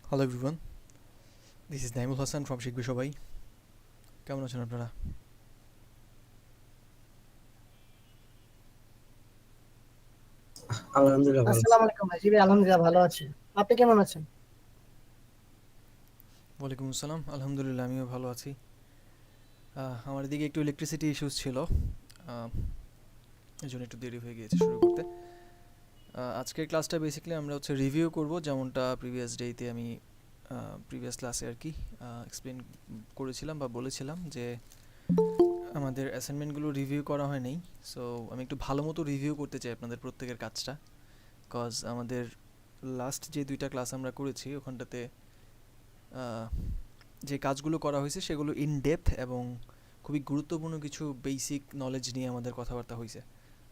Hello everyone, this is Naimul Hasan from Shikhbi সবাই। কেমন আছেন আপনারা? আলহামদুলিল্লাহ ভালো আছি। আসসালামু আলাইকুম ভাই। জি ভাই, আলহামদুলিল্লাহ ভালো আছি। আপনি কেমন আছেন? ওয়ালাইকুম আসসালাম, আলহামদুলিল্লাহ আমিও ভালো আছি। আমার এদিকে একটু ইলেকট্রিসিটি ইস্যুস ছিল, আহ, এই জন্য একটু দেরি হয়ে গিয়েছে শুরু করতে। আজকের ক্লাসটা বেসিক্যালি আমরা রিভিউ করব, যেমনটা প্রিভিয়াস ডেতে আমি প্রিভিয়াস ক্লাসে আর কি এক্সপ্লেন করেছিলাম বা বলেছিলাম যে আমাদের অ্যাসাইনমেন্টগুলো রিভিউ করা হয় নাই। সো আমি একটু ভালো মতো রিভিউ করতে চাই আপনাদের প্রত্যেকের কাজটা, কজ আমাদের লাস্ট যে দুইটা ক্লাস আমরা করেছি ওখানটাতে আহ, যে কাজগুলো করা হয়েছে সেগুলো ইন ডেপথ এবং খুবই গুরুত্বপূর্ণ কিছু বেসিক নলেজ নিয়ে আমাদের কথাবার্তা হয়েছে।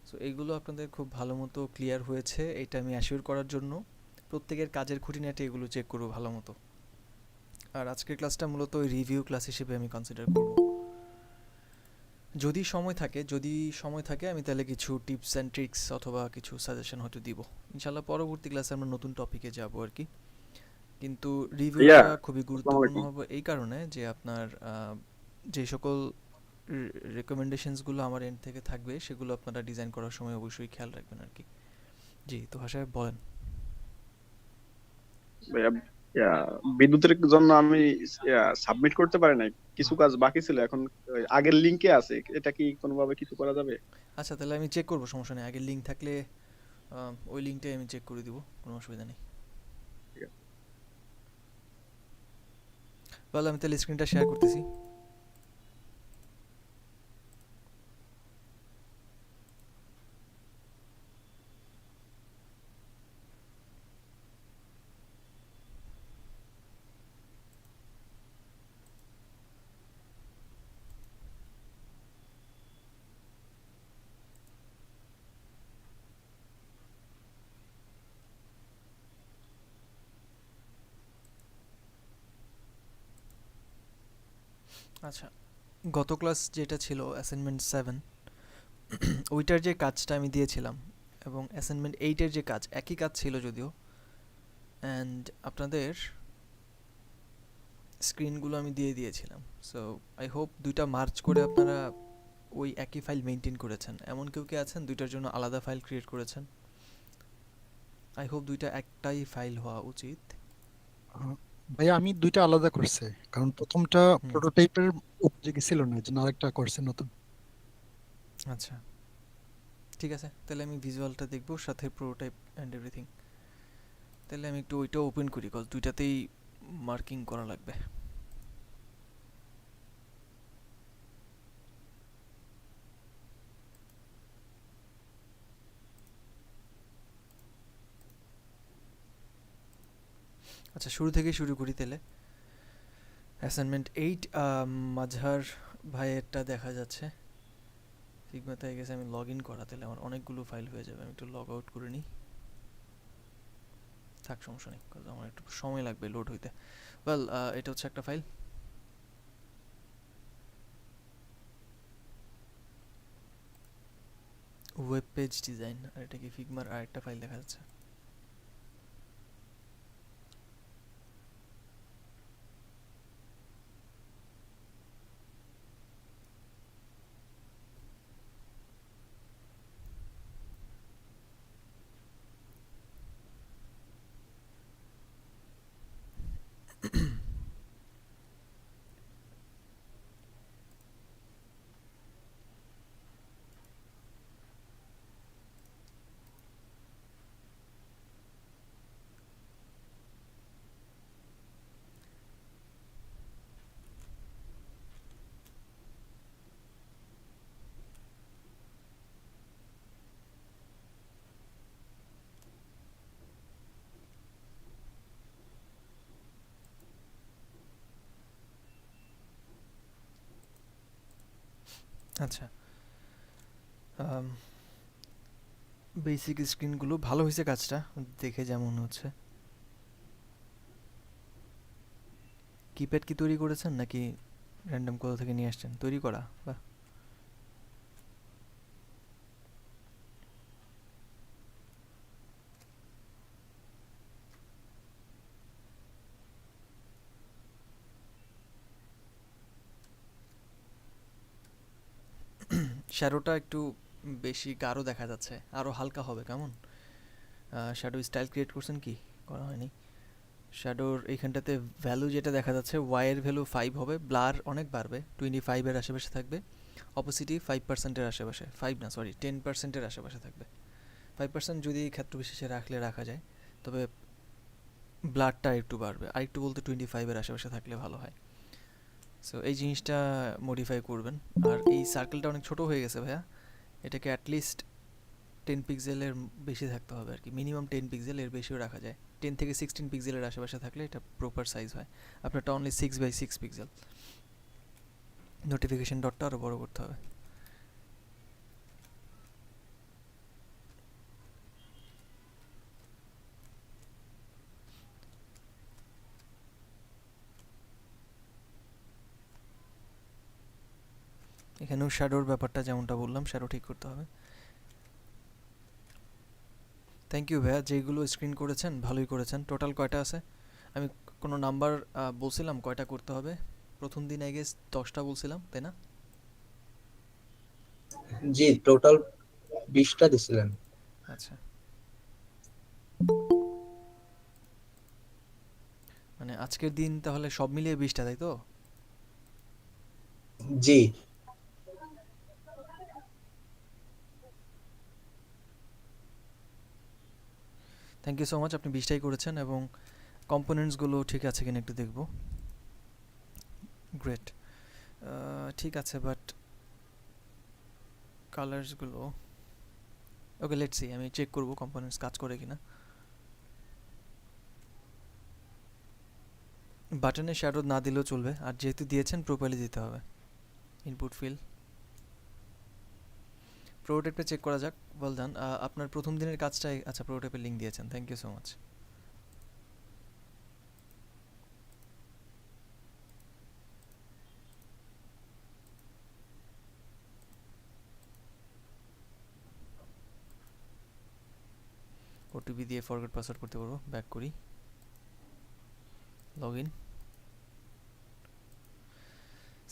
সো এইগুলো আপনাদের খুব ভালো মতো ক্লিয়ার হয়েছে, এটা আমি অ্যাসিওর করার জন্য প্রত্যেকের কাজের খুঁটিনাটি এগুলো চেক করবো ভালো মতো। আর আজকের ক্লাসটা মূলত ওই রিভিউ ক্লাস হিসেবে আমি কনসিডার করব। যদি সময় থাকে আমি তাহলে কিছু টিপস অ্যান্ড ট্রিক্স অথবা কিছু সাজেশন হয়তো দিব। ইনশাল্লাহ পরবর্তী ক্লাসে আমরা নতুন টপিকে যাব আর কি। কিন্তু ভাইয়া, রিভিউটা খুবই আসসালামু গুরুত্বপূর্ণ আলাইকুম। হবে এই কারণে যে আপনার যে সকল রেকমেন্ডেশনসগুলো আমার এন্ড থেকে থাকবে সেগুলো আপনারা ডিজাইন করার সময় অবশ্যই খেয়াল রাখবেন আর কি। জি, তো ভাষায় বলেন। ভাইয়া, ইয়া, বিদ্যুতের জন্য আমি সাবমিট করতে পারি নাই, কিছু কাজ বাকি ছিল। এখন ওই আগের লিংকে আছে, এটা কি কোনোভাবে কিছু করা যাবে? আচ্ছা, তাহলে আমি চেক করবো, সমস্যা নেই। আগের লিঙ্ক থাকলে ওই লিঙ্কটাই আমি চেক করে দিব, কোনো অসুবিধা নেই। ঠিক আছে। তাহলে আমি তাহলে স্ক্রিনটা শেয়ার করতেছি। আচ্ছা, গত ক্লাস যেটা ছিল অ্যাসাইনমেন্ট 7, ওইটার যে কাজটা আমি দিয়েছিলাম এবং অ্যাসাইনমেন্ট 8-এর যে কাজ একই কাজ ছিল যদিও। অ্যান্ড আপনাদের স্ক্রিনগুলো আমি দিয়ে দিয়েছিলাম। সো আই হোপ দুইটা মার্চ করে আপনারা ওই একই ফাইল মেনটেন করেছেন। এমন কেউ কি আছেন দুইটার জন্য আলাদা ফাইল ক্রিয়েট করেছেন? আই হোপ দুইটা একটাই ফাইল হওয়া উচিত। আহ, ভাইয়া আমি দুইটা আলাদা করছে, কারণ প্রথমটা হুম। প্রোটোটাইপের উপযোগী ছিল না, এই জন্য আরেকটা করছে নতুন। আচ্ছা, ঠিক আছে, তাহলে আমি ভিজুয়ালটা দেখবো সাথে প্রোটোটাইপ অ্যান্ড এভরিথিং। তাহলে আমি একটু ওইটা ওপেন করি, কজ দুইটাতেই মার্কিং করা লাগবে। আচ্ছা, শুরু থেকে শুরু করি তাহলে। অ্যাসাইনমেন্ট 8, মাঝহার ভাইয়েরটা দেখা যাচ্ছে। ফিগমাতে হয়ে গেছে, আমি লগ ইন করা, তাহলে আমার অনেকগুলো ফাইল হয়ে যাবে। আমি একটু লগ আউট করে নিই। থাক, সমস্যা নেই, কারণ আমার একটু সময় লাগবে লোড হইতে। ওয়েল, এটা হচ্ছে একটা ফাইল। ওয়েব পেজ ডিজাইন, আর এটা কি ফিগমার আরেকটা ফাইল দেখা যাচ্ছে। আচ্ছা, বেসিক স্ক্রিনগুলো ভালো হয়েছে কাজটা দেখে যেমন হচ্ছে। কিপ্যাড কি তৈরি করেছেন নাকি র্যান্ডম কোথা থেকে নিয়ে আসছেন তৈরি করা? বা শ্যাডোটা একটু বেশি গাঢ় দেখা যাচ্ছে, আরও হালকা হবে কেমন? শ্যাডো স্টাইল ক্রিয়েট করছেন কি? করা হয়নি। শ্যাডোর এইখানটাতে ভ্যালু যেটা দেখা যাচ্ছে, ওয়াইয়ের ভ্যালু 5 হবে, ব্লার অনেক বাড়বে, 25-এর আশেপাশে থাকবে, অপোসিটি 5%-এর আশেপাশে, 5 না সরি 10%-এর আশেপাশে থাকবে। 5% যদি ক্ষেত্র বিশেষে রাখলে রাখা যায়, তবে ব্লাডটা একটু বাড়বে, আর একটু বলতে 25-এর আশেপাশে থাকলে ভালো হয়। সো এই জিনিসটা মডিফাই করবেন। আর এই সার্কেলটা অনেক ছোট হয়ে গেছে ভাইয়া, এটাকে অ্যাটলিস্ট 10 পিক্সেলের বেশি থাকতে হবে আর কি, মিনিমাম 10 পিক্সেল, এর বেশিও রাখা যায়। 10 থেকে 16 পিক্সেলের আশেপাশে থাকলে এটা প্রপার সাইজ হয়। আপনারটা অনলি 6x6 পিক্সেল। নোটিফিকেশন ডটটা আরও বড় করতে হবে। এখানেও শ্যাডোর ব্যাপারটা যেমনটা বললাম, শ্যাডো ঠিক করতে হবে। থ্যাংক ইউ ভাইয়া, যেগুলো স্ক্রিন করেছেন ভালোই করেছেন। টোটাল কয়টা আছে? আমি কোনো নাম্বার বলছিলাম কয়টা করতে হবে? প্রথম দিন আই গেস 10টা বলছিলাম, তাই না? জি, টোটাল 20টা দিছিলেন। আচ্ছা, মানে আজকের দিন তাহলে সব মিলিয়ে 20টা, তাই তো? জি, থ্যাংক ইউ সো মাচ, আপনি 20টাই করেছেন। এবং কম্পোনেন্টসগুলো ঠিক আছে কিনা একটু দেখব। গ্রেট, ঠিক আছে, বাট কালার্সগুলো ওকে, লেটস সি, আমি চেক করব কম্পোনেন্টস কাজ করে কিনা। বাটনে শ্যাডো না দিলেও চলবে, আর যেহেতু দিয়েছেন প্রপারলি দিতে হবে। ইনপুট ফিল প্রোটোটাইপটা চেক করা যাক। ওয়েল ডান, আপনার প্রথম দিনের কাজটাই, আচ্ছা প্রোটোটাইপের লিঙ্ক দিয়েছেন, thank you so much. OTP দিয়ে ফরগেট পাসওয়ার্ড করতে পারবো, ব্যাক করি, লগ ইন,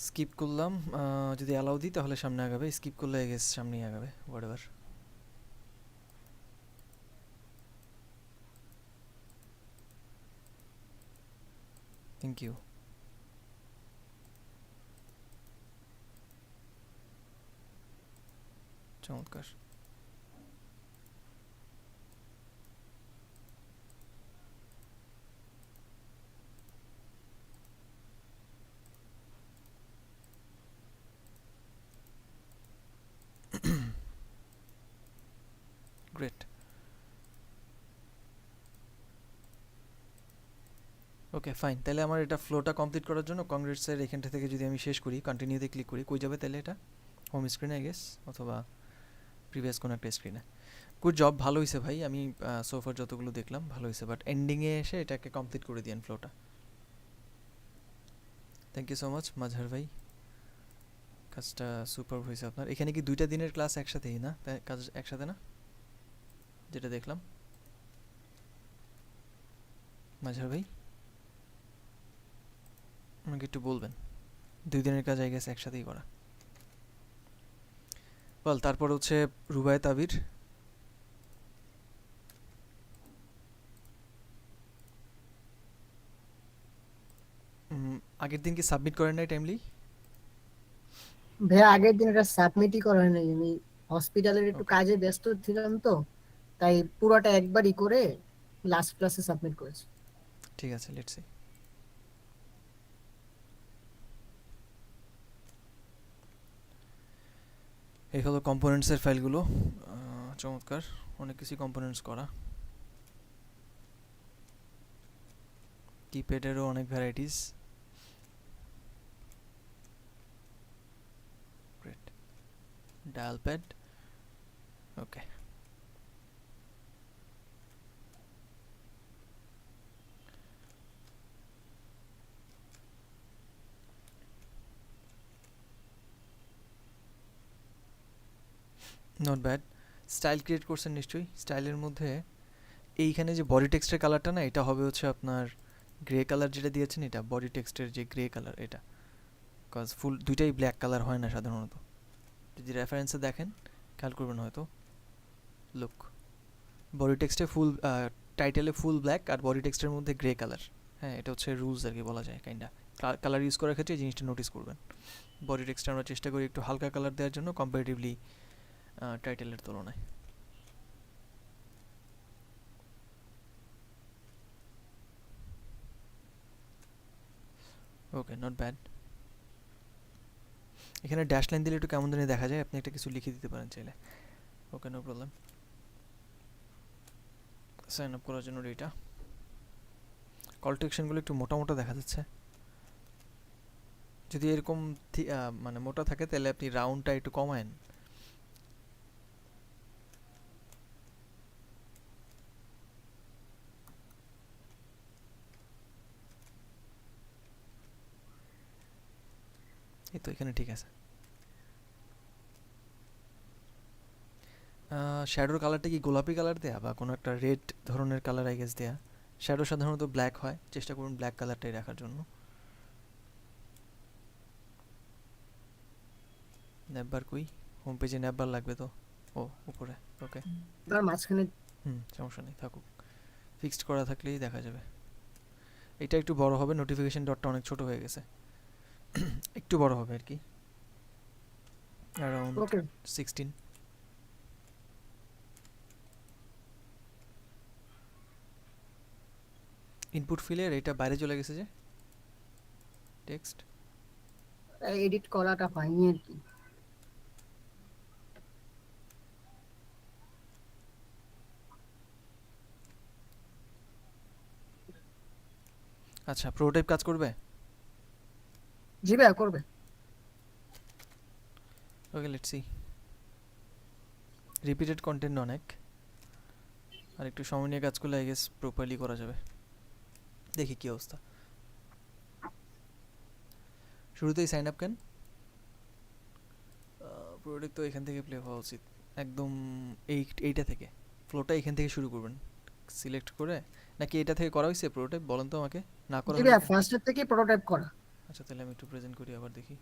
স্কিপ করলাম। যদি অ্যালাউ দিই তাহলে সামনে আগাবে, স্কিপ করলে গেস সামনেই আগাবে, হোয়াট এভার। Thank you. চমৎকার। Great, okay fine. তাহলে আমার এটা ফ্লোটা কমপ্লিট করার জন্য কংগ্রেটসের এখানটা থেকে যদি আমি শেষ করি, কন্টিনিউতে ক্লিক করি, কই যাবে তাহলে এটা? হোম স্ক্রিনে আই গেস, অথবা প্রিভিয়াস কোনো একটা স্ক্রিনে। গুড জব, ভালো হয়েছে ভাই, আমি সোফার যতগুলো দেখলাম ভালো হয়েছে, বাট এন্ডিংয়ে এসে এটাকে কমপ্লিট করে দিয়েন ফ্লোটা। Thank you so much Mazhar ভাই, কাজটা সুপার হয়েছে আপনার। এখানে কি 2টা দিনের ক্লাস একসাথেই না? কাজ একসাথে না যেটা দেখলাম? মাজহার ভাই আমাকে একটু বলবেন, 2 দিনের কাজ আই গেছে একসাথেই করা। বল, তারপর হচ্ছে রুবায়েত আবির। আগের দিন কি সাবমিট করেন নাই টাইমলি? ভাইয়া আগের দিন এটা সাবমিটই করা হয়নি, আমি হসপিটালের একটু ওকে, কাজে ব্যস্ত ছিলাম তো, তাই পুরোটা একবারই করে লাস্ট ক্লাসে সাবমিট করেছি। ঠিক আছে, লেটস সি। এই হলো কম্পোনেন্টসের ফাইলগুলো, চমৎকার, অনেক কিছু কম্পোনেন্টস করা। কিপ্যাডেরও অনেক varieties, great. Dial pad, okay. Not bad. Style create করছেন নিশ্চয়ই। স্টাইলের মধ্যে এইখানে যে বডি টেক্সটের কালারটা না, এটা হবে হচ্ছে আপনার গ্রে কালার যেটা দিয়েছেন, এটা বডি টেক্সটের যে গ্রে কালার এটা, কজ ফুল দুইটাই ব্ল্যাক কালার হয় না সাধারণত। যদি রেফারেন্সে দেখেন খেয়াল করবেন হয়তো, লুক বডি টেক্সটে ফুল, টাইটেলে ফুল ব্ল্যাক আর বডি টেক্সটের মধ্যে গ্রে কালার। হ্যাঁ, এটা হচ্ছে রুলস আর কি বলা যায় কাইন্ডা। কালার ইউজ করার ক্ষেত্রে এই জিনিসটা নোটিস করবেন। বডি টেক্সটে আমরা চেষ্টা করি একটু হালকা কালার দেওয়ার জন্য কম্পারেটিভলি টাইটেলের তুলনায়। ওকে, নট ব্যাড। এখানে ড্যাশ লাইন দিলে একটু কেমন জানি দেখা যায়, আপনি একটা কিছু লিখে দিতে পারেন চাইলে। ওকে, নো প্রবলেম। সাইন আপ করার জন্য ডেটা, কল টু অ্যাকশনগুলো একটু মোটা মোটা দেখা যাচ্ছে। যদি এরকম মানে মোটা থাকে তাহলে আপনি রাউন্ডটা একটু কমায়েন। এই তো এখানে ঠিক আছে। শ্যাডোর কালারটা কি গোলাপি কালার দেয়া বা কোনো একটা রেড ধরনের কালার আই গেস দেয়া? শ্যাডো সাধারণত ব্ল্যাক হয়, চেষ্টা করুন ব্ল্যাক কালারটাই রাখার জন্য। ন্যাববার কই? হোম পেজে ন্যাববার লাগবে তো। ও উপরে, ওকে। আর মাঝখানে সমস্যা নেই, থাকুক। ফিক্সড করা থাকলেই দেখা যাবে। এটা একটু বড় হবে, নোটিফিকেশন ডটটা অনেক ছোট হয়ে গেছে। একটু বড় হবে আর কি, অ্যারাউন্ড ওকে 16। ইনপুট ফিলের এটা বাইরে চলে গেছে যে টেক্সট। এডিট করাটা হয়নি আর কি। আচ্ছা, প্রোটোটাইপ কাজ করবে? জি ভাইয়া করবে। ওকে, লেটস সি। রিপিটেড কন্টেন্ট অনেক, আর একটু সময় নিয়ে কাজ করলে আই গেস প্রপারলি করা যাবে। দেখি কি অবস্থা। শুরুতেই সাইন আপ কেন? প্রোডাক্ট তো এখান থেকে প্লে হওয়া উচিত, একদম এইটা থেকে। ফ্লোটা এখান থেকে শুরু করবেন সিলেক্ট করে, নাকি এটা থেকে করা হয়েছে প্রোটোটাইপ? বলেন তো আমাকে। না করা জি হলে ভাইয়া ফার্স্টের থেকে প্রোটোটাইপ করা। আচ্ছা, তাহলে আমি একটু প্রেজেন্ট করি আবার দেখি।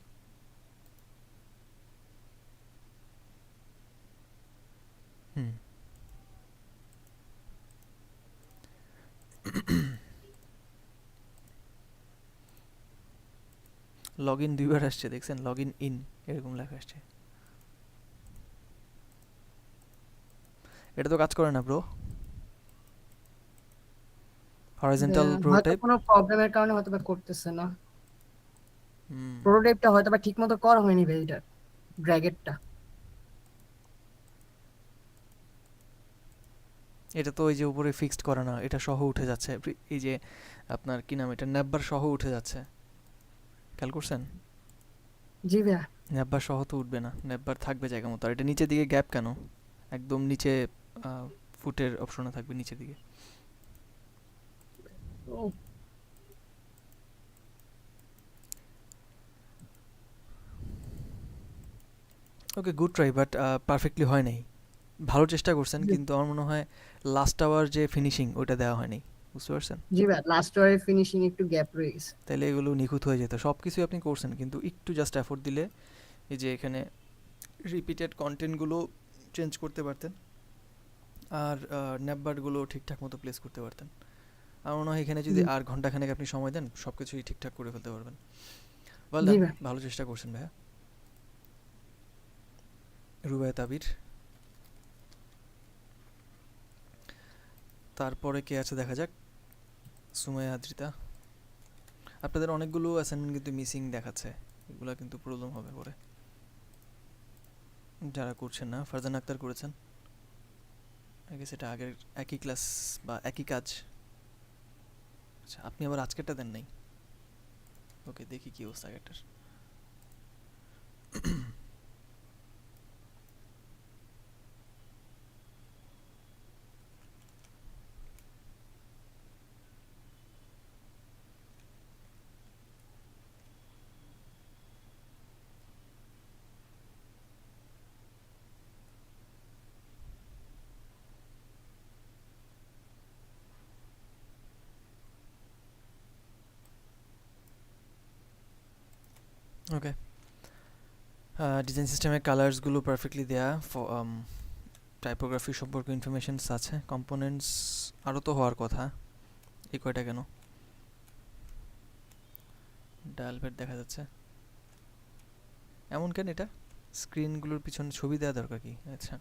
হুম, লগ ইন দুইবার আসছে, দেখছেন? লগ ইন ইন এরকম লেখা আসছে। এটা তো কাজ করে না ব্রো। হরাইজন্টাল হয়তো প্রোটোটাইপ। কোনো প্রবলেমের কারণে হয়তো বা করতেছে না। হুম, প্রোটোটাইপটা হয়তো বা ঠিকমতো করা হয়নি ভাই, এটা ড্র্যাগেরটা। এটা তো ওই যে উপরে ফিক্সড করা না, এটা সহ উঠে যাচ্ছে। এই যে আপনার কি নাম, এটা ন্যাববার সহ উঠে যাচ্ছে, খেয়াল করছেন? জি ভাইয়া। ন্যাববার সহ তো উঠবে না, ন্যাববার থাকবে জায়গা মতো। আর এটা নিচের দিকে গ্যাপ কেন? একদম নিচে ফুটের অপশনে থাকবে নিচের দিকে। ও, ওকে, গুড ট্রাই, বাট পারফেক্টলি হয় নাই। ভালো চেষ্টা করছেন, জি। কিন্তু আমার মনে হয় লাস্ট আওয়ার যে ফিনিশিং ওইটা দেওয়া হয়নি, বুঝতে পারছেন? জি ভাইয়া, লাস্ট ওয়ারে ফিনিশিং একটু গ্যাপ রয়ে গেছে। তাইলে এগুলো নিখুঁত হয়ে যেত। সব কিছুই আপনি করছেন, কিন্তু একটু জাস্ট এফোর্ট দিলে এই যে এখানে রিপিটেড কন্টেন্টগুলো চেঞ্জ করতে পারতেন, আর ন্যাববারগুলো ঠিকঠাক মতো প্লেস করতে পারতেন। আমার মনে হয় এখানে যদি আর ঘন্টাখানেক আপনি সময় দেন সব কিছুই ঠিকঠাক করে ফেলতে পারবেন। ওয়েল জি ডান, ভাই। ভালো চেষ্টা করছেন ভাইয়া। রুবায় তাবির, তারপরে কে আছে দেখা যাক। সুমাইয়া আদ্রিতা। আপনাদের অনেকগুলো অ্যাসাইনমেন্ট কিন্তু মিসিং দেখাচ্ছে, এগুলো কিন্তু প্রবলেম হবে পরে যারা করছেন না। ফারজান আক্তার করেছেন, আই গেস এটা আগের একই ক্লাস বা একই কাজ। আচ্ছা, আপনি আবার আজকেরটা দেন নাই। ওকে, দেখি কি অবস্থা আগেরটার। ওকে, ডিজাইন সিস্টেমের কালার্সগুলো পারফেক্টলি দেয়া, টাইপোগ্রাফি সম্পর্কে ইনফরমেশনস আছে, কম্পোনেন্টস আরও তো হওয়ার কথা, এই কয়টা কেন? ডায়াল প্যাড দেখা যাচ্ছে, এমন কেন এটা? স্ক্রিনগুলোর পিছনে ছবি দেওয়া দরকার কি? আচ্ছা,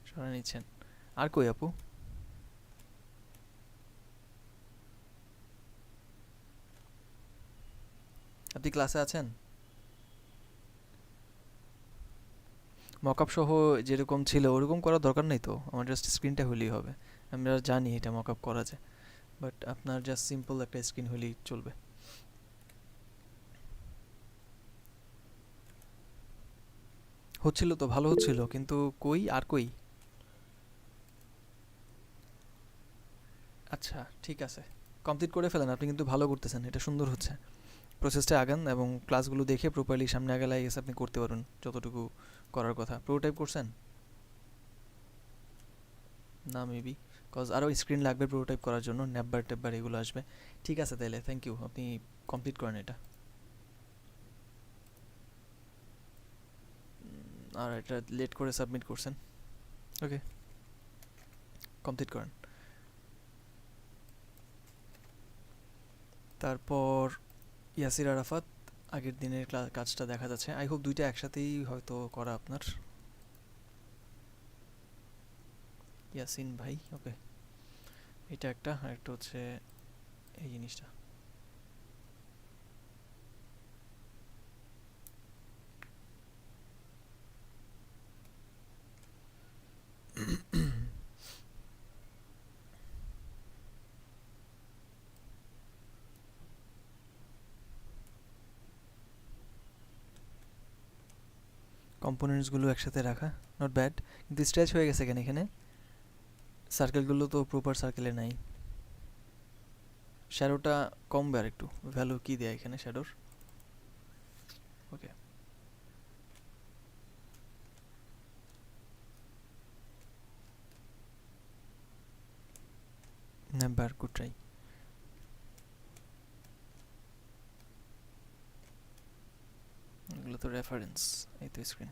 সরাই নিচ্ছেন। আর কই আপু? আপনি ক্লাসে আছেন? মকআপ সহ যেরকম ছিল ওরকম করার দরকার নেই তো, আমার জাস্ট স্ক্রিনটা হলেই হবে। আমরা জানি এটা মকআপ করা যায়, বাট আপনার জাস্ট সিম্পল একটা স্ক্রিন হলেই চলবে। হচ্ছিল তো, ভালো হচ্ছিল, কিন্তু কই আর কই? আচ্ছা ঠিক আছে, কমপ্লিট করে ফেলেন, আপনি কিন্তু ভালো করতেছেন, এটা সুন্দর হচ্ছে। প্রসেসটা আগান এবং ক্লাসগুলো দেখে প্রপারলি সামনে আগালে আই গেস আপনি করতে পারবেন যতটুকু করার কথা। প্রোটোটাইপ করছেন না? মেবি, কজ আরও স্ক্রিন লাগবে প্রোটোটাইপ করার জন্য, ন্যাপবার ট্যাপবার এগুলো আসবে। ঠিক আছে তাহলে, থ্যাংক ইউ, আপনি কমপ্লিট করেন এটা। আর এটা লেট করে সাবমিট করছেন, ওকে, কমপ্লিট করেন। তারপর ইয়াসির আরাফাত, আগের দিনের কাজটা দেখা যাচ্ছে, আই হোপ দুইটা একসাথেই হয়তো করা আপনার। ইয়াসিন ভাই, ওকে, এটা একটা, আর একটা হচ্ছে এই জিনিসটা। কম্পোনেন্টসগুলো একসাথে রাখা, নট ব্যাড, কিন্তু স্ট্রেচ হয়ে গেছে কেন এখানে? সার্কেলগুলো তো প্রপার সার্কেলে নাই। শ্যাডোটা কমবে আর একটু, ভ্যালু কি দেয় এখানে শ্যাডোর? ওকে, নাম্বার গুড ট্রাই। এগুলো তো রেফারেন্স, এই তো স্ক্রিন।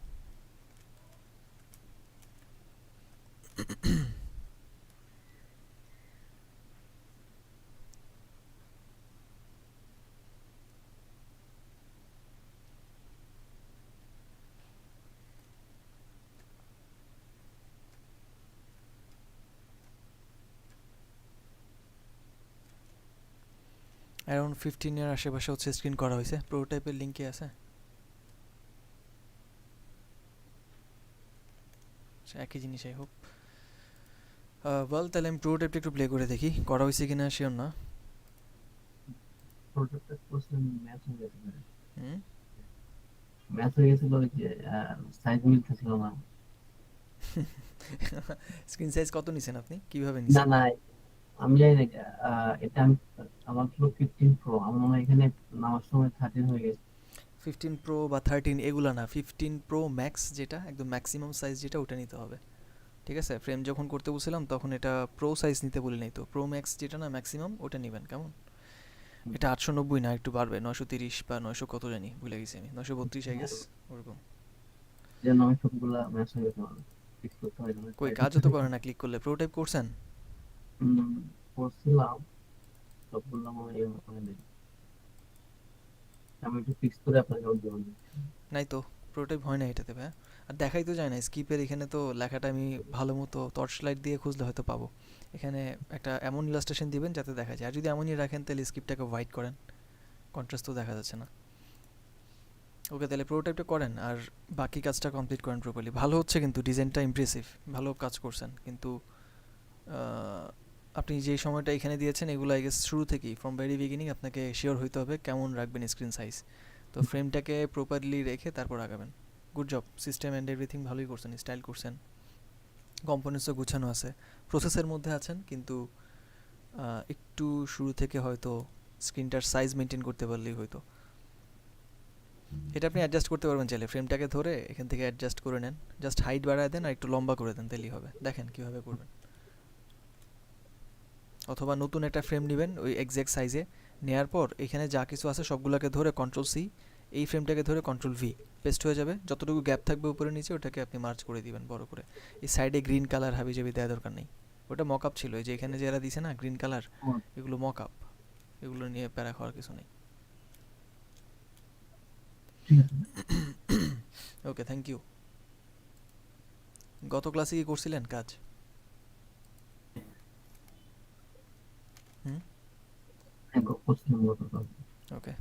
অ্যারাউন্ড 15 এর আশেপাশে হচ্ছে স্ক্রিন করা হয়েছে, প্রোটোটাইপের লিঙ্কে আছে। একই জিনিস আই হোপ। ওয়েল, তাহলে আমি প্রোটোটাইপটা একটু প্লে করে দেখি, করা হয়েছে কিনা শিওর না। প্রোটোটাইপ করছিলাম, ম্যাচ হয়ে গেছিল। হুম, ম্যাচ হয়ে গেছিল, ওই যে সাইজ মিলতেছিল না। স্ক্রিন সাইজ কত নিছেন আপনি, কিভাবে না নিছেন? না, আমি জানি না, এটা আমি, আমার ছিল 15 প্রো, আমার মনে হয় এখানে নামার সময় 13 হয়ে গেছে। 15 প্রো বা 13 এগুলা না, 15 প্রো ম্যাক্স যেটা একদম ম্যাক্সিমাম সাইজ যেটা, ওটা নিতে হবে। ঠিক আছে, ফ্রেম যখন করতে বলছিলাম তখন এটা প্রো সাইজ নিতে বলি নাই তো, প্রো ম্যাক্স যেটা না ম্যাক্সিমাম, ওটা নেবেন কেমন? এটা 890 না, একটু বাড়বে, 930 বা 900 কত জানি ভুলে গেছি আমি, 932 আই গেস ওরকম। যে নয় সবগুলা ম্যাচ হয়ে গেছে, আমার ফিক্স করতে হয় না। কই কাজও তো করে না ক্লিক করলে, প্রোটোটাইপ করছেন? করছিলাম, সবগুলা মনে হয় মনে নেই। আমি একটু ফিক্স করে আপনাকে দেবো। নাই তো, প্রোটোটাইপ হয় না এটাতে ভাই, আর দেখাই তো যায় না স্কিপের, এখানে তো লেখাটা আমি ভালো মতো টর্চ লাইট দিয়ে খুঁজলে হয়তো পাবো। এখানে একটা এমন ইলাস্ট্রেশন দিবেন যাতে দেখা যায়, আর যদি এমনই রাখেন তাহলে স্কিপটাকে হোয়াইট করেন, কন্ট্রাস্ট তো দেখা যাচ্ছে না। ওকে, তাহলে প্রোটোটাইপটা করেন আর বাকি কাজটা কমপ্লিট করেন প্রপারলি। ভালো হচ্ছে কিন্তু, ডিজাইনটা ইমপ্রেসিভ, ভালো কাজ করছেন, কিন্তু আপনি যে সময়টা এখানে দিয়েছেন এগুলো আই গেস শুরু থেকেই ফ্রম ভেরি বিগিনিং আপনাকে শিওর হইতে হবে কেমন রাখবেন স্ক্রিন সাইজ, তো ফ্রেমটাকে প্রপারলি রেখে তারপর আগাবেন। Good job, system and everything ভালোই করছেন, স্টাইল করছেন, কম্পোনেন্টসও গুছানো আছে, প্রসেসের মধ্যে আছেন, কিন্তু একটু শুরু থেকে হয়তো স্ক্রিনটার সাইজ মেনটেন করতে পারলেই হয়তো। এটা আপনি অ্যাডজাস্ট করতে পারবেন চাইলে, ফ্রেমটাকে ধরে এখান থেকে অ্যাডজাস্ট করে নেন, জাস্ট হাইট বাড়ায় দেন আর একটু লম্বা করে দেন, তাহলেই হবে। দেখেন কীভাবে করবেন। অথবা নতুন একটা ফ্রেম নেবেন ওই এক্স্যাক্ট সাইজে, নেয়ার পর এখানে যা কিছু আছে সবগুলোকে ধরে কন্ট্রোল সি, এই ফ্রেমটাকে ধরে কন্ট্রোল ভি, পেস্ট হয়ে যাবে। যতটুকু গ্যাপ থাকবে উপরে নিচে ওটাকে আপনি মার্জ করে দিবেন বড় করে। এই সাইডে গ্রিন কালার হাবিজাবি দেওয়া দরকার নেই, ওটা মক আপ ছিল। এই যে এখানে যারা দিছে না গ্রিন কালার, হুম। এগুলো মক আপ, এগুলো নিয়ে প্যারা খাওয়ার কিছু নেই। ঠিক আছে। ওকে, থ্যাংক ইউ। গত ক্লাসে কি করছিলেন কাজ? হ্যাঁ, করছিলাম গতকাল। ওকে,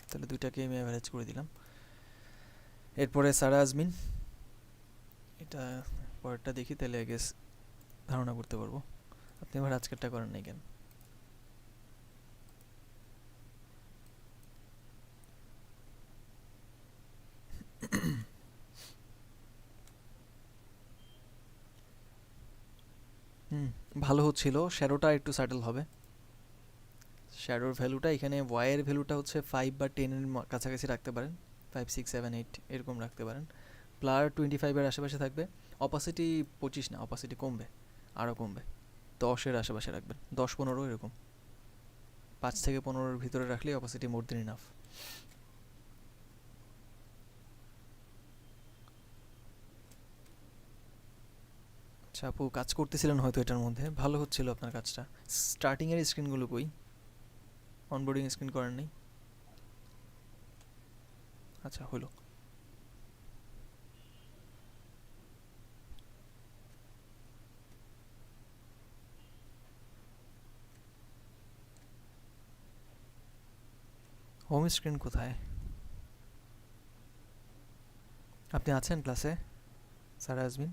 তাহলে দুইটাকে আমি অ্যাভারেজ করে দিলাম। এরপরে সারা আজমিন, এটা পরেরটা দেখি, তাহলে আই গেস ধারণা করতে পারবো। আপনি আবার আজকেরটা করেন নাই কেন? ভালো হচ্ছিল। শ্যাডোটা একটু স্যাটেল হবে। শ্যাডোর ভ্যালুটা এখানে ওয়াইয়ের ভ্যালুটা হচ্ছে 5 বা 10 এর কাছাকাছি রাখতে পারেন, 5 6 7 8 এরকম রাখতে পারেন। প্লার 25 এর আশেপাশে থাকবে। অপাসিটি 25 না, অপাসিটি কমবে, আরও কমবে। 10 এর আশেপাশে রাখবেন, 10 15 এরকম। 5 থেকে 15 এর ভিতরে রাখলেই অপাসিটি মোর দেন ইনাফ। আচ্ছা আপু, কাজ করতেছিলেন হয়তো এটার মধ্যে, ভালো হচ্ছিল আপনার কাজটা। স্টার্টিংয়ের স্ক্রিনগুলো কই? অনবোর্ডিং স্ক্রিন করেন নাই? আচ্ছা, হলো। হোম স্ক্রিন কোথায়? আপনি আছেন ক্লাসে সারা আজমিন?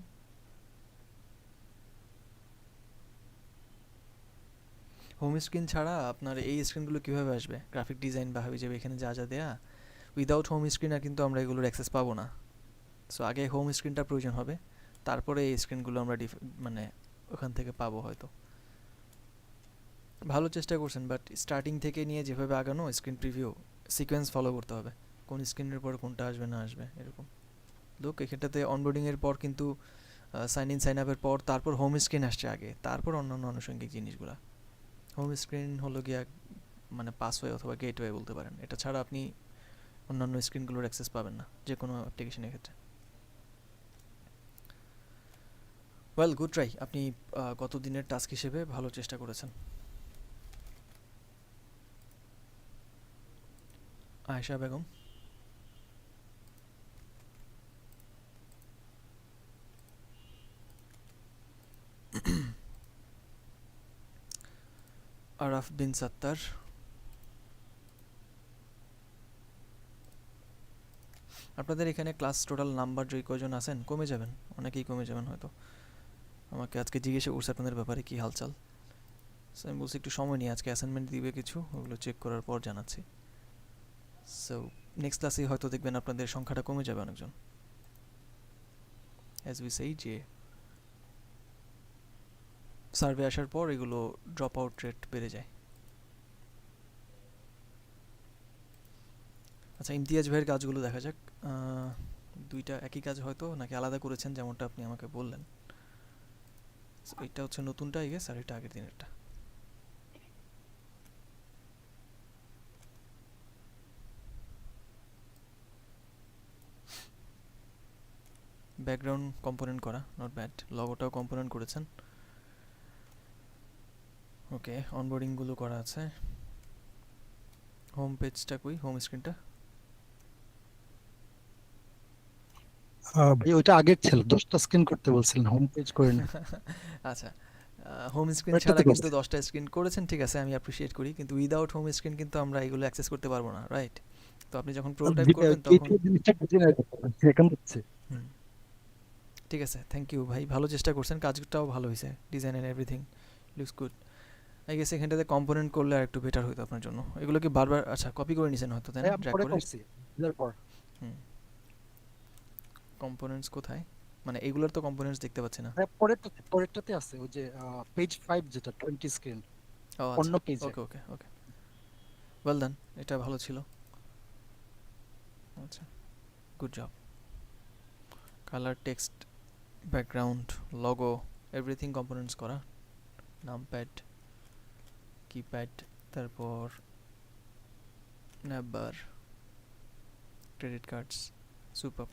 হোম স্ক্রিন ছাড়া আপনার এই স্ক্রিনগুলো কীভাবে আসবে? গ্রাফিক ডিজাইন বা হাবি যাবে এখানে যা যা দেয়া, উইদাউট হোম স্ক্রিন আর কিন্তু আমরা এগুলোর অ্যাক্সেস পাবো না। সো আগে হোম স্ক্রিনটা প্রয়োজন হবে, তারপরে এই স্ক্রিনগুলো আমরা মানে ওখান থেকে পাবো হয়তো। ভালো চেষ্টা করছেন, বাট স্টার্টিং থেকে নিয়ে যেভাবে আগানো স্ক্রিন প্রিভিউ সিকোয়েন্স ফলো করতে হবে, কোন স্ক্রিনের পর কোনটা আসবে না আসবে এরকম। লোক এখানটাতে অনবোর্ডিংয়ের পর কিন্তু সাইন ইন সাইন আপের পর তারপর হোম স্ক্রিন আসছে আগে, তারপর অন্যান্য আনুষঙ্গিক জিনিসগুলো। হোম স্ক্রিন হলো গিয়া মানে পাসওয়ে অথবা গেটওয়ে বলতে পারেন, এটা ছাড়া আপনি অন্যান্য স্ক্রিনগুলোর অ্যাক্সেস পাবেন না যে কোনো অ্যাপ্লিকেশনের ক্ষেত্রে। Well, good try. আপনি গত দিনের টাস্ক হিসেবে ভালো চেষ্টা করেছেন। আয়েশা বেগম, আরাফ বিন সাত্তার, আপনাদের এখানে ক্লাস টোটাল নাম্বার যে কজন আছেন কমে যাবেন, অনেকেই কমে যাবেন হয়তো। আমাকে আজকে জিজ্ঞাসা করছে আপনাদের ব্যাপারে কী হালচাল। সো আমি বলছি একটু সময় নিয়ে, আজকে অ্যাসাইনমেন্ট দিবে কিছু, ওগুলো চেক করার পর জানাচ্ছি। সো নেক্সট ক্লাসে হয়তো দেখবেন আপনাদের সংখ্যাটা কমে যাবে অনেকজন। অ্যাজ উই সেই যে সার্ভে আসার পর এগুলো ড্রপ আউট রেট বেড়ে যায়। আচ্ছা, ইমতিয়াজ ভাইয়ের কাজগুলো দেখা যাক। দুইটা একই কাজ হয়তো, নাকি আলাদা করেছেন যেমনটা আপনি আমাকে বললেন। এটা হচ্ছে নতুনটা আই গেস, আর এটা আগের দিনেরটা। ব্যাকগ্রাউন্ড কম্পোনেন্ট করা, নট ব্যাড। লগোটাও কম্পোনেন্ট করেছেন। ওকে, অনবোর্ডিংগুলো করা আছে। হোম পেজটা কই, হোম স্ক্রিনটা? ভাই ওইটা আগের ছিল, 10টা স্ক্রিন করতে বলছিলেন, হোম পেজ করে না। আচ্ছা, হোম স্ক্রিন ওইটাতে ছাড়া কিন্তু করছি। 10টা স্ক্রিন করেছেন, ঠিক আছে, আমি অ্যাপ্রিসিয়েট করি, কিন্তু উইদাউট হোম স্ক্রিন কিন্তু আমরা এগুলো অ্যাক্সেস করতে পারবো না, রাইট? তো আপনি যখন প্রোটোটাইপ করবেন তখন জিনিসটা বুঝে না, এখন হচ্ছে। হুম, ঠিক আছে, থ্যাংক ইউ ভাই, ভালো চেষ্টা করছেন, কাজটাও ভালো হয়েছে, design and everything looks good. I guess এখানটাতে কম্পোনেন্ট করলে আর একটু বেটার হতো আপনার জন্য। এগুলো কি বারবার, আচ্ছা, কপি করে নিছেন হয়তো, তাই না, আমি ড্র্যাগ পরে করে? করছি, বুঝার পর। হুম, কম্পোনেন্টস কোথায়? মানে এগুলোর তো কম্পোনেন্টস দেখতে পাচ্ছি না। পরেরটাতে আছে ওই যে পেজ 5 যেটা 20 স্ক্রিন, ও অন্য আচ্ছা, পেজে। ওকে ওকে ওকে, ওয়েল ডান, এটা ভালো ছিল। আচ্ছা, good job. Colour, text, background, logo, everything components করা। নামপ্যাড, কিপ্যাড, তারপর ন্যাববার, ক্রেডিট কার্ডস, সুপার।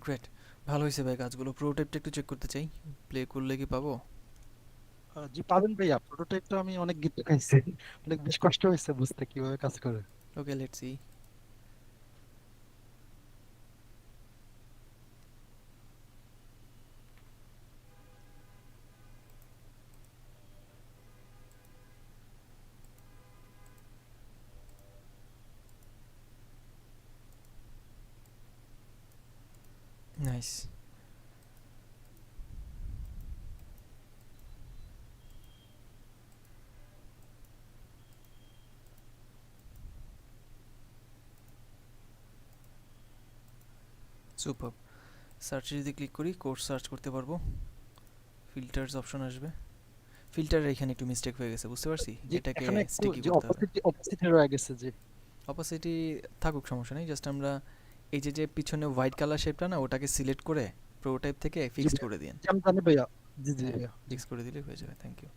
গ্রেট, ভালো হয়েছে ভাই কাজগুলো। প্রোটোটাইপটা একটু চেক করতে চাই, প্লে করলে কি পাবো? জি পাবেন ভাইয়া, প্রোটোটাইপটা আমি অনেক গিফট খাইছি, অনেক বেশ কষ্ট হয়েছে বুঝতে কিভাবে কাজ করে। ওকে, লেটস সি। নাইস। সুপার। সার্চে যদি ক্লিক করি কোর্স সার্চ করতে পারবো, ফিল্টার্স অপশন আসবে। ফিল্টারের এখানে একটু মিস্টেক হয়ে গেছে, বুঝতে পারছি, জি এটাকে এখানে একটু স্টিকি যে করতে হবে। অপোজিট রয়ে গেছে যে। অপাসিটি থাকুক, সমস্যা নেই, জাস্ট আমরা এই যে যে পিছনে হোয়াইট কালার শেপটা না, ওটাকে সিলেক্ট করে প্রোটোটাইপ থেকে জি ফিক্সড ভাইয়া, করে দিন। জি আমি জানি ভাইয়া। জি জি হ্যাঁ, ভাইয়া জি। ফিক্স করে দিলে হয়ে যাবে, থ্যাংক ইউ।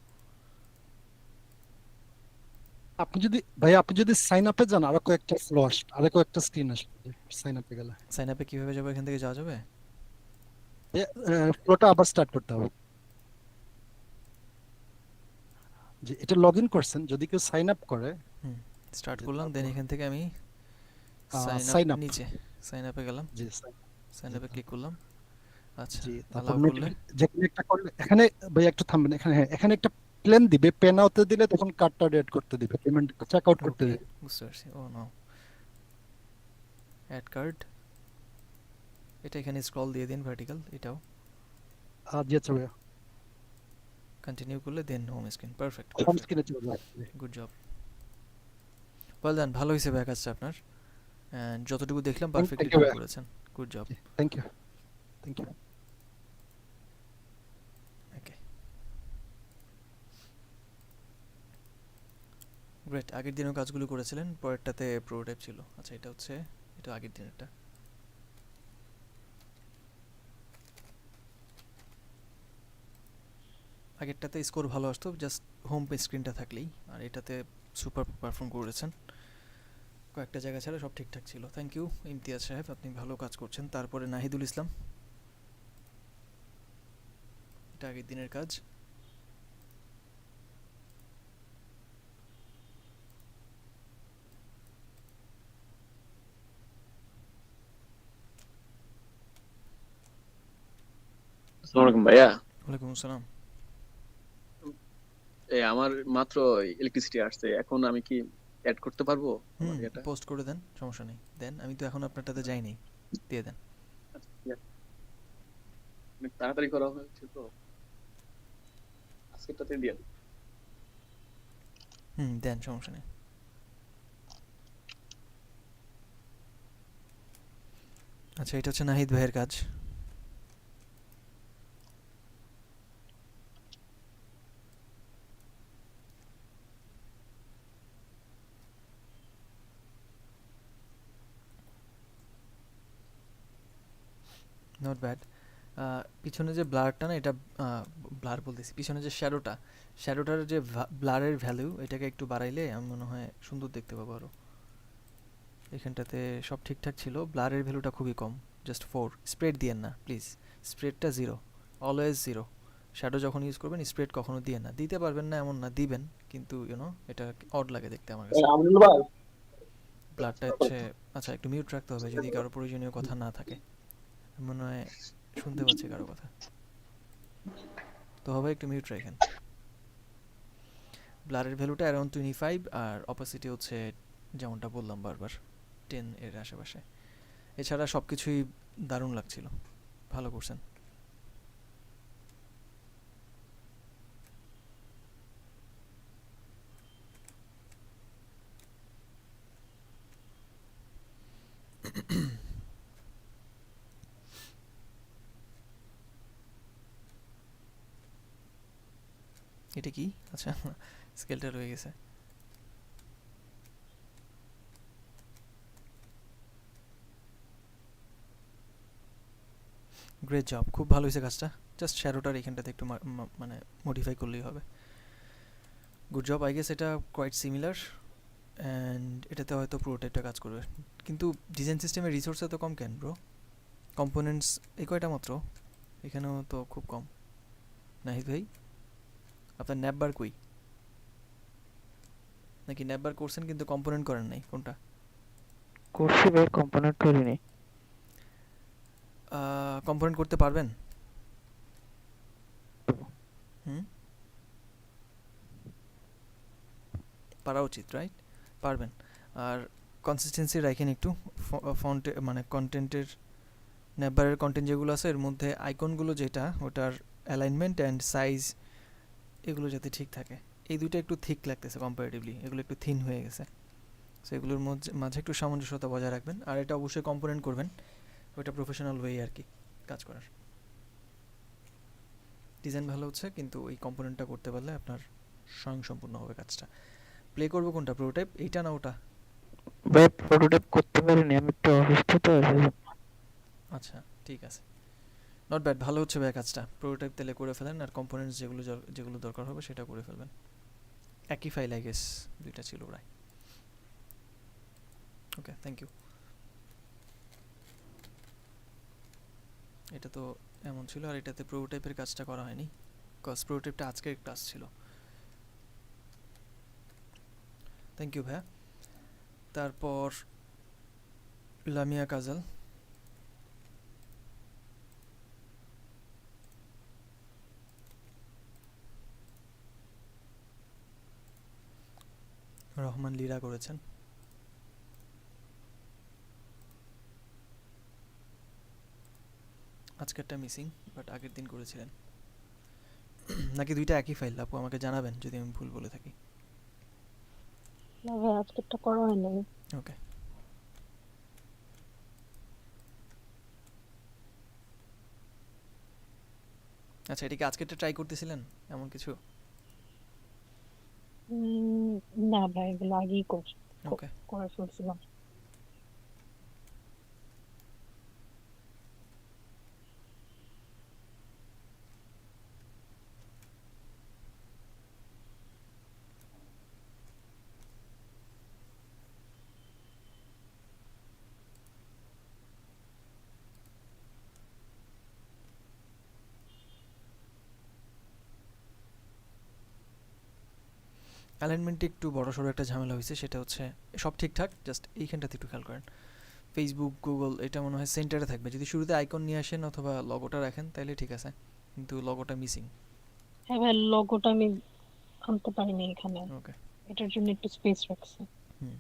আপনি যদি সাইন আপে যান, আরো কয়েকটা ফ্লো আসবে, আরো কয়েকটা স্ক্রিন আসবে সাইন আপে গেলে। সাইন আপে কীভাবে যাবো, এখান থেকে যাওয়া যাবে? ফ্লোটা আবার স্টার্ট করতে হবে। যে এটা লগ ইন করছেন, যদি কেউ সাইন আপ করে, হুম, স্টার্ট যে করলাম, দেন তারপর এখান থেকে আমি সাইন আপ, সাইন আপ, নিচে সাইন আপে গেলাম, জি সাইন জি আপে ক্লিক করলাম। আচ্ছা, জি তারপর অ্যালাউ করলে যেখানে একটা করলে এখানে, ভাই একটু থামবেন এখানে, হ্যাঁ এখানে একটা প্লেন দিবে, পেন আউটে দিলে তখন কার্ডটা রেড করতে দিবে, পেমেন্ট চেক আউট করতে ওকে, দিবে। বুঝতে পারছি। ও নো, অ্যাড কার্ড, এটা এখানে স্ক্রল দিয়ে দিন ভার্টিক্যাল, এটাও জি আচ্ছা ভাইয়া, কন্টিনিউ করলে then home screen, perfect home perfect, স্ক্রিনে চলে যাবে। গুড জব, ওয়েল ডান, ভালো হয়েছে ভাই কাজটা আপনার, অ্যান্ড যতটুকু দেখলাম থ্যাংক পারফেক্টলি ইউ ঠিক ভাইয়া, করেছেন, good job. Thank you, thank you. Okay, great. আগের দিনেও কাজগুলো করেছিলেন, পরেরটাতে প্রোটোটাইপ ছিল। আচ্ছা, এটা হচ্ছে, এটা আগের দিনেরটা। আগেরটাতে স্কোর ভালো আসতো জাস্ট হোম স্ক্রিনটা থাকলেই, আর এটাতে সুপার পারফর্ম করেছেন। কয়েকটা জায়গা ছাড়া সব ঠিকঠাক ছিল। থ্যাংক ইউ ইমতিয়াজ সাহেব, আপনি ভালো কাজ করছেন। তারপরে নাহিদুল ইসলাম, এটা আগের দিনের কাজ। আসসালামু আলাইকুম ভাইয়া। ওয়ালাইকুম আসসালাম। এই আমার মাত্র ইলেকট্রিসিটি আসছে, এখন আমি কি অ্যাড করতে পারবো আমার এটা? পোস্ট করে দেন, সমস্যা নেই, দেন। আমি তো এখন আপনারটাতে যাইনি, দিয়ে দেন। আচ্ছা, ঠিক আছে। অনেক তাড়াতাড়ি করা হয়েছে তো, আজকেরটাতে দিয়ে দিই। দেন, সমস্যা নেই। আচ্ছা, এটা হচ্ছে নাহিদ ভাইয়ের কাজ। Not bad. পিছনে যে ব্লারটা না, এটা ব্লার বলতেছি, পিছনে যে শ্যাডোটা, শ্যাডোটার যে ব্লারের ভ্যালু, এটাকে একটু বাড়াইলে আমি মনে হয় সুন্দর দেখতে পাবো আরও। এখানটাতে সব ঠিকঠাক ছিল, ব্লারের ভ্যালুটা খুবই কম, জাস্ট 4। স্প্রেড দিয়েন না প্লিজ, স্প্রেডটা 0, অলওয়েজ 0। শ্যাডো যখন ইউজ করবেন স্প্রেড কখনো দিয়ে না, দিতে পারবেন না এমন না, দিবেন, কিন্তু এটা অড লাগে দেখতে আমার কাছে। ব্লারটা হচ্ছে, আচ্ছা একটু মিউট রাখতে হবে যদি কারো প্রয়োজনীয় কথা না থাকে, মনে হয় শুনতে পাচ্ছি কারো কথা, তো হবে একটু মিউট রাখেন। ব্লারের ভ্যালুটা অ্যারাউন্ড 25, আর অপাসিটি হচ্ছে যেমনটা বললাম বারবার 10 এর আশেপাশে। এছাড়া সব কিছুই দারুণ লাগছিল, ভালো করছেন। এটা কি? আচ্ছা, স্কেলটা রয়ে গেছে। গ্রেট জব, খুব ভালো হয়েছে কাজটা। জাস্ট শ্যাডোটার এখানটাতে একটু মানে মডিফাই করলেই হবে। Good job. আই গেস এটা কোয়াইট সিমিলার, অ্যান্ড এটাতে হয়তো প্রোটোটাইপটা কাজ করবে। কিন্তু ডিজাইন সিস্টেমের রিসোর্স এত কম কেন ব্রো? কম্পোনেন্টস এই কয়টা মাত্র, এখানেও তো খুব কম। নাহিদ ভাই, আপনার ন্যাপবার কই? নাকি ন্যাপবার করছেন কিন্তু কম্পোনেন্ট করেন নাই, কোনটা? করছি ভাই, কম্পোনেন্ট করিনি। কম্পোনেন্ট করতে পারবেন? হুম, পারা উচিত, রাইট? পারবেন। আর কনসিস্টেন্সি রাখেন একটু ফন্ট, মানে কন্টেন্টের, ন্যাপবারের কন্টেন্ট যেগুলো আছে এর মধ্যে আইকনগুলো যেটা, ওটার অ্যালাইনমেন্ট অ্যান্ড সাইজ এগুলো যাতে ঠিক থাকে। এই দুইটা একটু থিক লাগতেছে কম্পারেটিভলি, এগুলো একটু থিন হয়ে গেছে। সো এগুলোর মাঝে একটু সামঞ্জস্যতা বজায় রাখবেন। আর এটা অবশ্যই কম্পোনেন্ট করবেন, ওইটা প্রফেশনাল ওয়ে আর কি কাজ করার। ডিজাইন ভালো হচ্ছে, কিন্তু ওই কম্পোনেন্টটা করতে পারলে আপনার স্বয়ংসম্পূর্ণ হবে কাজটা। প্লে করবো কোনটা, প্রোটোটাইপ এইটা না ওটা? ভাই প্রোটোটাইপ করতে পারিনি, আমি একটু অসুস্থ তো সেজন্য। আচ্ছা, ঠিক আছে, নট ব্যাড, ভালো হচ্ছে ভাই কাজটা। প্রোটোটাইপ তাহলে করে ফেলেন, আর কম্পোনেন্টস যেগুলো যেগুলো দরকার হবে সেটা করে ফেলবেন। একই ফাইল আই গেস, দুইটা ছিল প্রায়। ওকে, থ্যাংক ইউ। এটা তো এমন ছিল, আর এটাতে প্রোটোটাইপের কাজটা করা হয়নি, কজ প্রোটোটাইপটা আজকের ক্লাস ছিল। থ্যাংক ইউ ভাইয়া। তারপর লামিয়া কাজল, রহমান লীরা করেছেন। আজকেরটা মিসিং, বাট আগের দিন করেছিলেন। নাকি দুইটা একই ফাইল? আপু আমাকে জানাবেন যদি আমি ভুল বলে থাকি। না ভাই, আজকেরটা করা হয় নাই। ওকে, আচ্ছা, এটা কি আজকেরটা ট্রাই করতেছিলেন এমন কিছু? উম, না ভাই, এগুলো আগেই ওকে, করে ফেলছিলাম। অ্যালাইনমেন্টে একটু বড় সড়ো একটা ঝামেলা হয়েছে, সেটা হচ্ছে সব ঠিকঠাক, জাস্ট এইখানটাতে একটু খেয়াল করেন। ফেসবুক, গুগল এটা মনে হয় সেন্টারে থাকবে। যদি শুরুতে আইকন নিয়ে আসেন অথবা লগোটা রাখেন তাহলে ঠিক আছে, কিন্তু লগোটা মিসিং। হ্যাঁ ভাই, লোগোটা আমি আনতে পারিনি এখানে, ওকে, এটার জন্য একটু স্পেস রাখছি। হুম,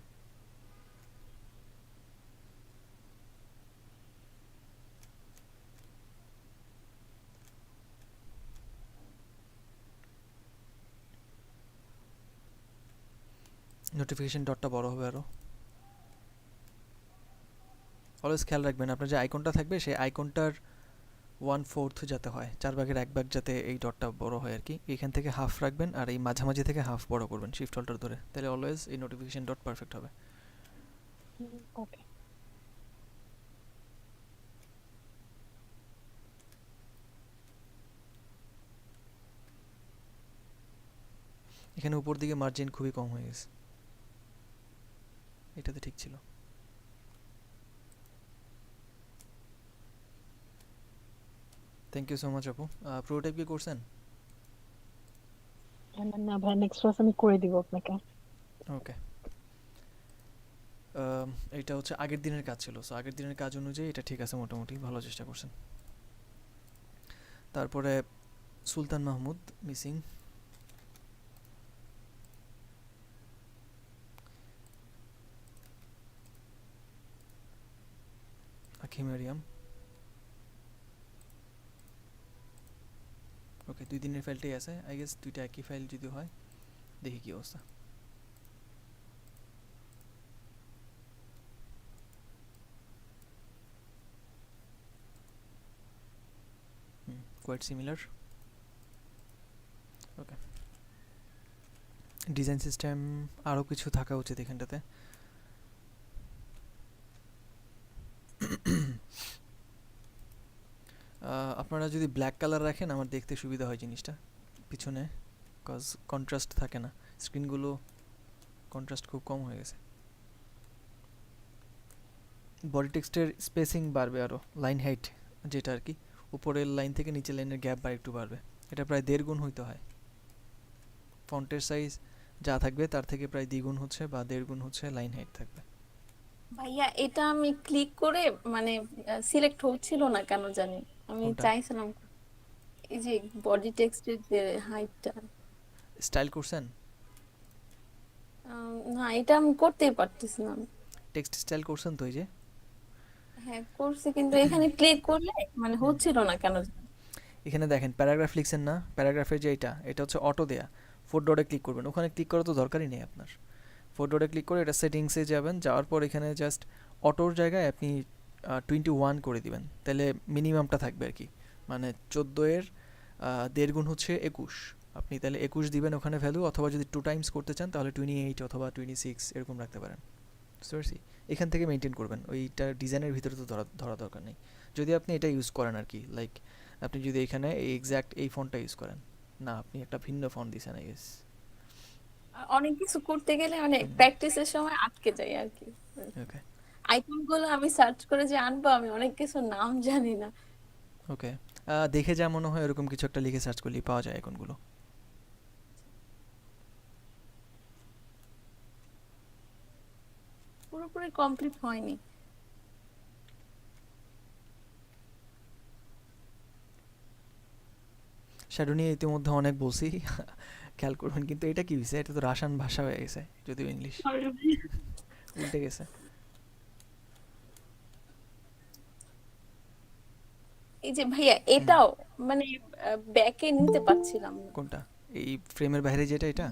নোটিফিকেশন ডটটা বড় হবে আরও। অলওয়েজ খেয়াল রাখবেন আপনার যে আইকনটা থাকবে সেই আইকনটার 1/4 যাতে হয়, 4/1 যাতে এই ডটটা বড় হয় আর কি। এখান থেকে হাফ রাখবেন, আর এই মাঝামাঝি থেকে হাফ বড় করবেন শিফট অল্টার ধরে, তাহলে অলওয়েজ এই নোটিফিকেশন ডট পারফেক্ট হবে। ওকে। এখানে উপর দিকে মার্জিন খুবই কম হয়ে গেছে, এটাতে ঠিক ছিল। থ্যাংক ইউ সো মাচ আপু। প্রোটোটাইপ কি করছেন? না ভাই, নেক্সট ক্লাস আমি করে দিব আপনাকে। ওকে, এইটা হচ্ছে আগের দিনের কাজ ছিল, সো আগের দিনের কাজ অনুযায়ী এটা ঠিক আছে, মোটামুটি ভালো চেষ্টা করছেন। তারপরে সুলতান মাহমুদ মিসিং। খিমেরিয়াম। ওকে 2 দিনের ফাইলটাই আছে, আই গেস দুইটা একই ফাইল যদি হয়, দেখি কি অবস্থা। Quite similar. Okay, design system আরও কিছু থাকা উচিত এখানটাতে। আপনারা যদি ব্ল্যাক কালার রাখেন আমার দেখতে সুবিধা হয় জিনিসটা পিছনে, কজ কন্ট্রাস্ট থাকে না, স্ক্রিনগুলো কন্ট্রাস্ট খুব কম হয়ে গেছে। বডি টেক্সটের স্পেসিং বাড়বে আরও, লাইন হাইট যেটা আর কি, উপরের লাইন থেকে নিচের লাইনের গ্যাপ বার একটু বাড়বে, এটা প্রায় 1.5 গুণ হইতে হয়। ফন্টের সাইজ যা থাকবে তার থেকে প্রায় 2 গুণ হচ্ছে বা 1.5 গুণ হচ্ছে লাইন হাইট থাকবে। ভাইয়া এটা আমি ক্লিক করে মানে সিলেক্ট হচ্ছিল না কেন জানি, আমি কোনটা? চাইছিলাম এই যে বডি টেক্সটের যে হাইটটা, স্টাইল করছেন? না এটা আমি করতেই পারতেছি না। টেক্সট স্টাইল করছেন তো? এই যে হ্যাঁ করছি, কিন্তু এখানে ক্লিক করলে মানে হচ্ছিল না কেন জানি। এখানে দেখেন প্যারাগ্রাফ লিখছেন না, প্যারাগ্রাফের যে এটা হচ্ছে অটো দেয়া, 4 ডটে ক্লিক করবেন, ওখানে ক্লিক করা তো দরকারই নেই আপনার। 4 ডটে ক্লিক করে এটা সেটিংসে যাবেন, যাওয়ার পর এখানে জাস্ট অটোর জায়গায় আপনি 21 করে দিবেন, তাহলে মিনিমামটা থাকবে আর কি, মানে 14 এর 1.5 গুণ হচ্ছে 21, আপনি তাহলে 21 দিবেন ওখানে ভ্যালু, অথবা যদি 2 টাইমস করতে চান তাহলে 28 অথবা 26 এরকম রাখতে পারেন। বুঝতে পারছি? এখান থেকে মেনটেন করবেন, ওইটা ডিজাইনের ভিতরে তো ধরা দরকার নেই, যদি আপনি এটা ইউজ করেন আর কি। লাইক আপনি যদি এখানে এই এক্স্যাক্ট এই ফন্টটা ইউজ করেন, না আপনি একটা ভিন্ন ফন্ট দিছেন আই গেস। আর অনেক কিছু করতে গেলে মানে প্র্যাকটিসের সময় আটকে যাই আর কি। ওকে আইকন গুলো আমি সার্চ করে যে আনবো, আমি অনেক কিছু নাম জানি না। ওকে, দেখে যা মনে হয় এরকম কিছু একটা লিখে সার্চ করলেই পাওয়া যায় আইকনগুলো। পুরোপুরি কমপ্লিট হয়নি। শ্যাডো নিয়ে ইতিমধ্যে অনেক বলছি, খেয়াল করবেন। কিন্তু এটা কি হয়েছে, এটা তো রাশিয়ান ভাষা হয়ে গেছে, যদিও ইংলিশ উল্টে গেছে। এই যে ভাইয়া এটাও মানে ব্যাকে নিতে পারছিলাম না। কোনটা? এই ফ্রেমের বাইরে যেটা, এটা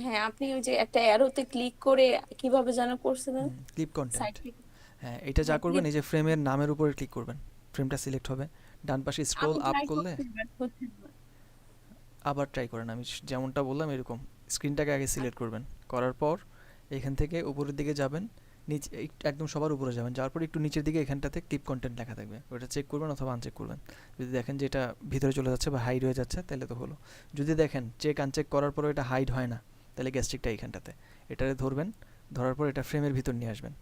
হ্যাঁ আপনি ওই যে একটা অ্যারোতে ক্লিক করে কিভাবে যেন করছিলেন ক্লিপ কন্টেন্ট। সাইড থেকে। হ্যাঁ, এটা যা হ্যাঁ করবেন, ক্লিক, এই যে ফ্রেমের নামের উপরে ক্লিক করবেন, ফ্রেমটা সিলেক্ট হবে, ডান পাশে স্ক্রল আমি আপ ট্রাই করলে করছি বাট হচ্ছে না। আবার ট্রাই করেন। আমি যেমনটা বললাম এরকম স্ক্রিনটাকে আগে সিলেক্ট করবেন, করার পর এখান থেকে উপরের দিকে যাবেন, নিচে একদম সবার উপরে যাবেন, যাওয়ার পর একটু নিচের দিকে এখানটাতে ক্লিপ কন্টেন্ট লেখা থাকবে, ওটা চেক করবেন অথবা আনচেক করবেন। যদি দেখেন যে এটা ভিতরে চলে যাচ্ছে বা হাইড হয়ে যাচ্ছে তাহলে তো হলো। যদি দেখেন চেক আনচেক করার পরও এটা হাইড হয় না, তাহলে গ্যাস্ট্রিকটা এইখানটাতে, এটারে ধরবেন, ধরার পর এটা ফ্রেমের ভিতর নিয়ে আসবেন,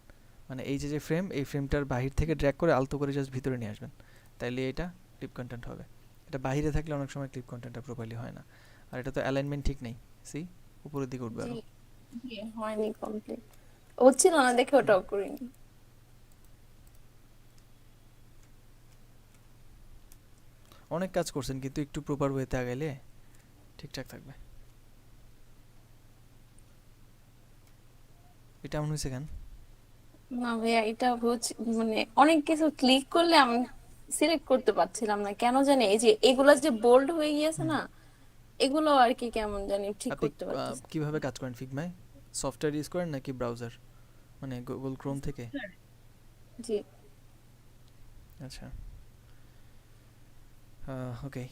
মানে এই যে ফ্রেম, এই ফ্রেমটার বাহির থেকে ড্র্যাগ করে আলতো করে জাস্ট ভিতরে নিয়ে আসবেন, তাইলে এটা ক্লিপ কন্টেন্ট হবে। এটা বাইরে থাকলে অনেক সময় ক্লিপ কন্টেন্টটা প্রপারলি হয় না। আর এটা তো অ্যালাইনমেন্ট ঠিক নেই, সি উপরের দিকে উঠবে আরো। জি জি হয়নি কমপ্লিট, হচ্ছিল না দেখে ওটাও করিনি। অনেক কাজ করছেন, কিন্তু একটু প্রপার ওয়েতে আগাইলে ঠিকঠাক থাকবে। এটা এমন হয়েছে কেন? না ভাইয়া এটা হচ্ছে মানে অনেক কিছু ক্লিক করলে আমি সিলেক্ট করতে পারছিলাম না কেন জানি, এই যে এগুলা যে বোল্ড হয়ে গিয়েছে না, এগুলো আর কি কেমন জানি ঠিক আপনি করতে পারতেছি। কিভাবে কাজ করেন ফিগমায়? সফটওয়্যার ইউজ করেন নাকি ব্রাউজার, মানে গুগল ক্রোম থেকে? জি আচ্ছা, ওকে।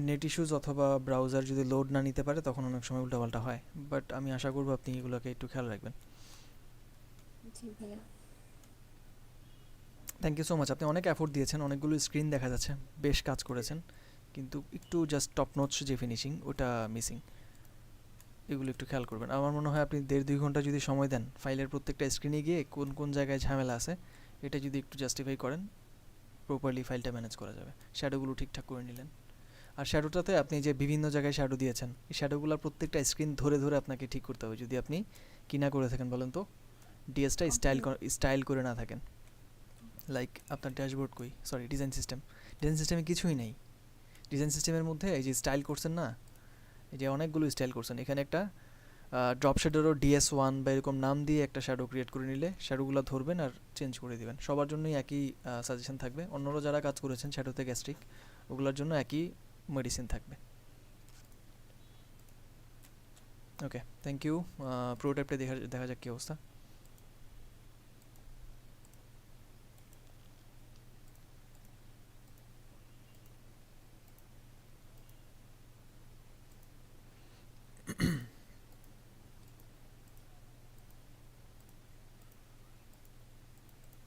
নেট ইস্যুজ অথবা ব্রাউজার যদি লোড না নিতে পারে তখন অনেক সময় উল্টাপাল্টা হয়, বাট আমি আশা করবো আপনি এগুলোকে একটু খেয়াল রাখবেন। জি ভাইয়া। থ্যাংক ইউ সো মাচ, আপনি অনেক এফোর্ট দিয়েছেন, অনেকগুলো স্ক্রিন দেখা যাচ্ছে, বেশ কাজ করেছেন, কিন্তু একটু জাস্ট টপ নোটস যে ফিনিশিং ওটা মিসিং, এগুলো একটু খেয়াল করবেন। আমার মনে হয় আপনি 1.5-2 ঘন্টা যদি সময় দেন, ফাইলের প্রত্যেকটা স্ক্রিনে গিয়ে কোন কোন জায়গায় ঝামেলা আছে এটা যদি একটু জাস্টিফাই করেন, প্রপারলি ফাইলটা ম্যানেজ করা যাবে। শ্যাডোগুলো ঠিকঠাক করে নিলেন, আর শ্যাডোটাতে আপনি যে বিভিন্ন জায়গায় শ্যাডো দিয়েছেন, এই শ্যাডোগুলোর প্রত্যেকটা স্ক্রিন ধরে ধরে আপনাকে ঠিক করতে হবে, যদি আপনি কি না করে থাকেন বলেন তো, ডিএসটা স্টাইল করে না থাকেন। লাইক আপনার ড্যাশবোর্ড কই, সরি ডিজাইন সিস্টেমে কিছুই নেই। ডিজাইন সিস্টেমের মধ্যে এই যে স্টাইল করছেন না, এই যে অনেকগুলো স্টাইল করছেন, এখানে একটা ড্রপ শ্যাডোরও DS1 বা এরকম নাম দিয়ে একটা শ্যাডো ক্রিয়েট করে নিলে শ্যাডোগুলো ধরবেন আর চেঞ্জ করে দিবেন। সবার জন্যই একই সাজেশন থাকবে, অন্যরা যারা কাজ করেছেন শ্যাডোতে গ্যাস্ট্রিক ওগুলোর জন্য একই মেডিসিন থাকবে। ওকে, থ্যাংক ইউ। প্রোটোটাইপটা দেখা যাক কী অবস্থা।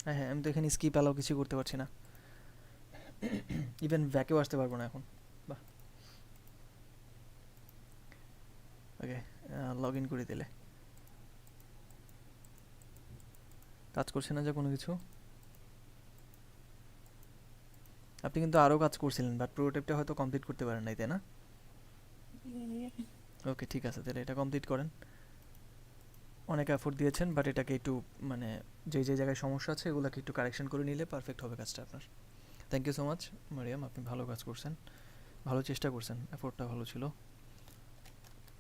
হ্যাঁ হ্যাঁ, আমি তো এখানে স্কিপ অ্যালাউ কিছু করতে পারছি না, ইভেন ব্যাকেও আসতে পারবো না এখন। বাহ, ওকে, লগ ইন করে দিলে কাজ করছে না যে কোনো কিছু। আপনি কিন্তু আরও কাজ করছিলেন বাট প্রোটোটাইপটা হয়তো কমপ্লিট করতে পারেন নাই, তাই না? ওকে ঠিক আছে, তাহলে এটা কমপ্লিট করেন। অনেক এফোর্ট দিয়েছেন বাট এটাকে একটু মানে যে জায়গায় সমস্যা আছে এগুলোকে একটু কারেকশন করে নিলে পারফেক্ট হবে কাজটা আপনার। Thank you so much Mariam, আপনি ভালো কাজ করছেন, ভালো চেষ্টা করছেন, এফোর্টটা ভালো ছিল।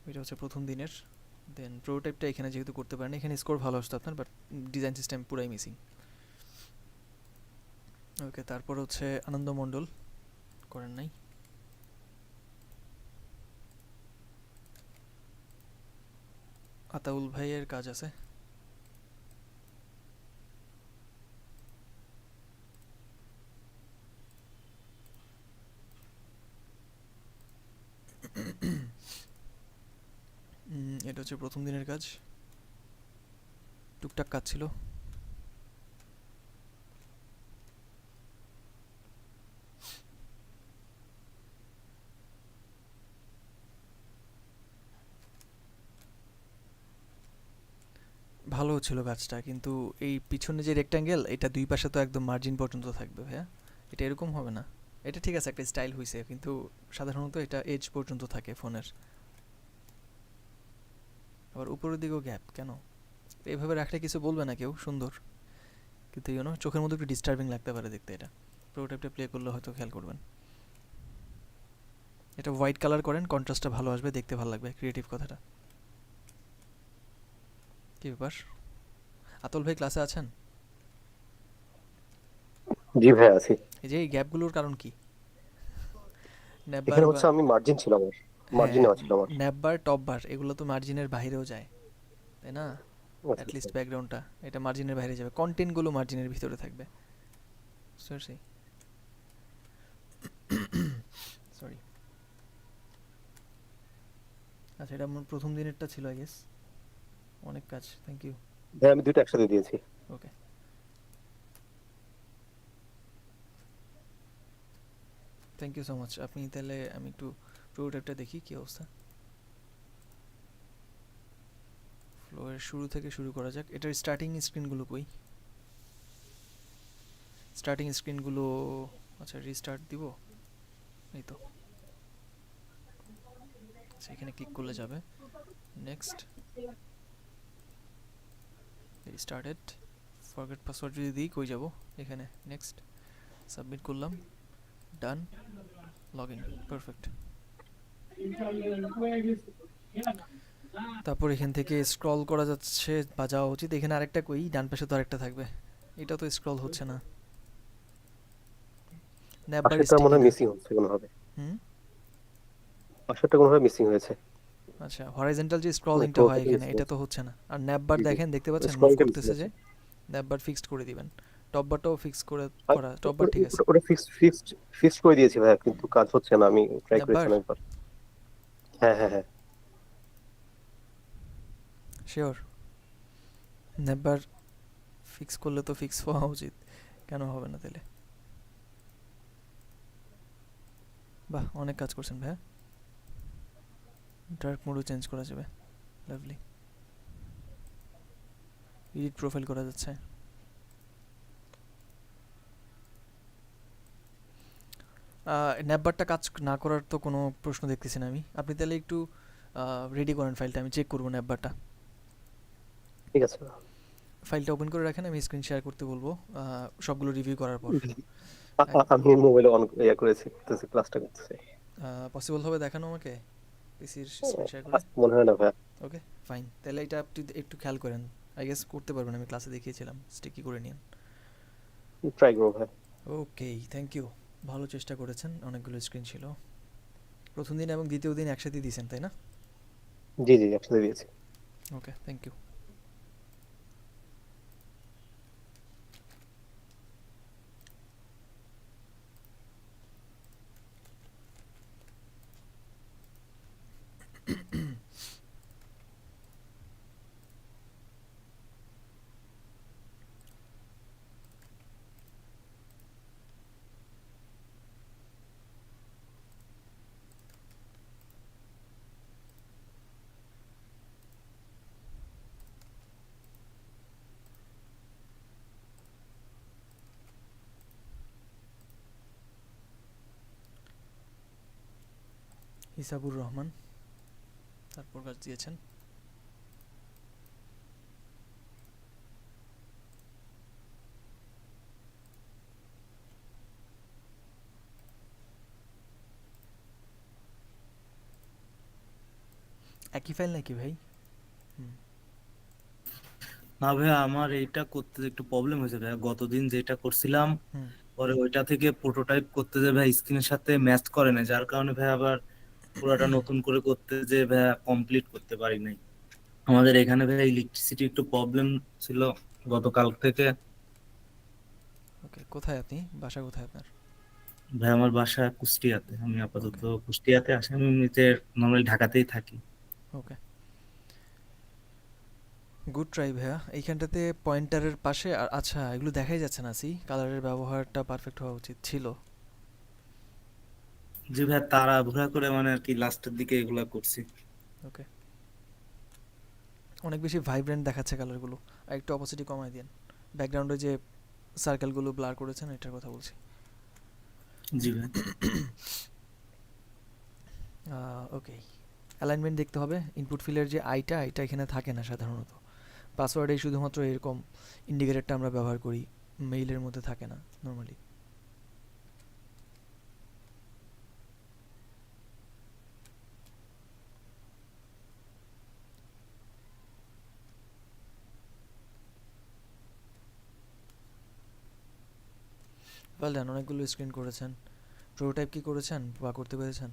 এটা হচ্ছে প্রথম দিনের। দেন প্রোটোটাইপটা এখানে যেহেতু করতে পারেন, এখানে স্কোর ভালো আসতো আপনার বাট ডিজাইন সিস্টেম পুরাই মিসিং। ওকে, তারপর হচ্ছে আনন্দ মণ্ডল করেন নাই। আতাউল ভাইয়ের কাজ আছে। এটা হচ্ছে প্রথম দিনের কাজ, টুকটাক কাজ ছিল। ভালো ছিল কাজটা, কিন্তু এই পিছনে যে রেক্ট্যাঙ্গেল এটা দুই পাশে তো একদম মার্জিন পর্যন্ত থাকবে ভাইয়া, এটা এরকম হবে না। এটা ঠিক আছে, একটা স্টাইল হয়েছে, কিন্তু সাধারণত এটা এজ পর্যন্ত থাকে ফোনের। আবার উপরের দিকেও গ্যাপ কেন? এইভাবে রাখলে কিছু বলবে না কেউ, সুন্দর, কিন্তু চোখের মধ্যে একটু ডিস্টার্বিং লাগতে পারে দেখতে। এটা প্রোটোটাইপটা প্লে করলে হয়তো খেয়াল করবেন। এটা হোয়াইট কালার করেন, কন্ট্রাস্টটা ভালো আসবে, দেখতে ভালো লাগবে, ক্রিয়েটিভ কথাটা। কি ব্যাপার, আতল ভাই ক্লাসে আছেন? জি ভাই আছি। এই যে এই গ্যাপগুলোর কারণ কি? এখানে হচ্ছে আমি মার্জিন ছিল আমার, মার্জিন নেওয়া ছিল আমার। ন্যাপ বার টপ বার এগুলো তো মার্জিনের বাইরেও যায়, তাই না? আচ্ছা, অ্যাট লিস্ট ব্যাকগ্রাউন্ডটা এটা মার্জিনের বাইরে যাবে, কন্টেন্টগুলো মার্জিনের ভিতরে থাকবে। সরি। আচ্ছা, এটা আমার প্রথম দিনেরটা ছিল আই গেস। অনেক কাজ, থ্যাংক ইউ। ভাই আমি দুটো একসাথে দিয়েছি। Okay, thank you so much. আপনি তাহলে আমি একটু প্রোটোটাইপটা দেখি কি অবস্থা। ফ্লোয়ের শুরু থেকে শুরু করা যাক। এটার স্টার্টিং স্ক্রিনগুলো কই? স্টার্টিং স্ক্রিনগুলো আচ্ছা রিস্টার্ট দিব, এই তো। আচ্ছা, এখানে ক্লিক করলে যাবে নেক্সট, রিস্টার্টেড, ফরগেট পাসওয়ার্ড যদি দিই কই যাব? এখানে নেক্সট, সাবমিট করলাম, ডান, লগ ইন, পারফেক্ট। তারপর এখান থেকে স্ক্রল করা যাচ্ছে বা যাওয়া উচিত। এখানে আরেকটা কই, ডান পাশে তো আরেকটা থাকবে, এটা তো স্ক্রল হচ্ছে না। ন্যাপবার পাশেরটা মনে হয় মিসিং হচ্ছে কোনোভাবে। পাশেরটা কোনোভাবে মিসিং হয়েছে। আচ্ছা, হরাইজন্টাল যে স্ক্রলিংটা হয় এখানে এটা তো হচ্ছে না। আর ন্যাপবার দেখেন, দেখতে পাচ্ছেন মুভ স্ক্রলিংটা করতেছে যে, ন্যাপবার ফিক্সড করে দিবেন। টপ বারটাও ফিক্স করে করা, টপ বার ঠিক আছে। ওটা ফিক্সড করে দিয়েছি ভাই, কিন্তু কাজ হচ্ছে না, আমি ট্রাই করেছিলাম একবার। হ্যাঁ হ্যাঁ হ্যাঁ, শিওর? ন্যাপবার ফিক্স করলে তো ফিক্স হওয়া উচিত, কেন হবে না তাহলে? বাহ, অনেক কাজ করছেন ভাইয়া। ডার্ক মোডও চেঞ্জ করা যাবে, লাভলি। এডিট প্রোফাইল করা যাচ্ছে। ন্যাপবারটা কাজ না করার তো কোনো প্রশ্ন দেখতেছি না আমি। আপনি তাহলে একটু রেডি করেন ফাইলটা, আমি চেক করবো ন্যাপবারটা। ঠিক আছে। ফাইলটা ওপেন করে রাখেন, আমি স্ক্রিন শেয়ার করতে বলবো সবগুলো রিভিউ করার পর। আমি মোবাইলে অন করেছি, ক্লাসটা করতেছি। পসিবল হবে দেখানো আমাকে? পিসির স্ক্রিন শেয়ার করে? মনে হয় না ভাইয়া। ওকে ফাইন, তাহলে এটা আপনি একটু খেয়াল করেন। আই গেস করতে পারবেন, আমি ক্লাসে দেখিয়েছিলাম, স্টিকি করে নিন। ট্রাই করবো ভাইয়া। ওকে থ্যাংক ইউ, ভালো চেষ্টা করেছেন। অনেকগুলো স্ক্রিন ছিল প্রথম দিন এবং দ্বিতীয় দিন একসাথে দিয়েছেন তাই না? জি জি একসাথে দিয়েছি। Okay thank you. Hisabur Rahman তারপর কাজ দিয়েছেন। একই ফাইল নাকি ভাই? না ভাইয়া, আমার এইটা করতে একটু প্রবলেম হয়েছে ভাইয়া। গতদিন যেটা করছিলাম হুম পরে ওইটা থেকে প্রোটোটাইপ করতে যে ভাই স্ক্রিনের সাথে ম্যাচ করে না, যার কারণে ভাই আবার পুরোটা নতুন করে করতে যে ভাইয়া কমপ্লিট করতে পারি নাই। আমাদের এখানে ভাই ইলেকট্রিসিটি একটু প্রবলেম ছিল গতকাল থেকে। ওকে, কোথায় আপনি, বাসা কোথায় আপনার? ভাই আমার বাসা কুষ্টিয়াতে, আমি আপাতত ওকে কুষ্টিয়াতে আছি। আমি এমনিতে নর্মালি ঢাকাতেই থাকি। ওকে গুড ট্রাই ভাইয়া। এইখানটাতে পয়েন্টারের পাশে আচ্ছা এগুলো দেখাই যাচ্ছে না, সি কালারের ব্যবহারটা পারফেক্ট হওয়া উচিত ছিল। যে ভাই তাড়াহুড়া করে মানে আর কি লাস্টের দিকে এগুলা করছি। ওকে অনেক বেশি ভাইব্রেন্ট দেখাচ্ছে কালারগুলো, আর একটু অপোসিটি কমাই দিন। ব্যাকগ্রাউন্ডে যে সার্কেলগুলো ব্লার করেছেন এটার কথা বলছি। জি ভাই। ওকে অ্যালাইনমেন্ট দেখতে হবে। ইনপুট ফিলের যে আইটা এখানে থাকে না সাধারণত, পাসওয়ার্ডে শুধুমাত্র এরকম ইন্ডিকেটরটা আমরা ব্যবহার করি, মেইলের মধ্যে থাকে না নর্মালি। ওয়েল ডান, অনেকগুলো স্ক্রিন করেছেন। প্রোটোটাইপ কি করেছেন বা করতে পেরেছেন?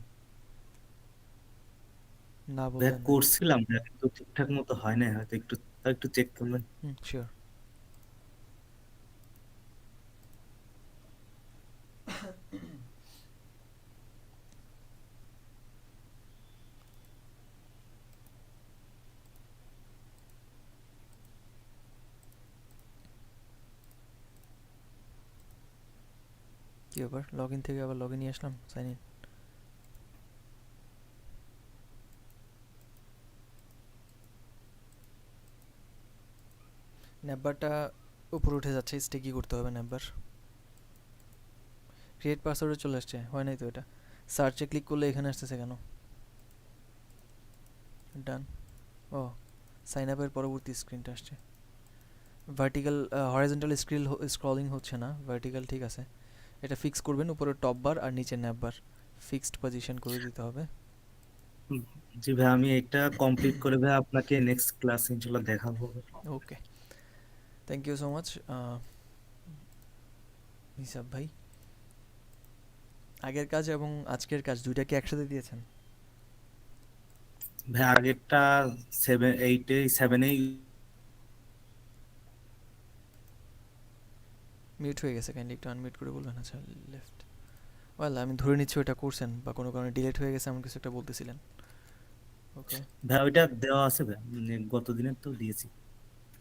না ভাই বললেন না। করছিলাম ভাই, কিন্তু ঠিকঠাক মতো হয় না, হয়তো একটু একটু চেক করবেন। শিওর। কি ব্যাপার, লগ ইন থেকে আবার লগ ইন নিয়ে আসলাম, সাইন ইন। ন্যাববারটা উপরে উঠে যাচ্ছে, স্টিকি করতে হবে ন্যাববার। ক্রিয়েট পাসওয়ার্ডে চলে আসছে, হয় নাই তো এটা? সার্চে ক্লিক করলে এখানে আসতেছে কেন? ডান। ও সাইন আপের পরবর্তী স্ক্রিনটা আসছে। ভার্টিক্যাল হরাইজন্টাল স্ক্রলিং হচ্ছে না, ভার্টিক্যাল ঠিক আছে। এটা ফিক্স করবেন, উপরে টপ বার আর নিচে ন্যাব বার ফিক্সড পজিশন করে দিতে হবে। জি ভাই, আমি এটা কমপ্লিট করে ভাই আপনাকে নেক্সট ক্লাস ইনশাআল্লাহ দেখাবো। Okay thank you so much হিসাব ভাই। আগের কাজ এবং আজকের কাজ দুইটা কি একসাথে দিয়েছেন? ভাই আগেরটা 7 মিউট হয়ে গেছে, কাইন্ডলি একটু আনমিউট করে বলবেন। আচ্ছা লেফট, ওয়েল আমি ধরে নিচ্ছি ওটা করছেন বা কোনো কারণে ডিলেট হয়ে গেছে এমন কিছু একটা বলতেছিলেন। ওকে ভাই ওইটা দেওয়া আছে ভাই, মানে গত দিনের তো দিয়েছি।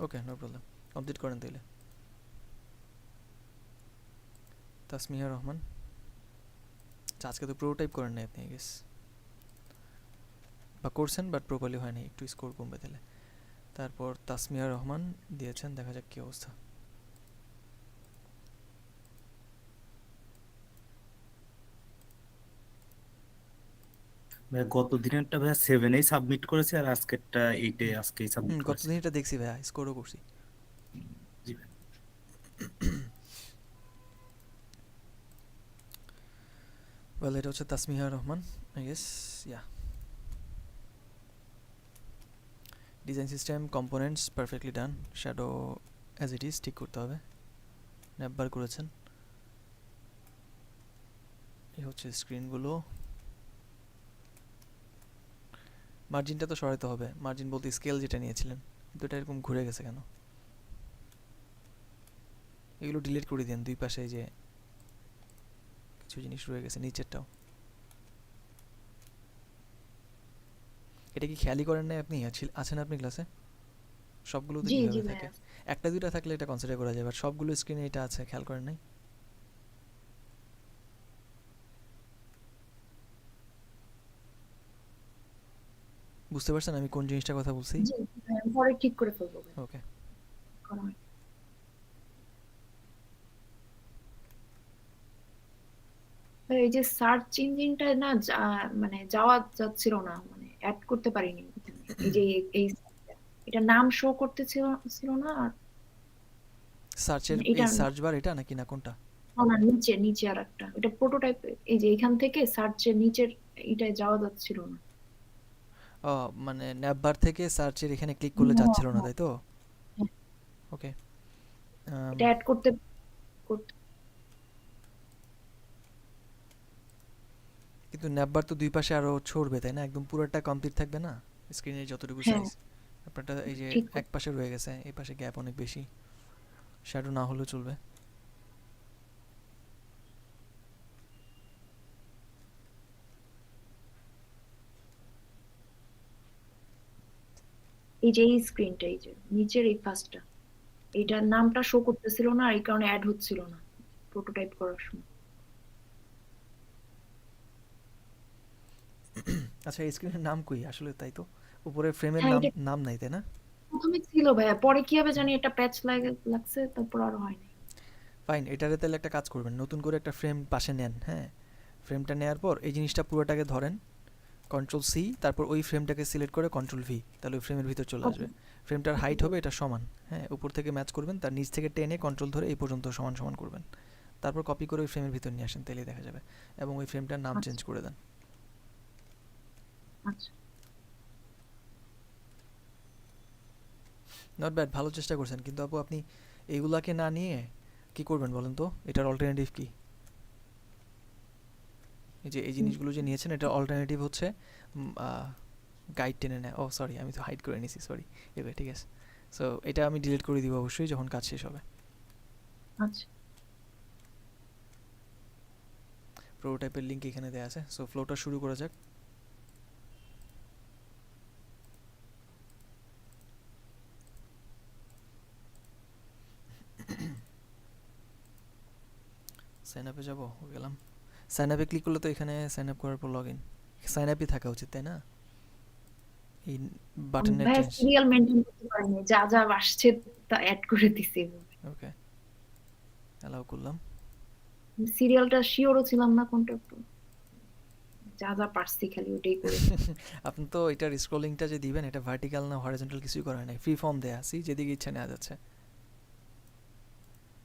ওকে নো প্রবলেম, কমপ্লিট করেন তাইলে। তাসমিহা রহমান, আচ্ছা আজকে তো প্রোটোটাইপ করেন নাই আপনি আই গেস, বা করছেন বাট প্রপারলি হয়নি, একটু স্কোর কমবে তাহলে। তারপর তাসমিহা রহমান দিয়েছেন, দেখা যাক কী অবস্থা। ভাই গত দিনেরটা ভাই 7 সাবমিট করেছি, আর আজকেরটা 8 আজকেই সাবমিট গত করেছি। দিন এটা দেখছি ভাইয়া, স্কোরও করছি। জি ভাই। ওয়েল এটা হচ্ছে Tasmiha Rahman I guess, yeah design system components perfectly done, shadow as it is ঠিক করতে হবে, ন্যাপবার করেছেন। এই হচ্ছে স্ক্রিনগুলো, মার্জিনটা তো সরাতে হবে, মার্জিন বলতে স্কেল যেটা নিয়েছিলেন, কিন্তু এটা এরকম ঘুরে গেছে কেন? এগুলো ডিলিট করে দেন, দুই পাশে যে কিছু জিনিস রয়ে গেছে নিচেরটাও। এটা কি খেয়ালই করেন না আপনি? আছেন আপনি ক্লাসে? সবগুলোতে জি জি কিভাবে ভাইয়া থাকে? একটা দুইটা থাকলে এটা কনসিডার করা যায়, বাট সবগুলো স্ক্রিনে এটা আছে, খেয়াল করেন নাই? বুঝতে পারছেন আমি কোন জিনিসটার কথা বলছি? জি ভাইয়া, পরে ঠিক করে ফেলবো ভাইয়া। ওকে। করা হয়। ভাইয়া, এই যে সার্চ ইঞ্জিনটা না মানে যাওয়া যাচ্ছিল না, মানে অ্যাড করতে পারিনি এখানে। এই যে এই এটা নাম শো করতেছিল ছিল না, আর সার্চের মানে এই এটা সার্চ বার এটা নাকি না কোনটা? না, নিচে নিচে আর একটা, এটা প্রোটোটাইপ। এই যে এখান থেকে সার্চের নিচের এটায় যাওয়া যাচ্ছিল না। ও মানে ন্যাপবার থেকে সার্চের এখানে ক্লিক করলে যাচ্ছিল না, তাই তো? হ্যাঁ, ওকে। এটা অ্যাড করতে করতে কিন্তু ন্যাপবার তো দুই পাশে আরো ছড়বে তাই না? একদম পুরোটা কমপ্লিট থাকবে না স্ক্রিনের যতটুকু হ্যাঁ, সাইজ। আপনারটা এই যে ঠিক এক পাশে রয়ে গেছে, এই পাশে গ্যাপ অনেক বেশি, শ্যাডো না হলেও চলবে। এই যে এই স্ক্রিনটা, এই যে নিচের এই ফার্স্টটা, এইটার নামটা শো করতেছিল না, আর এই কারণে অ্যাড হচ্ছিল না প্রোটোটাইপ করার সময়। আচ্ছা এই স্ক্রিনের নাম কই আসলে? তাই তো উপরে ফ্রেমের হ্যাঁ, নাম এটা নাম নাই তাই না? প্রথমে ছিল ভাইয়া, পরে কিভাবে জানি এটা প্যাচ লাগছে, তারপর আর হয়নি। ফাইন, এটারে তাহলে একটা কাজ করবেন, নতুন করে একটা ফ্রেম পাশে নেন। হ্যাঁ, ফ্রেমটা নেওয়ার পর এই জিনিসটা পুরোটাকে ধরেন, কন্ট্রোল সি, তারপর ওই ফ্রেমটাকে সিলেক্ট করে কন্ট্রোল ভি, তাহলে ওই ফ্রেমের ভিতর চলে আসবে। ফ্রেমটার হাইট হবে এটা সমান, হ্যাঁ, উপর থেকে ম্যাচ করবেন, তার নিচ থেকে টেনে কন্ট্রোল ধরে এই পর্যন্ত সমান সমান করবেন, তারপর কপি করে ওই ফ্রেমের ভিতর নিয়ে আসেন, তাহলেই দেখা যাবে। এবং ওই ফ্রেমটার নাম চেঞ্জ করে দেন। আচ্ছা, নট ব্যাড, ভালো চেষ্টা করছেন, কিন্তু আপু আপনি এইগুলাকে না নিয়ে কি করবেন বলেন তো? এটার অল্টারনেটিভ কি? এই যে এই জিনিসগুলো যে নিয়েছেন, এটার অল্টারনেটিভ হচ্ছে গাইড টেনে নেয়। ও সরি, আমি তো হাইড করে নিয়েছি, সরি। এবার ঠিক আছে, সো এটা আমি ডিলিট করে দিব অবশ্যই যখন কাজ শেষ হবে। আচ্ছা, প্রোটোটাইপের লিঙ্ক এখানে দেওয়া আছে, সো ফ্লোটা শুরু করা যাক। সাইন আপে যাবো, গেলাম। সাইন আপে ক্লিক করলে তো এখানে সাইন আপ করার পর লগ ইন, সাইন আপই থাকা উচিত তাই না? এই বাটনের ভাইয়া চেঞ্জ। সিরিয়াল মেনটেন করতে পারিনি, যা যা আসছে তা অ্যাড করে দিছি। ওকে, অ্যালাউ করলাম। সিরিয়ালটা শিওরও ছিলাম না কোনটা, একটু যা যা পারছি খালি ওটাই করে। আপনি তো এটার স্ক্রলিংটা যে দিবেন, এটা ভার্টিক্যাল না হরিজন্টাল কিছুই করা নাই, ফ্রি ফর্ম দেয়া আছে, যেদিকে ইচ্ছা নেওয়া যাচ্ছে।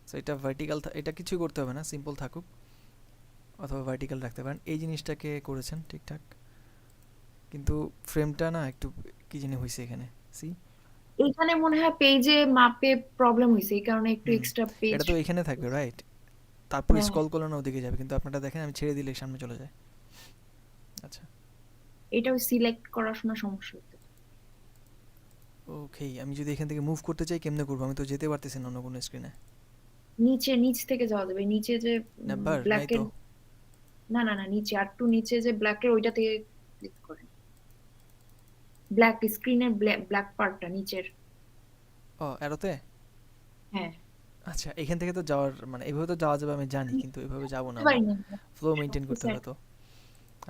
সো এটা ভার্টিক্যাল, এটা কিছুই করতে হবে না, সিম্পল থাকুক, অথবা ভার্টিক্যাল রাখতে পারেন। এই জিনিসটাকে করেছেন ঠিকঠাক, কিন্তু ফ্রেমটা না একটু কি জানি হয়েছে এখানে, সি। এইখানে মনে হয় পেজে মাপে প্রবলেম হয়েছে, এই কারণে একটু এক্সট্রা পেজ। এটা তো এখানে থাকবে রাইট, তারপর হ্যাঁ, স্ক্রল করলে না ওদিকে যাবে, কিন্তু আপনারটা দেখেন আমি ছেড়ে দিলে সামনে চলে যায়। আচ্ছা এটাও সিলেক্ট করার সময় সমস্যা হচ্ছে। ওকে, আমি যদি এখান থেকে মুভ করতে চাই কেমনে করবো? আমি তো যেতে পারতেছি না অন্য কোনো স্ক্রিনে। নিচে নিচ থেকে যাওয়া যাবে, নিচে যে নাম্বার নাই ব্ল্যাকের, তো। না না না, নিচে আর একটু নিচে যে ব্ল্যাকের, ওইটা থেকে ক্লিক করেন। ব্ল্যাক স্ক্রিনের ব্ল্যাক পার্টটা নিচের। ও অ্যারোতে। হ্যাঁ, আচ্ছা এখান থেকে তো যাওয়ার মানে এভাবে তো যাওয়া যাবে আমি জানি, কিন্তু এভাবে যাবো না, বুঝতে পারি না। ফ্লো মেনটেন করতে হবে তো।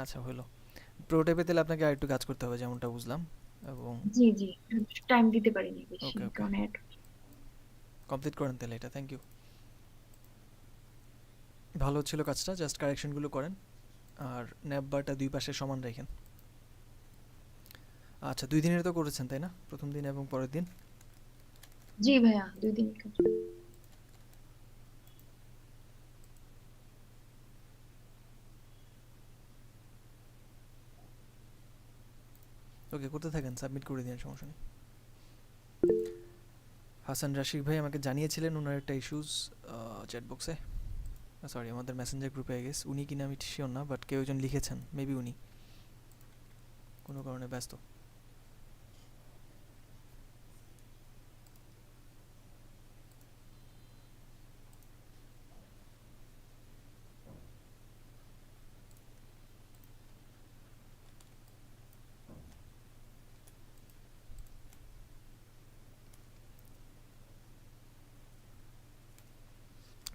আচ্ছা হলো, প্রোটোটাইপে তাহলে আপনাকে আরেকটু কাজ করতে হবে যেমনটা বুঝলাম, এবং জি জি, টাইম দিতে পারিনি বেশি, ওকে ওকে, কারণ কমপ্লিট করেন তাহলে এটা, থ্যাংক ইউ। ভালো ছিল কাজটা, জাস্ট কারেকশনগুলো করেন, আর ন্যাপ বারটা দুই পাশে সমান রাখেন। আচ্ছা 2 দিনের তো করেছেন তাই না? প্রথম দিন এবং পরের দিন। জি ভাইয়া, 2 দিন কাজ। ওকে করতে থাকেন, সাবমিট করে দিন, সমস্যা নেই। হাসান রাশিক ভাই আমাকে জানিয়েছিলেন ওনার একটা ইস্যুস চ্যাট বক্সে, সরি আমাদের মেসেঞ্জার গ্রুপে আই গেস, উনি কিনা আমি শিওর না, বাট কেউ একজন লিখেছেন, মেবি উনি কোনো কারণে ব্যস্ত।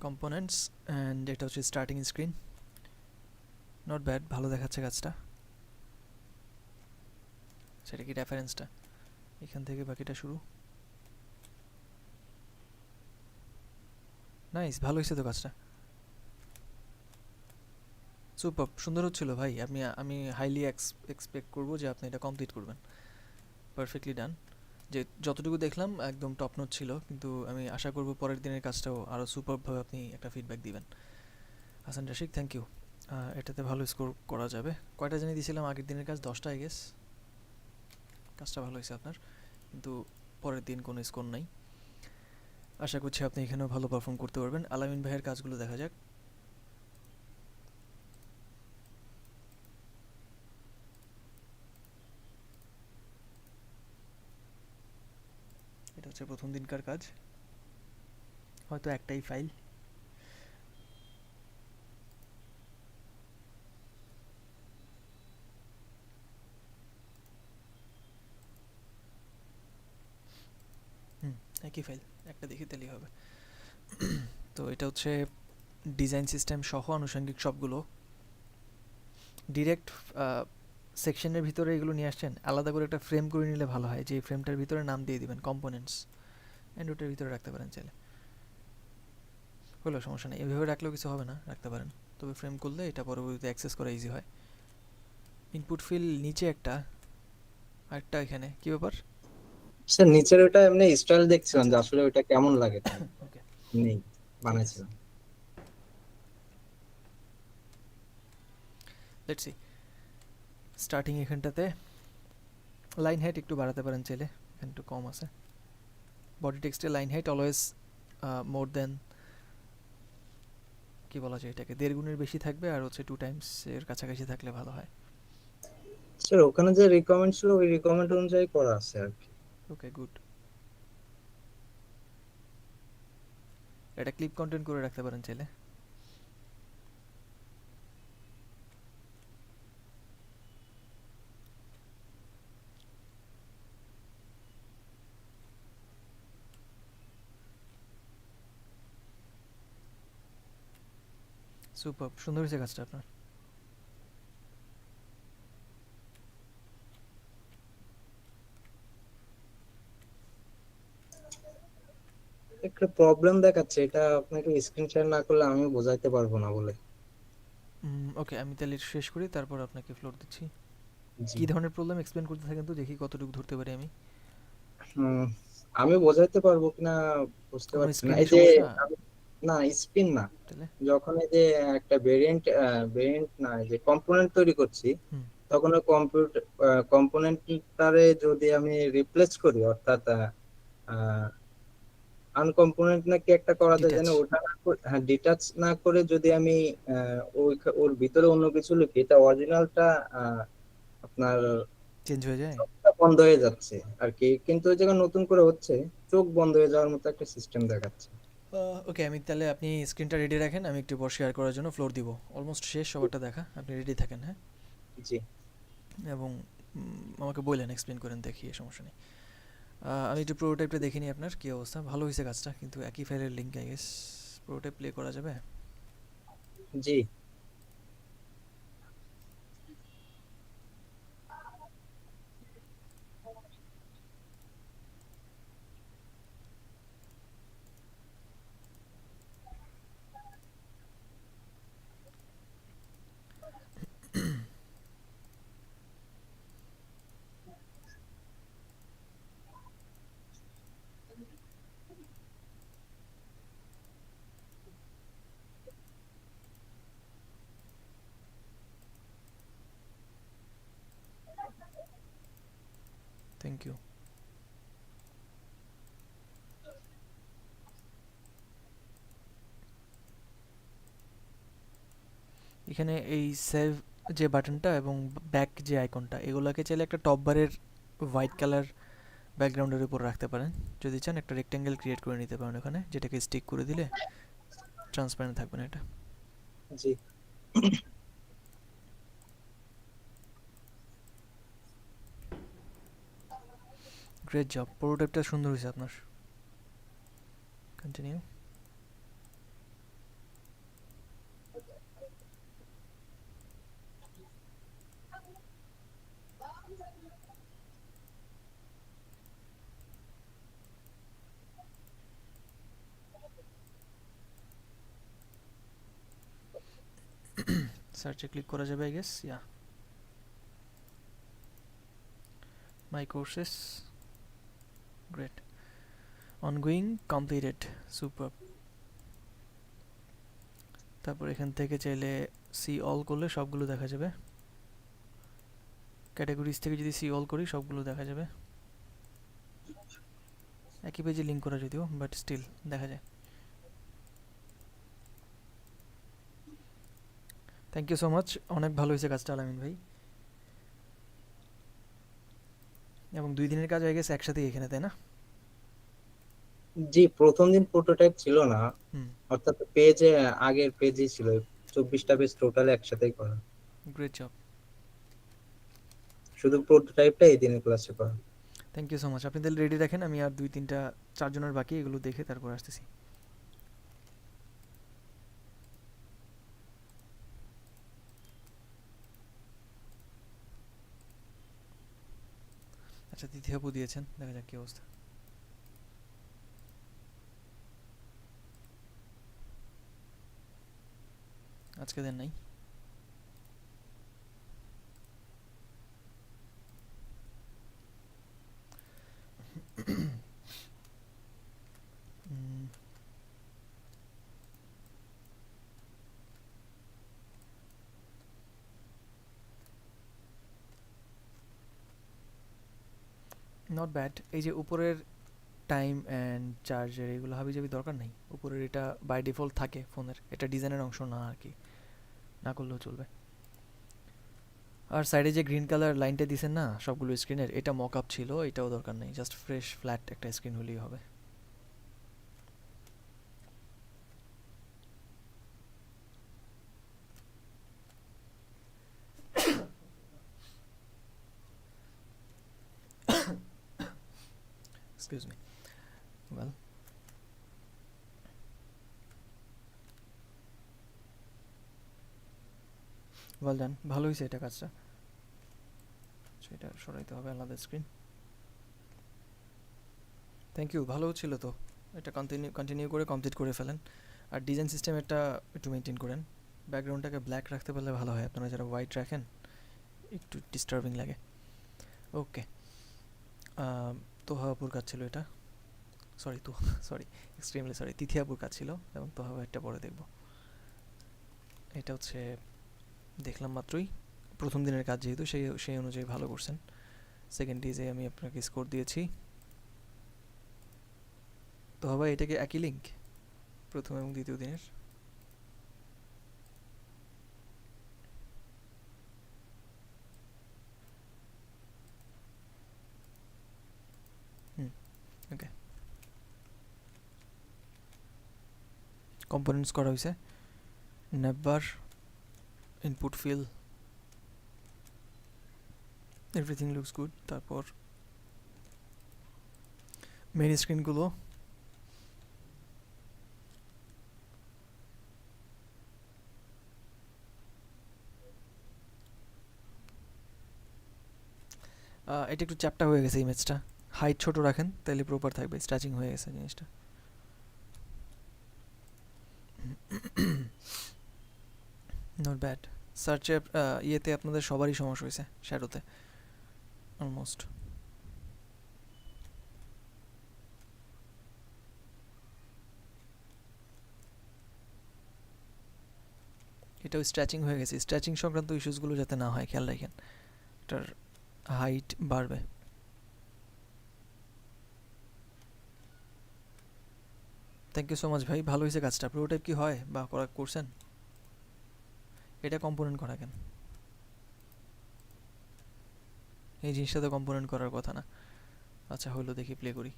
কম্পোনেন্টস অ্যান্ড এটা হচ্ছে স্টার্টিং স্ক্রিন, নট ব্যাড, ভালো দেখাচ্ছে কাজটা। সেটা কি রেফারেন্সটা, এখান থেকে বাকিটা শুরু। নাইস, ভালো হয়েছে তো কাজটা, সুপার সুন্দর হচ্ছিল ভাই। আমি হাইলি এক্সপেক্ট করবো যে আপনি এটা কমপ্লিট করবেন। পারফেক্টলি ডান, যে যতটুকু দেখলাম একদম টপ নোট ছিল, কিন্তু আমি আশা করব পরের দিনের কাজটাও আরও সুপারভাবে আপনি একটা ফিডব্যাক দিবেন। Hasan Rashik, thank you. এটাতে ভালো স্কোর করা যাবে। কয়টা জানিয়ে দিয়েছিলাম আগের দিনের কাজ? 10টা আই গেস। কাজটা ভালো হয়েছে আপনার, কিন্তু পরের দিন কোনো স্কোর নাই। আশা করছি আপনি এখানেও ভালো পারফর্ম করতে পারবেন। আলামিন ভাইয়ের কাজগুলো দেখা যাক। এটা হচ্ছে প্রথম দিনকার কাজ, হয়তো একটাই ফাইল। একই ফাইল, একটা দেখে দিলেই হবে। তো এটা হচ্ছে ডিজাইন সিস্টেম সহ আনুষঙ্গিক সবগুলো। ডিরেক্ট সেকশনের ভিতরে এগুলো নিয়ে আসছেন, আলাদা করে একটা ফ্রেম করে নিলে ভালো হয়, যে ফ্রেমটার ভিতরে নাম দিয়ে দিবেন কম্পোনেন্টস, অ্যান্ড ওটার ভিতরে রাখতে পারেন চাইলে। হলো, সমস্যা নেই, এভাবে রাখলেও কিছু হবে না, রাখতে পারেন। তবে ফ্রেম করলে এটা পরবর্তীতে অ্যাক্সেস করা ইজি হয়। ইনপুট ফিল নিচে একটা, আরেকটা এখানে, কি ব্যাপার? স্যার নিচের ওটা এমনি স্টাইল দেখছিলাম যে আচ্ছা, আসলে ওটা কেমন লাগে তাই ওকে, নেই ঠিক আছে। বানাইছিলাম। Let's see. স্টার্টিং এখানটাতে লাইন হাইট একটু বাড়াতে পারেন চাইলে, এখানে একটু কম আছে। বডি টেক্সটের লাইন হাইট অলওয়েজ মোর দেন, কি বলা যায় এটাকে, 1.5 গুণের বেশি থাকবে, আর হচ্ছে 2 টাইমস এর কাছাকাছি থাকলে ভালো হয়। স্যার ওখানে যে রিকমেন্ড ছিল ওই রিকমেন্ড অনুযায়ী করা আছে আর কি। ওকে, গুড। এটা ক্লিপ কন্টেন্ট করে রাখতে পারেন চাইলে। সুপার, সুন্দর হয়েছে কাজটা আপনার। একটা প্রবলেম দেখাচ্ছে, এটা আপনাকে স্ক্রিন শেয়ার না করলে আমি বোঝাইতে পারবো না বলে। ওকে, আমি তাহলে শেষ করি, তারপর আপনাকে ফ্লোর দিচ্ছি। জি। কি ধরনের প্রবলেম এক্সপ্লেন করতে থাকেন তো, দেখি কতটুকু ধরতে পারি আমি। হুম, আমি বোঝাইতে পারবো কিনা বুঝতে কোনো পারছি না। স্ক্রিনে এই যে সমস্যা না স্পিন না, তাহলে? যখন এই যে একটা ভেরিয়েন্ট না এই যে কম্পোনেন্ট তৈরি করছি, হুম, তখন ওই কম্পোনেন্টটারে যদি আমি রিপ্লেস করি, অর্থাৎ আনকম্পোনেন্ট নাকি একটা করা যায় ডিট্যাচ জানি, ওটা না হ্যাঁ ডিটাচ না করে যদি আমি ওর ভিতরে অন্য কিছু লিখি, এটা অরিজিনালটা আপনার চেঞ্জ হয়ে যায়। চোখটা বন্ধ হয়ে যাচ্ছে আর কি, কিন্তু ওই জায়গায় নতুন করে হচ্ছে চোখ বন্ধ হয়ে যাওয়ার মতো একটা সিস্টেম দেখাচ্ছে। ওকে, আমি তাহলে, আপনি স্ক্রিনটা রেডি রাখেন, আমি একটু পর শেয়ার করার জন্য ফ্লোর দিব। অলমোস্ট শেষ সবারটা দেখা, আপনি রেডি থাকেন, হ্যাঁ? জি এবং আমাকে বললেন, এক্সপ্লেন করেন, দেখি, সমস্যা নেই। আমি একটু প্রোটোটাইপটা দেখে নিই আপনার কী অবস্থা। ভালো হয়েছে কাজটা, কিন্তু একই ফাইলের link I guess. Prototype play করা যাবে? জি। Thank you. এখানে এই সেভ যে বাটনটা এবং ব্যাক যে আইকনটা, এগুলোকে চাইলে একটা টপ বারের হোয়াইট কালার ব্যাকগ্রাউন্ডের উপর রাখতে পারেন। যদি চান একটা রেক্ট্যাঙ্গেল ক্রিয়েট করে নিতে পারেন ওখানে, যেটাকে স্টিক করে দিলে ট্রান্সপারেন্ট থাকবে না এটা। জি গ্রেট জব, প্রোটোটাইপটা সুন্দর হয়েছে আপনার। কন্টিনিউ। সার্চে ক্লিক করা যাবে I guess, yeah. My courses, great. Ongoing completed, super. তারপর এখান থেকে চাইলে সি অল করলে সবগুলো দেখা যাবে। ক্যাটাগরিজ থেকে যদি সি অল করি সবগুলো দেখা যাবে। একই পেজে লিঙ্ক করা যদিও, বাট স্টিল দেখা যায়। থ্যাংক ইউ সো মাচ, অনেক ভালো হয়েছে কাজটা আলামিন ভাই। এবং 2 দিনের কাজ হয়ে গেছে একসাথেই এখানে, তাই না? জি, প্রথম দিন প্রোটোটাইপ ছিল না, হুম, অর্থাৎ পেজে আগের পেজই ছিল, 24টা পেজ টোটাল একসাথেই করা, গ্রেট জব। শুধু প্রোটোটাইপটা এই দিনের ক্লাসে করা। Thank you so much. আপনি তাহলে রেডি রাখেন, আমি আর 2-3টা 4 জনের বাকি, এগুলো দেখে তারপর আসতেছি। আচ্ছা, তৃতীয় আপু দিয়েছেন, দেখা যাক কি অবস্থা। আজকে দেন নাই। Not bad. এই যে উপরের টাইম অ্যান্ড চার্জের এগুলো হাবিজাবি দরকার নেই, উপরের এটা বাই ডিফল্ট থাকে ফোনের, এটা ডিজাইনের অংশ না আর কি, না করলেও চলবে। আর সাইডে যে গ্রিন কালার লাইনটা দিছেন না সবগুলো স্ক্রিনের, এটা মক আপ ছিল, এটাও দরকার নেই, জাস্ট ফ্রেশ ফ্ল্যাট একটা স্ক্রিন হলেই হবে। Excuse me. Well, well done, ভালো হয়েছে এটা কাজটা। সেটা সরাইতে হবে আলাদা স্ক্রিন। থ্যাংক ইউ, ভালো ছিল তো। এটা কন্টিনিউ করে কমপ্লিট করে ফেলেন। আর ডিজাইন সিস্টেম এটা একটু মেনটেন করেন, ব্যাকগ্রাউন্ডটাকে ব্ল্যাক রাখতে পারলে ভালো হয়। আপনারা যারা হোয়াইট রাখেন একটু ডিস্টার্বিং লাগে। ওকে, তোহাপুর কাজ ছিল এটা, সরি এক্সট্রিমলি সরি, তিথিয়াপুর কাজ ছিল, এবং তোহা একটা পরে দেখব। এটা হচ্ছে দেখলাম মাত্রই, প্রথম দিনের কাজ যেহেতু সেই অনুযায়ী ভালো করছেন। সেকেন্ড ডিজে আমি আপনাকে স্কোর দিয়েছি। তো হবে এটাকে একই লিঙ্ক প্রথম এবং দ্বিতীয় দিনের। ওকে, কম্পোনেন্টস করা হয়েছে, never input fill, everything looks good. তারপর মেইন স্ক্রিনগুলো এটা একটু চ্যাপটা হয়ে গেছে ইমেজটা, হাইট ছোট রাখেন তাহলে প্রপার থাকবে, স্ট্যাচিং হয়ে গেছে জিনিসটা। Not bad. সার্চে ইয়েতে আপনাদের সবারই সমস্যা হয়েছে, শ্যাডোতে অলমোস্ট। এটাও স্ট্রেচিং হয়ে গেছে, স্ট্রেচিং সংক্রান্ত ইস্যুসগুলো যাতে না হয় খেয়াল রাখেন, এটার হাইট বাড়বে। থ্যাংক ইউ সো মাচ ভাই, ভালো হয়েছে কাজটা। প্রোটোটাইপ কি হয় বা করছেন? এটা কম্পোনেন্ট করা কেন? এই জিনিসটা তো কম্পোনেন্ট করার কথা না। আচ্ছা হলো, দেখি প্লে করি।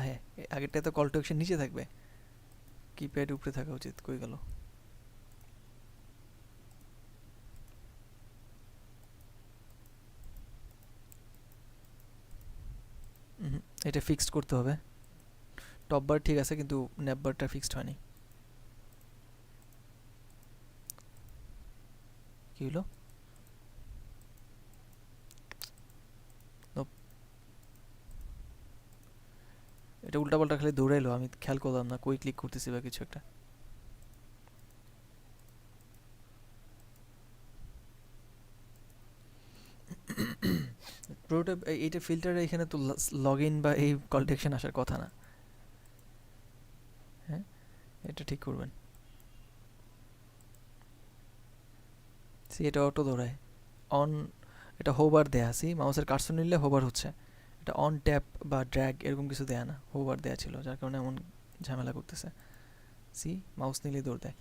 হ্যাঁ, আগেরটা তো কল টু অ্যাকশন নিচে থাকবে, কিপ্যাড উপরে থাকা উচিত। কই গেল? এটা ফিক্সড করতে হবে। টপ বার ঠিক আছে, কিন্তু ন্যাপ বারটা ফিক্সড হয়নি। কি হলো? Nope. এটা উল্টাপাল্টা খালি দৌড়াইলো, আমি খেয়াল করলাম না কই ক্লিক করতেছি বা কিছু একটা। প্রোটোটাইপ এইটা ফিল্টার, এখানে তো লগ ইন বা এই কল টু অ্যাকশন আসার কথা না। হ্যাঁ, এটা ঠিক করবেন। সি এটা অটো দৌড়ায় অন, এটা হোবার দেয়া। সি মাউসের কার্সর নিলে হোবার হচ্ছে, এটা অন ট্যাপ বা ড্র্যাগ এরকম কিছু দেয়া না, হোবার দেয়া ছিল, যার কারণে এমন ঝামেলা করতেছে। সি মাউস নিলেই দৌড় দেয়।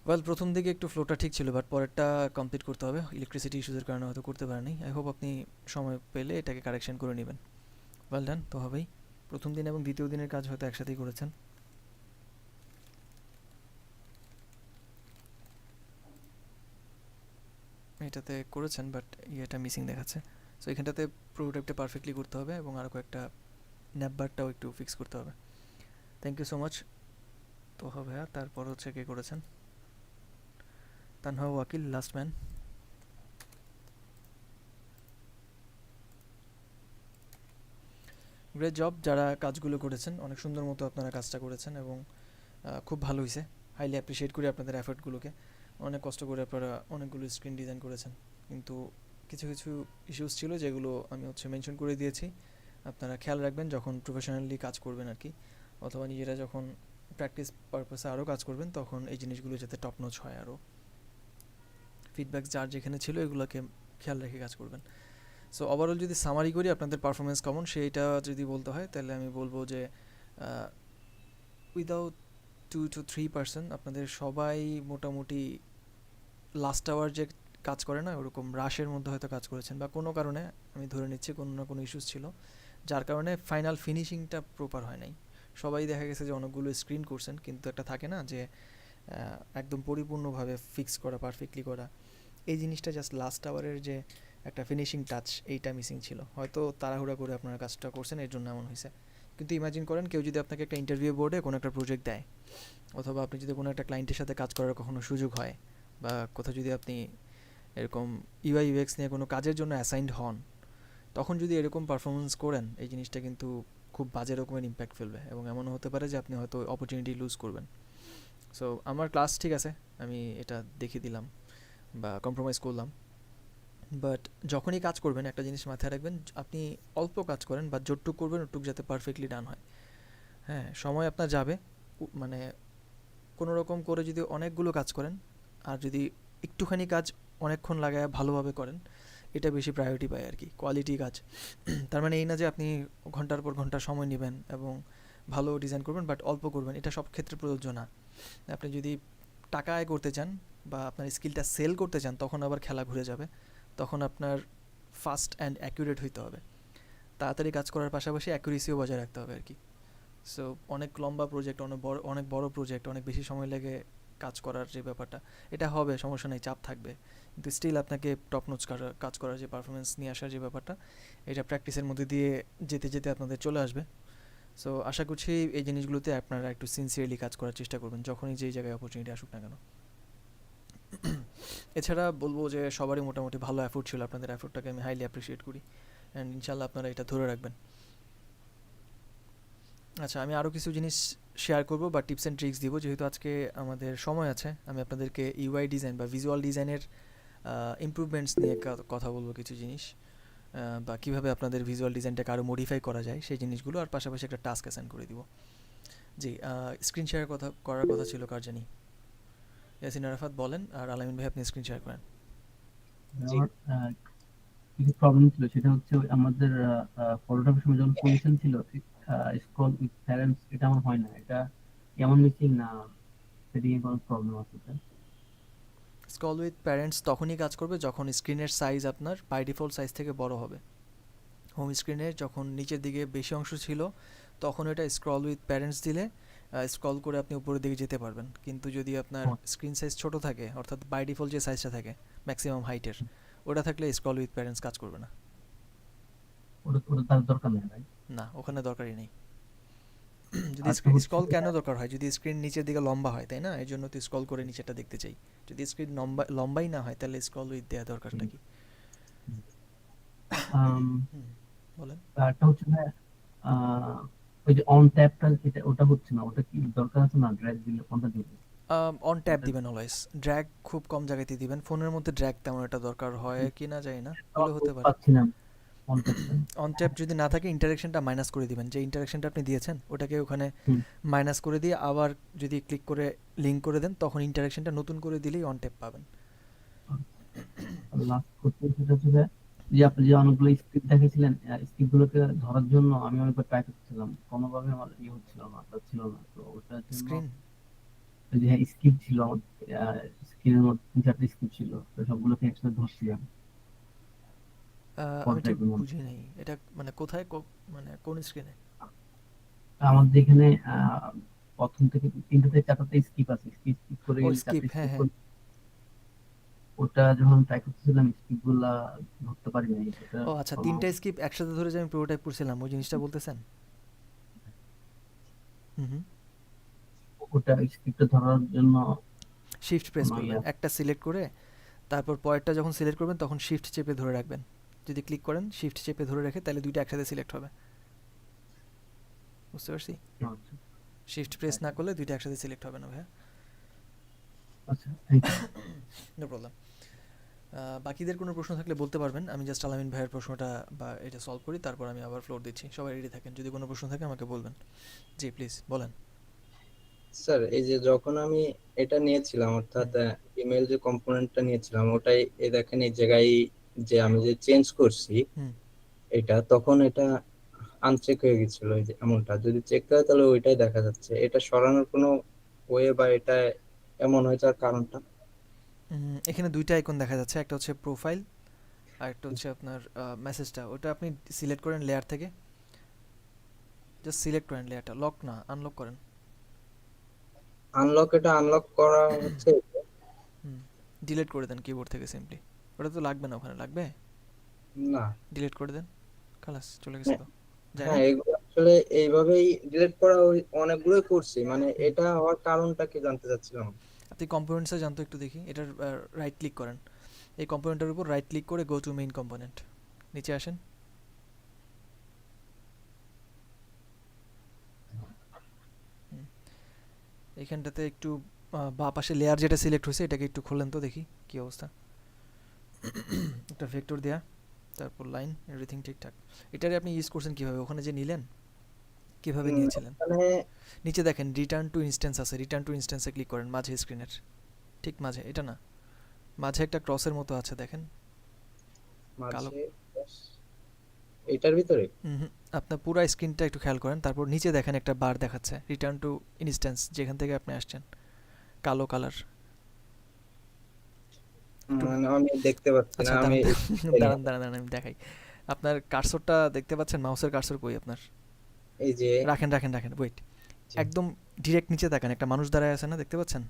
ওয়েল, প্রথম দিকে একটু ফ্লোটা ঠিক ছিল, বাট পরেরটা কমপ্লিট করতে হবে। ইলেকট্রিসিটি ইস্যুজের কারণে হয়তো করতে পারেনি। আই হোপ আপনি সময় পেলে এটাকে কারেকশন করে নেবেন। ওয়েল ডান, তো হবেই। প্রথম দিন এবং দ্বিতীয় দিনের কাজ হয়তো একসাথেই করেছেন। এটাতে করেছেন, বাট ইয়েটা মিসিং দেখাচ্ছে। সো এখানটাতে প্রোটোটাইপটা পারফেক্টলি করতে হবে এবং আরও কয়েকটা ন্যাপবারটাও একটু ফিক্স করতে হবে। Thank you so much. তো হবে, তারপর হচ্ছে কে করেছেন? Tanha Wakil, last man. Great job যারা কাজগুলো করেছেন, অনেক সুন্দর মতো আপনারা কাজটা করেছেন এবং খুব ভালো হয়েছে। হাইলি অ্যাপ্রিসিয়েট করি আপনাদের এফর্টগুলোকে। অনেক কষ্ট করে আপনারা অনেকগুলো স্ক্রিন ডিজাইন করেছেন, কিন্তু কিছু কিছু ইস্যুস ছিল যেগুলো আমি হচ্ছে মেনশন করে দিয়েছি। আপনারা খেয়াল রাখবেন যখন প্রফেশনালি কাজ করবেন আর কি, অথবা নিজেরা যখন প্র্যাকটিস পারপাসে আরও কাজ করবেন, তখন এই জিনিসগুলো যাতে টপ নচ হয়। আরও ফিডব্যাক যার যেখানে ছিল এগুলোকে খেয়াল রেখে কাজ করবেন। সো ওভারঅল যদি সামারি করি আপনাদের পারফরমেন্স কেমন সেইটা যদি বলতে হয়, তাহলে আমি বলবো যে উইদাউট 2 to 3% আপনাদের সবাই মোটামুটি লাস্ট আওয়ার যে কাজ করে না, ওরকম রাশের মধ্যে হয়তো কাজ করেছেন, বা কোনো কারণে আমি ধরে নিচ্ছি কোনো না কোনো ইস্যুস ছিল, যার কারণে ফাইনাল ফিনিশিংটা প্রপার হয় নাই। সবাই দেখা গেছে যে অনেকগুলো স্ক্রিন করছেন, কিন্তু একটা থাকে না যে একদম পরিপূর্ণভাবে ফিক্স করা, পারফেক্টলি করা। এই জিনিসটা জাস্ট লাস্ট আওয়ারের যে একটা ফিনিশিং টাচ, এইটা মিসিং ছিল। হয়তো তাড়াহুড়া করে আপনারা কাজটা করছেন, এর জন্য এমন হয়েছে। কিন্তু ইমাজিন করেন কেউ যদি আপনাকে একটা ইন্টারভিউ বোর্ডে কোনো একটা প্রজেক্ট দেয়, অথবা আপনি যদি কোনো একটা ক্লায়েন্টের সাথে কাজ করার কখনো সুযোগ হয়, বা কোথাও যদি আপনি এরকম ইউআই ইউএক্স নিয়ে কোনো কাজের জন্য অ্যাসাইন্ড হন, তখন যদি এরকম পারফরমেন্স করেন, এই জিনিসটা কিন্তু খুব বাজে রকমের ইম্প্যাক্ট ফেলবে, এবং এমনও হতে পারে যে আপনি হয়তো অপরচুনিটি লুজ করবেন। সো আমার ক্লাস ঠিক আছে, আমি এটা দেখিয়ে দিলাম বা কম্প্রোমাইজ করলাম, বাট যখনই কাজ করবেন একটা জিনিস মাথায় রাখবেন, আপনি অল্প কাজ করেন বা যতটুক করবেন ওটুক যাতে পারফেক্টলি ডান হয়। হ্যাঁ, সময় আপনার যাবে, মানে কোনো রকম করে যদি অনেকগুলো কাজ করেন, আর যদি একটুখানি কাজ অনেকক্ষণ লাগায় ভালোভাবে করেন, এটা বেশি প্রায়োরিটি পায় আর কি, কোয়ালিটি কাজ। তার মানে এই না যে আপনি ঘন্টার পর ঘন্টা সময় নেবেন এবং ভালো ডিজাইন করবেন, বাট অল্প করবেন, এটা সব ক্ষেত্রে প্রযোজ্য না। আপনি যদি টাকা আয় করতে চান বা আপনার স্কিলটা সেল করতে চান, তখন আবার খেলা ঘুরে যাবে। তখন আপনার ফাস্ট অ্যান্ড অ্যাকুরেট হইতে হবে, তাড়াতাড়ি কাজ করার পাশাপাশি অ্যাকুরেসিও বজায় রাখতে হবে আর কি। সো অনেক লম্বা প্রজেক্ট, অনেক বড় প্রজেক্ট, অনেক বেশি সময় লেগে কাজ করার যে ব্যাপারটা, এটা হবে, সমস্যা নেই, চাপ থাকবে, কিন্তু স্টিল আপনাকে টপ নোচ কাজ করার যে পারফরমেন্স নিয়ে আসার যে ব্যাপারটা, এটা প্র্যাকটিসের মধ্যে দিয়ে যেতে যেতে আপনাদের চলে আসবে। সো আশা করছি এই জিনিসগুলোতে আপনারা একটু সিনসিয়ারলি কাজ করার চেষ্টা করবেন, যখনই যেই জায়গায় অপরচুনিটি আসুক না কেন। এছাড়া বলবো যে সবারই মোটামুটি ভালো এফোর্ট ছিল, আপনাদের এফোর্টটাকে আমি হাইলি অ্যাপ্রিসিয়েট করি, অ্যান্ড ইনশাল্লাহ আপনারা এটা ধরে রাখবেন। আচ্ছা, আমি আরও কিছু জিনিস শেয়ার করব বা টিপস অ্যান্ড ট্রিক্স দিব, যেহেতু আজকে আমাদের সময় আছে। আমি আপনাদেরকে ইউআই ডিজাইন বা ভিজুয়াল ডিজাইনের ইমপ্রুভমেন্টস নিয়ে কথা বলবো, কিছু জিনিস, বা কীভাবে আপনাদের ভিজুয়াল ডিজাইনটাকে আরও মডিফাই করা যায় সেই জিনিসগুলো, আর পাশাপাশি একটা টাস্ক অ্যাসাইন করে দিব। জি, স্ক্রিন শেয়ার করার কথা ছিল কার জানি? ইয়াসিন আরাফাত বলেন, আর আলামিন ভাই আপনি স্ক্রিন শেয়ার করেন। জি। আমার কিছু প্রবলেম ছিল, সেটা হচ্ছে ওই আমাদের ফটোটার সময় যখন পজিশন ছিল স্ক্রল উইথ প্যারেন্টস, এটা আমার হয় না। এটা কেমন মিসিং না সেটিং এ কোনো প্রবলেম আছে স্যার? স্ক্রল উইথ প্যারেন্টস তখনই কাজ করবে যখন স্ক্রিনের সাইজ আপনার বাই ডিফল্ট সাইজ থেকে বড় হবে। হোম স্ক্রিনের যখন নিচের দিকে বেশি অংশ ছিল তখন এটা স্ক্রল উইথ প্যারেন্টস দিলে স্ক্রল করে আপনি উপরের দিকে যেতে পারবেন। কিন্তু যদি আপনার স্ক্রিন সাইজ ছোট থাকে, অর্থাৎ বাই ডিফল্ট যে সাইজটা থাকে ম্যাক্সিমাম হাইটের, ওটা থাকলে স্ক্রল উইথ প্যারেন্টস কাজ করবে না। ওটা ওটা তার দরকার নেই ভাই। না, ওখানে দরকারই নেই। যদি আচ্ছা, হচ্ছে স্ক্রল কেন দরকার হয়? যদি স্ক্রিন নিচের দিকে লম্বা হয়, তাই না? এই জন্য তো স্ক্রল করে নিচেটা দেখতে চাই। যদি স্ক্রিন লম্বাই না হয় তাহলে স্ক্রল উইথ দেওয়া দরকারটা কি? বলেন। একটা হচ্ছে ভাই ওই যে অন ট্যাপটা, এটা ওটা হচ্ছে না, ওটা কি দরকার আছে না? ড্র্যাগ দিলে কোনটা দিবে? অন ট্যাপ দিবেন অলওয়েজ। ড্র্যাগ খুব কম জায়গাতেই দিবেন। ফোনের মধ্যে ড্র্যাগ তেমন একটা দরকার হয় কি না জানি না, হলে হতে পারে। পাচ্ছি না অন ট্যাপটা। অন ট্যাপ যদি না থাকে ইন্টারেকশনটা মাইনাস করে দিবেন। যে ইন্টারেকশনটা আপনি দিয়েছেন ওটাকে ওখানে মাইনাস করে দিয়ে আবার যদি ক্লিক করে লিংক করে দেন, তখন ইন্টারেকশনটা নতুন করে দিলেই অন ট্যাপ পাবেন। লাস্ট করতে সেটা হচ্ছে যে আপনি যে অনেকগুলো স্ক্রিপ্ট দেখেছিলেন, স্ক্রিপ্টগুলোকে ধরার জন্য আমি অনেকবার ট্রাই করছিলাম, কোনোভাবে আমার ইয়ে হচ্ছিল না, ছিল না। তো ওটার জন্য স্ক্রিন যে স্ক্রিপ্ট ছিল আমার, স্ক্রিনের মধ্যে 3-4টা স্ক্রিপ্ট ছিল, তো সবগুলোকে একসাথে ধরছিলাম। আমি ঠিক বুঝি নাই এটা, মানে কোথায় মানে কোন স্ক্রিনে? আমাদের এখানে প্রথম থেকে 3টা থেকে 4টা স্কিপ আছে, স্কিপ করে ও গেলে স্কিপ, 4টা হ্যাঁ স্কিপ। হ্যাঁ। ওটা যখন ট্রাই করতেছিলাম স্কিপগুলা ধরতে পারি নাই। ও আচ্ছা, 3টা স্কিপ একসাথে ধরে যে আমি পুরো টাইপ করছিলাম, ওই জিনিসটা বলতেছেন? হুম। ওটা স্কিপটা ধরার জন্য শিফট প্রেস করবেন, একটা সিলেক্ট করে তারপর পরেরটা যখন সিলেক্ট করবেন তখন শিফট চেপে ধরে রাখবেন। যদি ক্লিক করেন শিফট চেপে ধরে রেখে, তাহলে দুইটা একসাথে সিলেক্ট হবে। বুঝতে পারছি? শিফট প্রেস না করলে দুইটা একসাথে সিলেক্ট হবে না ভাইয়া। আচ্ছা, থ্যাংক ইউ। No problem. বাকিদের কোনো প্রশ্ন থাকলে বলতে পারবেন। আমি জাস্ট আলামিন ভাইয়ের প্রশ্নটা বা এটা সলভ করি, তারপর আমি আবার ফ্লোর দিচ্ছি। সবাই রেডি থাকেন, যদি কোনো প্রশ্ন থাকে আমাকে বলবেন। জি প্লিজ বলেন। স্যার, এই যে যখন আমি এটা নিয়েছিলাম, অর্থাৎ ইমেল যে কম্পোনেন্টটা নিয়েছিলাম, ওটাই দেখেন এই জায়গায় যে আমি যে চেঞ্জ করছি এটা, তখন এটা আনচেক হয়ে গেছিল। এই যে এমনটা যদি চেক করে তাহলে ওইটাই দেখা যাচ্ছে। এটা সরানোর কোনো ওয়ে বা এটা এমন হয়ে যাওয়ার কারণটা? এখানে দুইটা আইকন দেখা যাচ্ছে, একটা হচ্ছে প্রোফাইল আর একটা হচ্ছে আপনার মেসেজটা। ওটা আপনি সিলেক্ট করেন লেয়ার থেকে, জাস্ট সিলেক্ট করেন লেয়ারটা, লক না আনলক করেন। আনলক, এটা আনলক করা হচ্ছে। ডিলিট করে দেন কিবোর্ড থেকে সিম্পলি। ওটা তো লাগবে না, ওখানে লাগবে না, ডিলিট করে দেন, খালাস চলে গেছে তো। হ্যাঁ, এগুলো আসলে এইভাবেই ডিলিট করা অনেকগুলোই করছি। মানে এটা হওয়ার কারণটা কি জানতে চাচ্ছিলাম। আপনি কম্পোনেন্টসে জানতো একটু দেখি, এটার রাইট ক্লিক করেন, এই কম্পোনেন্টের উপর রাইট ক্লিক করে গো টু মেইন কম্পোনেন্ট, নিচে আসেন। এইখানটাতে একটু বাঁ পাশে লেয়ার যেটা সিলেক্ট হয়েছে এটাকে একটু খুললেন তো দেখি কি অবস্থা। একটা ভেক্টর দেয়া, তারপর লাইন, এভরিথিং ঠিকঠাক। এটারে আপনি ইউজ করছেন কিভাবে? ওখানে যে নিলেন কিভাবে নিয়েছিলেন? নিচে দেখেন রিটার্ন টু ইনস্ট্যান্স আছে, রিটার্ন টু ইনস্ট্যান্সে ক্লিক করেন মাঝে স্ক্রিনের, ঠিক মাঝে, এটা না, মাঝে একটা ক্রসের মতো আছে দেখেন কালো, এটার ভিতরে। আপনার পুরো স্ক্রিনটা একটু খেয়াল করেন, তারপর নিচে দেখেন একটা বার দেখাচ্ছে রিটার্ন টু ইনস্ট্যান্স, যেখান থেকে আপনি আসছেন, কালো কালার। আমি দেখতে পাচ্ছি না। আমি দাঁড়ান আমি দেখাই। আপনার কার্সরটা দেখতে পাচ্ছেন? মাউসের কার্সর কই আপনার? এই যে রাখেন ওয়েট, একদম ডিরেক্ট নিচে দেখেন একটা মানুষ দাঁড়ায় আছে না, দেখতে পাচ্ছেন?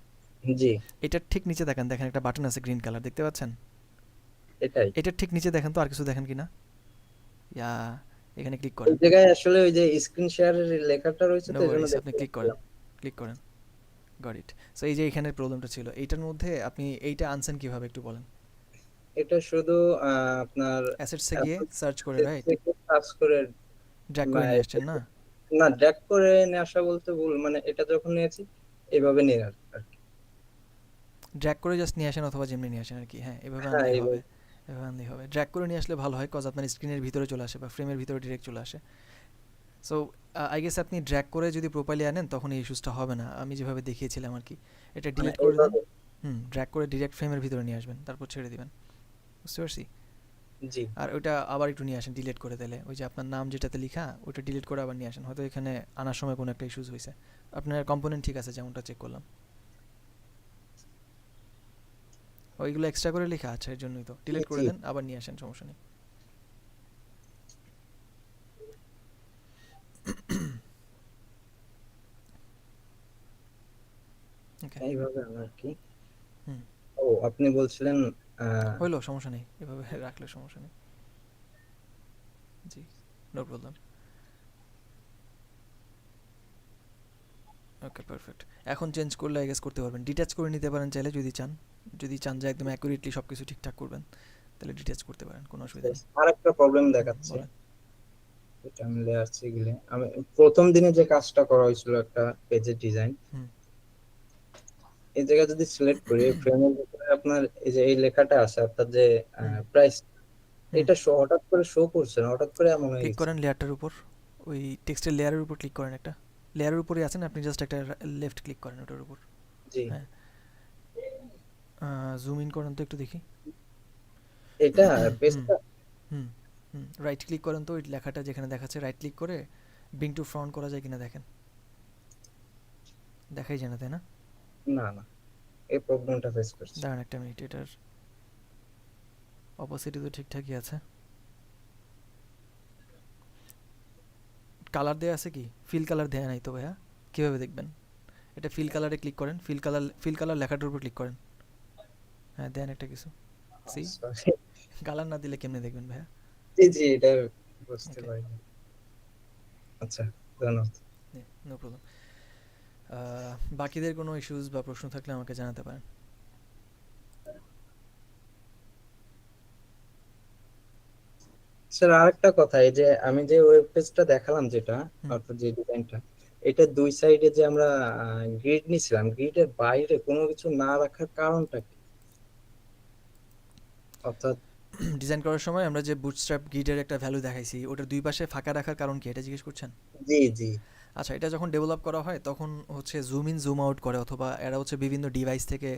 জি, এটার ঠিক নিচে দেখেন একটা বাটন আছে গ্রিন কালার, দেখতে পাচ্ছেন? এটার ঠিক নিচে দেখেন তো, আর কিছু দেখেন কিনা? ইয়া, এখানে ক্লিক করেন। এই জায়গায় আসলে ওই যে স্ক্রিন শেয়ারের লেখাটা রয়েছে, তো এজন্য আপনি ক্লিক করেন। Got it. সো এই যে এখানে প্রবলেমটা ছিল, এইটার মধ্যে আপনি এইটা আনছেন কিভাবে একটু বলেন? এটা শুধু আপনার অ্যাসেটসে গিয়ে সার্চ করে, রাইট? সার্চ করে ড্র্যাগ করে নিয়ে আসছেন না? না, ড্র্যাগ করে নিয়ে আসা বলতে ভুল, মানে এটা যখন নিয়েছি এইভাবে নিয়ে আর কি। ড্র্যাগ করে জাস্ট নিয়ে আসেন অথবা যেমনি নিয়ে আসেন আর কি। হ্যাঁ, এভাবে আনলেই হবে, এভাবে আনলেই হবে। ড্র্যাগ করে নিয়ে আসলে ভালো হয়, কজ আপনার স্ক্রিনের ভিতরে চলে আসে বা ফ্রেমের ভিতরে ডিরেক্ট চলে আসে। সো আই গেস আপনি ড্র্যাগ করে যদি প্রপারলি আনেন তখন এই ইস্যুসটা হবে না, আমি যেভাবে দেখিয়েছিলাম আর কি। এটা ডিলিট করে দেন, ড্র্যাগ করে ডিরেক্ট ফ্রেমের ভিতরে নিয়ে আসবেন, তারপর ছেড়ে দিবেন। বুঝতে পারছি? জি আর ওইটা আবার একটু নিয়ে আসেন ডিলিট করে দিলে, ওই যে আপনার নাম যেটাতে লেখা ওইটা ডিলিট করে আবার নিয়ে আসেন, হয়তো এখানে আনার সময় কোনো একটা ইস্যুস হয়েছে। আপনার কম্পোনেন্ট ঠিক আছে যেমনটা চেক করলাম, ওইগুলো এক্সট্রা করে লেখা, আচ্ছা এর জন্যই তো ডিলিট করে জি দেন আবার নিয়ে আসেন, সমস্যা নেই। ওকে, এইভাবে আর কি। হুম, ও আপনি বলছিলেন হইলো, সমস্যা নেই, এভাবে রাখলে সমস্যা নেই। জি, নো প্রবলেম। Okay perfect. এখন চেঞ্জ করলে আই গেস করতে পারবেন, ডিটাচ করে নিতে পারেন চাইলে যদি চান, যদি চান যে একদম অ্যাকুরেটলি সব কিছু ঠিকঠাক করবেন তাহলে ডিটাচ করতে পারেন, কোনো অসুবিধা নেই। আর একটা প্রবলেম দেখাচ্ছে, বলেন। এটা আমি লেয়ারসে গেলে আমি প্রথম দিনে যে কাজটা করা হয়েছিল একটা পেজের ডিজাইন, হুম এই জায়গায় যদি সিলেক্ট করি ফ্রেমের ভিতরে আপনার এই যে এই লেখাটা আছে অর্থাৎ যে হুম প্রাইস, হুম, এটা হঠাৎ করে শো করছে না, হঠাৎ করে এমন হয়ে ক্লিক গেছে। করেন লেয়ারটার উপর, ওই টেক্সটের লেয়ারের উপর ক্লিক করেন, একটা লেয়ারের উপরে আছেন আপনি, জাস্ট একটা লেফট ক্লিক করেন ওটার উপর। জি হ্যাঁ, জুম ইন করেন তো একটু দেখি। এটা হুম পেজটা হুম হুম, রাইট ক্লিক করেন তো ওই লেখাটা যেখানে দেখাচ্ছে, রাইট ক্লিক করে ব্রিং টু ফ্রন্ট করা যায় কিনা দেখেন, দেখাই যায় না তাই না? না না, এই প্রবলেমটা ফেস করছি। দাঁড়ান একটা মিনিট, এটার অপোসিটি তো ঠিকঠাকই আছে। কালার দেয়া আছে কি? ফিল কালার দেয়া নাই তো ভাইয়া, কীভাবে দেখবেন? এটা ফিল কালারে ক্লিক করেন, ফিল কালার লেখাটার উপর ক্লিক করেন। হ্যাঁ দেন একটা কিছু, সি Sorry. কালার না দিলে কেমনে দেখবেন ভাইয়া? জি জি, এটা বুঝতে ওকে, পারিনি। আচ্ছা, ধন্যবাদ। No problem. বাকিদের কোনো ইস্যুস বা প্রশ্ন থাকলে আমাকে জানাতে পারেন। স্যার আরেকটা কথা, এই যে আমি যে ওয়েব পেজটা দেখালাম যেটা, হুম, অর্থাৎ যে ডিজাইনটা, এটা দুই সাইডে যে আমরা গ্রিড নিছিলাম, গ্রিডের বাইরে কোনো কিছু না রাখার কারণটা কি? অর্থাৎ ডিজাইন করার সময় আমরা যে বুটস্ট্র্যাপ গিটের একটা ভ্যালু দেখাইছি, ওটার দুই পাশে ফাঁকা রাখার কারণ কি এটা জিজ্ঞেস করছেন? জি জি আচ্ছা, এটা যখন ডেভেলপ করা হয় তখন হচ্ছে জুম ইন জুম আউট করে, অথবা এরা হচ্ছে বিভিন্ন ডিভাইস থেকে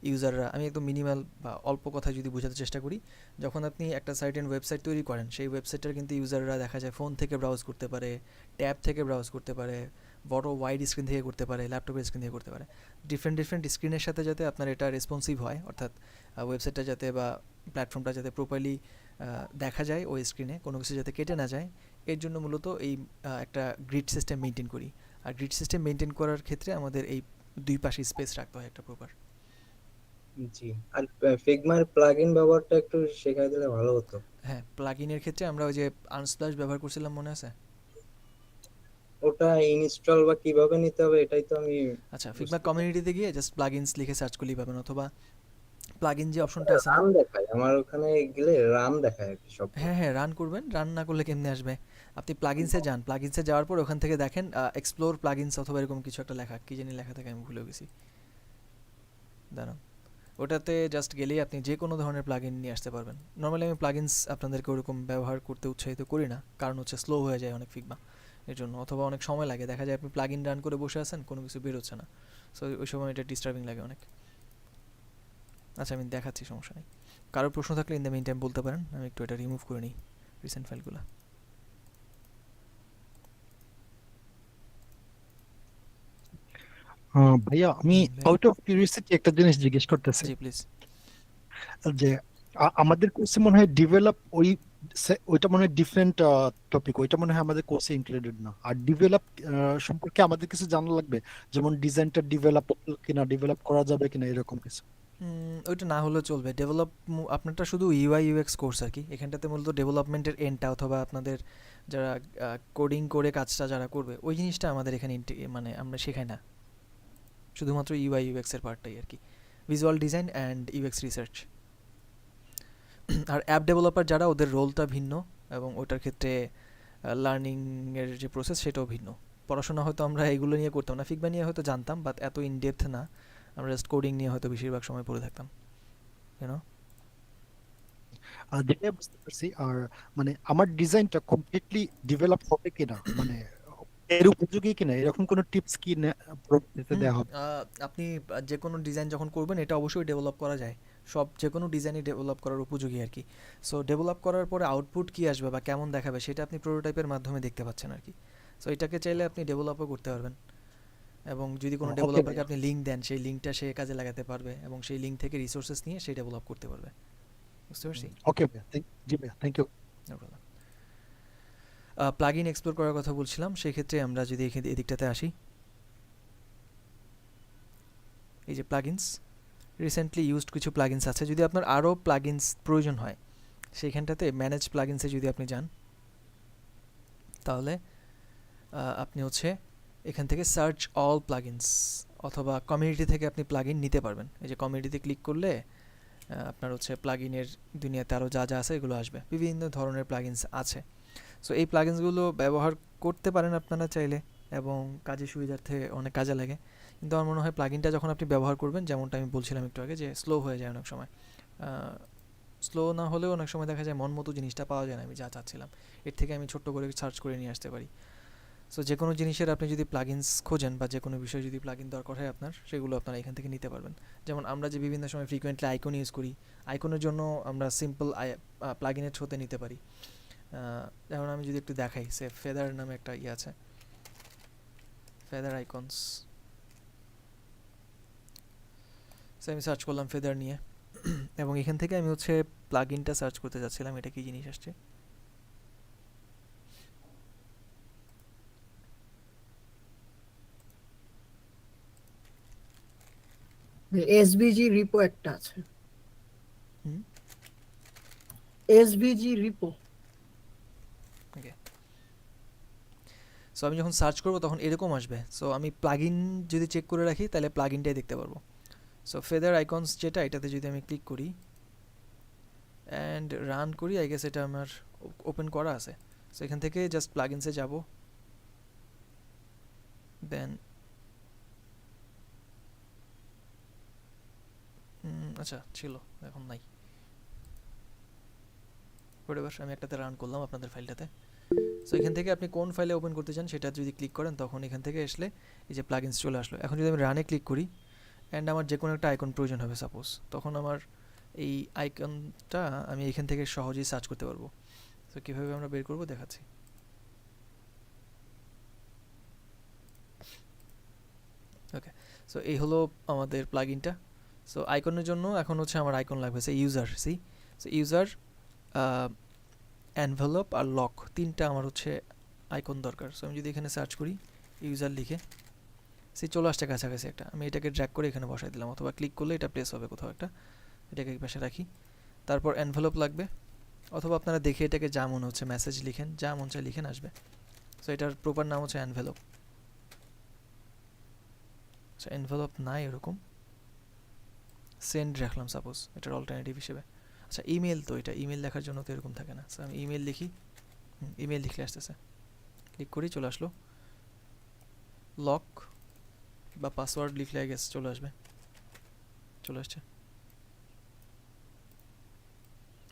ইউজাররা, আমি একদম মিনিমাল বা অল্প কথায় যদি বোঝাতে চেষ্টা করি, যখন আপনি একটা সার্টেন ওয়েবসাইট তৈরি করেন সেই ওয়েবসাইটটার কিন্তু ইউজাররা দেখা যায় ফোন থেকে ব্রাউজ করতে পারে, ট্যাব থেকে ব্রাউজ করতে পারে, বড় ওয়াইড স্ক্রিন থেকে করতে পারে, ল্যাপটপের স্ক্রিন থেকে করতে পারে। ডিফারেন্ট স্ক্রিনের সাথে যাতে আপনার এটা রেসপন্সিভ হয়, অর্থাৎ ওয়েবসাইটটা যাতে বা প্ল্যাটফর্মটা যাতে প্রপারলি দেখা যায় ওই স্ক্রিনে, কোনো কিছু যাতে কেটে না যায়, এর জন্য মূলত এই একটা গ্রিড সিস্টেম মেনটেন করি। আর গ্রিড সিস্টেম মেনটেন করার ক্ষেত্রে আমাদের এই দুই পাশে স্পেস রাখতে হয় একটা প্রপার। জি। আর ফিগমার প্লাগইন ব্যবহারটা একটু শেখাই দিলে ভালো হতো। হ্যাঁ, প্লাগইনের ক্ষেত্রে আমরা ওই যে আনস্প্ল্যাশ ব্যবহার করছিলাম, মনে আছে? ওটা ইনস্টল বা কিভাবে নিতে হবে এটাই তো আমি আচ্ছা, ফিগমা বুঝতে পারি। কমিউনিটিতে গিয়ে জাস্ট প্লাগইনস লিখে সার্চ করলেই পাবেন, অথবা প্লাগইন যে অপশনটা আছে না, রান দেখায় আমার ওখানে গেলে, রান দেখায় আর কি সব। হ্যাঁ হ্যাঁ রান করবেন, রান না করলে কেমনে আসবে? আপনি প্লাগইনসে যান, প্লাগইনসে যাওয়ার পর ওখান থেকে দেখেন এক্সপ্লোর প্লাগইনস অথবা এরকম কিছু একটা লেখা, কি জানি লেখা থাকে আমি ভুলে গেছি, দাঁড়ান। ওটাতে জাস্ট গেলেই আপনি যে কোনো ধরনের প্লাগইন নিয়ে আসতে পারবেন। নর্মালি আমি প্লাগইনস আপনাদেরকে ওরকম ব্যবহার করতে উৎসাহিত করি না, কারণ হচ্ছে স্লো হয়ে যায় অনেক ফিগমা এর জন্য, অথবা অনেক সময় লাগে, দেখা যায় আপনি প্লাগইন রান করে বসে আছেন কোনো কিছু বেরোচ্ছে না, সো ওই সময় এটা ডিস্টার্বিং লাগে অনেক। আচ্ছা আমি দেখাচ্ছি, সমস্যা নেই। কারো প্রশ্ন থাকলে ইন দ্য মিন টাইম বলতে পারেন, আমি একটু এটা রিমুভ করে নিই রিসেন্ট ফাইলগুলো। ভাইয়া আমি আউট অফ কিউরিওসিটি একটা জিনিস জিজ্ঞেস করতেছি, জি প্লিজ। যে আমাদের কোর্সে মনে হয় ডেভেলপ ওইটা মনে হয় ডিফারেন্ট টপিক, ওইটা মনে হয় আমাদের কোর্সে ইনক্লুডেড না। আর ডেভেলপ সম্পর্কে আমাদের কিছু জানা লাগবে, যেমন ডিজাইনটা ডেভেলপ কিনা, ডেভেলপ করা যাবে কিনা, এরকম কিছু। ওইটা না হলেও চলবে, ডেভেলপ আপনারটা শুধু ইউআই ইউএক্স কোর্স আর কি, এখানটাতে মূলত ডেভেলপমেন্টের এন্ডটা অথবা আপনাদের যারা কোডিং করে কাজটা যারা করবে ওই জিনিসটা আমাদের এখানে মানে আমরা শেখাই না, শুধুমাত্র ইউআই ইউএক্স এর পার্টটাই আর কি, visual design and UX research. আর অ্যাপ ডেভেলপার যারা, ওদের রোলটা ভিন্ন এবং ওটার ক্ষেত্রে লার্নিংয়ের যে প্রসেস সেটাও ভিন্ন। পড়াশোনা হয়তো আমরা এগুলো নিয়ে করতাম না, ফিগমা নিয়ে হয়তো জানতাম, বাট এত ইন ডেপথ না, আমরা জাস্ট কোডিং নিয়ে হয়তো বেশিরভাগ সময় পড়ে থাকতাম, ইউনো। যেটা বুঝতে পারছি, আর মানে আমার ডিজাইনটা কমপ্লিটলি ডেভেলপ হবে কিনা, মানে এর উপযোগী কিনা এরকম কোনো টিপস কি পরবর্তীতে হুম দেওয়া হবে? আপনি যে কোনো ডিজাইন যখন করবেন এটা অবশ্যই ডেভেলপ করা যায়, সব যে কোনো ডিজাইনই ডেভেলপ করার উপযোগী আর কি। সো ডেভেলপ করার পরে আউটপুট কি আসবে বা কেমন দেখাবে সেটা আপনি প্রোটোটাইপের মাধ্যমে দেখতে পাচ্ছেন আর কি। সো এটাকে চাইলে আপনি ডেভেলপও করতে পারবেন, এবং যদি কোনো ওকে ডেভেলপারকে ভাইয়া। আপনি লিঙ্ক দেন সেই লিঙ্কটা সে কাজে লাগাতে পারবে এবং সেই লিঙ্ক থেকে রিসোর্সেস নিয়ে সে ডেভেলপ করতে পারবে। বুঝতে পারছি? ওকে ভাইয়া, জি ভাইয়া, thank you. No problem. Plugin explore করার কথা বলছিলাম, সেক্ষেত্রে আমরা যদি এদিকটাতে আসি, এই যে প্লাগইনস, রিসেন্টলি ইউজড কিছু প্লাগইনস আছে। যদি আপনার আরও প্লাগইনস প্রয়োজন হয় সেইখানটাতে ম্যানেজ প্লাগইনসে যদি আপনি যান, তাহলে আপনি হচ্ছে এখান থেকে সার্চ অল প্লাগইনস অথবা কমিউনিটি থেকে আপনি প্লাগইন নিতে পারবেন। এই যে কমিউনিটিতে ক্লিক করলে আপনার হচ্ছে প্লাগইনের দুনিয়াতে আরও যা যা আছে এগুলো আসবে, বিভিন্ন ধরনের প্লাগইনস আছে। সো এই প্লাগইনসগুলো ব্যবহার করতে পারেন আপনারা চাইলে, এবং কাজের সুবিধার্থে অনেক কাজে লাগে। কিন্তু আমার মনে হয় প্লাগইনটা যখন আপনি ব্যবহার করবেন, যেমনটা আমি বলছিলাম একটু আগে, যে স্লো হয়ে যায় অনেক সময়। স্লো না হলেও অনেক সময় দেখা যায় মন মতো জিনিসটা পাওয়া যায় না আমি যা চাচ্ছিলাম, এর থেকে আমি ছোট্ট করে সার্চ করে নিয়ে আসতে পারি। সো যে কোনো জিনিসের আপনি যদি প্লাগইনস খোঁজেন বা যে কোনো বিষয়ে যদি প্লাগইন দরকার হয় আপনার, সেগুলো আপনারা এখান থেকে নিতে পারবেন। যেমন আমরা যে বিভিন্ন সময় ফ্রিকোয়েন্টলি আইকন ইউজ করি, আইকনের জন্য আমরা সিম্পল প্লাগইনের থ্রুতে নিতে পারি। যেমন আমি যদি একটু দেখাই, সে ফেদার নামে একটা ইয়ে আছে, ফেদার আইকনস। সো আমি সার্চ করলাম ফেদার নিয়ে, এবং এখান থেকে আমি হচ্ছে প্লাগইনটা সার্চ করতে যাচ্ছিলাম, এটা কি জিনিস আসছে। এসভিজি রিপো একটা আছে, হুম এসভিজি রিপো। ওকে, সো আমি যখন সার্চ করব তখন এরকম আসবে। সো আমি প্লাগইন যদি চেক করে রাখি তাহলে প্লাগইনটাই দেখতে পারবো। সো ফেদার আইকনস যেটা, এটাতে যদি আমি ক্লিক করি অ্যান্ড রান করি, আই গেস এটা আমার ওপেন করা আছে। সো এখান থেকে জাস্ট প্লাগইনসে যাব, দেন আচ্ছা ছিল, এখন নাই। হোয়াটএভার, আমি একটাতে রান করলাম আপনাদের ফাইলটাতে। সো এখান থেকে আপনি কোন ফাইলে ওপেন করতে চান সেটা যদি ক্লিক করেন, তখন এখান থেকে আসলে এই যে প্লাগইনস চলে আসলো। এখন যদি আমি রানে ক্লিক করি অ্যান্ড আমার যে কোনো একটা আইকন প্রয়োজন হবে সাপোজ, তখন আমার এই আইকনটা আমি এখান থেকে সহজেই সার্চ করতে পারবো। সো কীভাবে আমরা বের করবো দেখাচ্ছি। ওকে, সো এই হলো আমাদের প্লাগইনটা। সো আইকনের জন্য এখন হচ্ছে আমার আইকন লাগবে, সে ইউজার, সো ইউজার, এনভেলপ আর লক, তিনটা আমার হচ্ছে আইকন দরকার। সো আমি যদি এখানে সার্চ করি ইউজার লিখে, সে চলে আসছে কাছাকাছি একটা, আমি এটাকে ড্র্যাগ করে এখানে বসাই দিলাম, অথবা ক্লিক করলে এটা প্লেস হবে কোথাও একটা, এটাকে এই পাশে রাখি। তারপর এনভেলপ লাগবে, অথবা আপনারা দেখে এটাকে যা মনে হচ্ছে মেসেজ লিখেন, যা মন চায় লিখেন আসবে। সো এটার প্রপার নাম হচ্ছে এনভেলপ। সো এনভেলপ নাই এরকম, সেন্ড রাখলাম সাপোজ এটার অল্টারনেটিভ হিসেবে। আচ্ছা ইমেল, তো এটা ইমেল লেখার জন্য তো এরকম থাকে না। সো আমি ইমেল লিখি, ইমেল লিখলে আসতেছে, ক্লিক করি চলে আসলো। লক বা পাসওয়ার্ড লিখলে গেস চলে আসবে, চলে আসছে।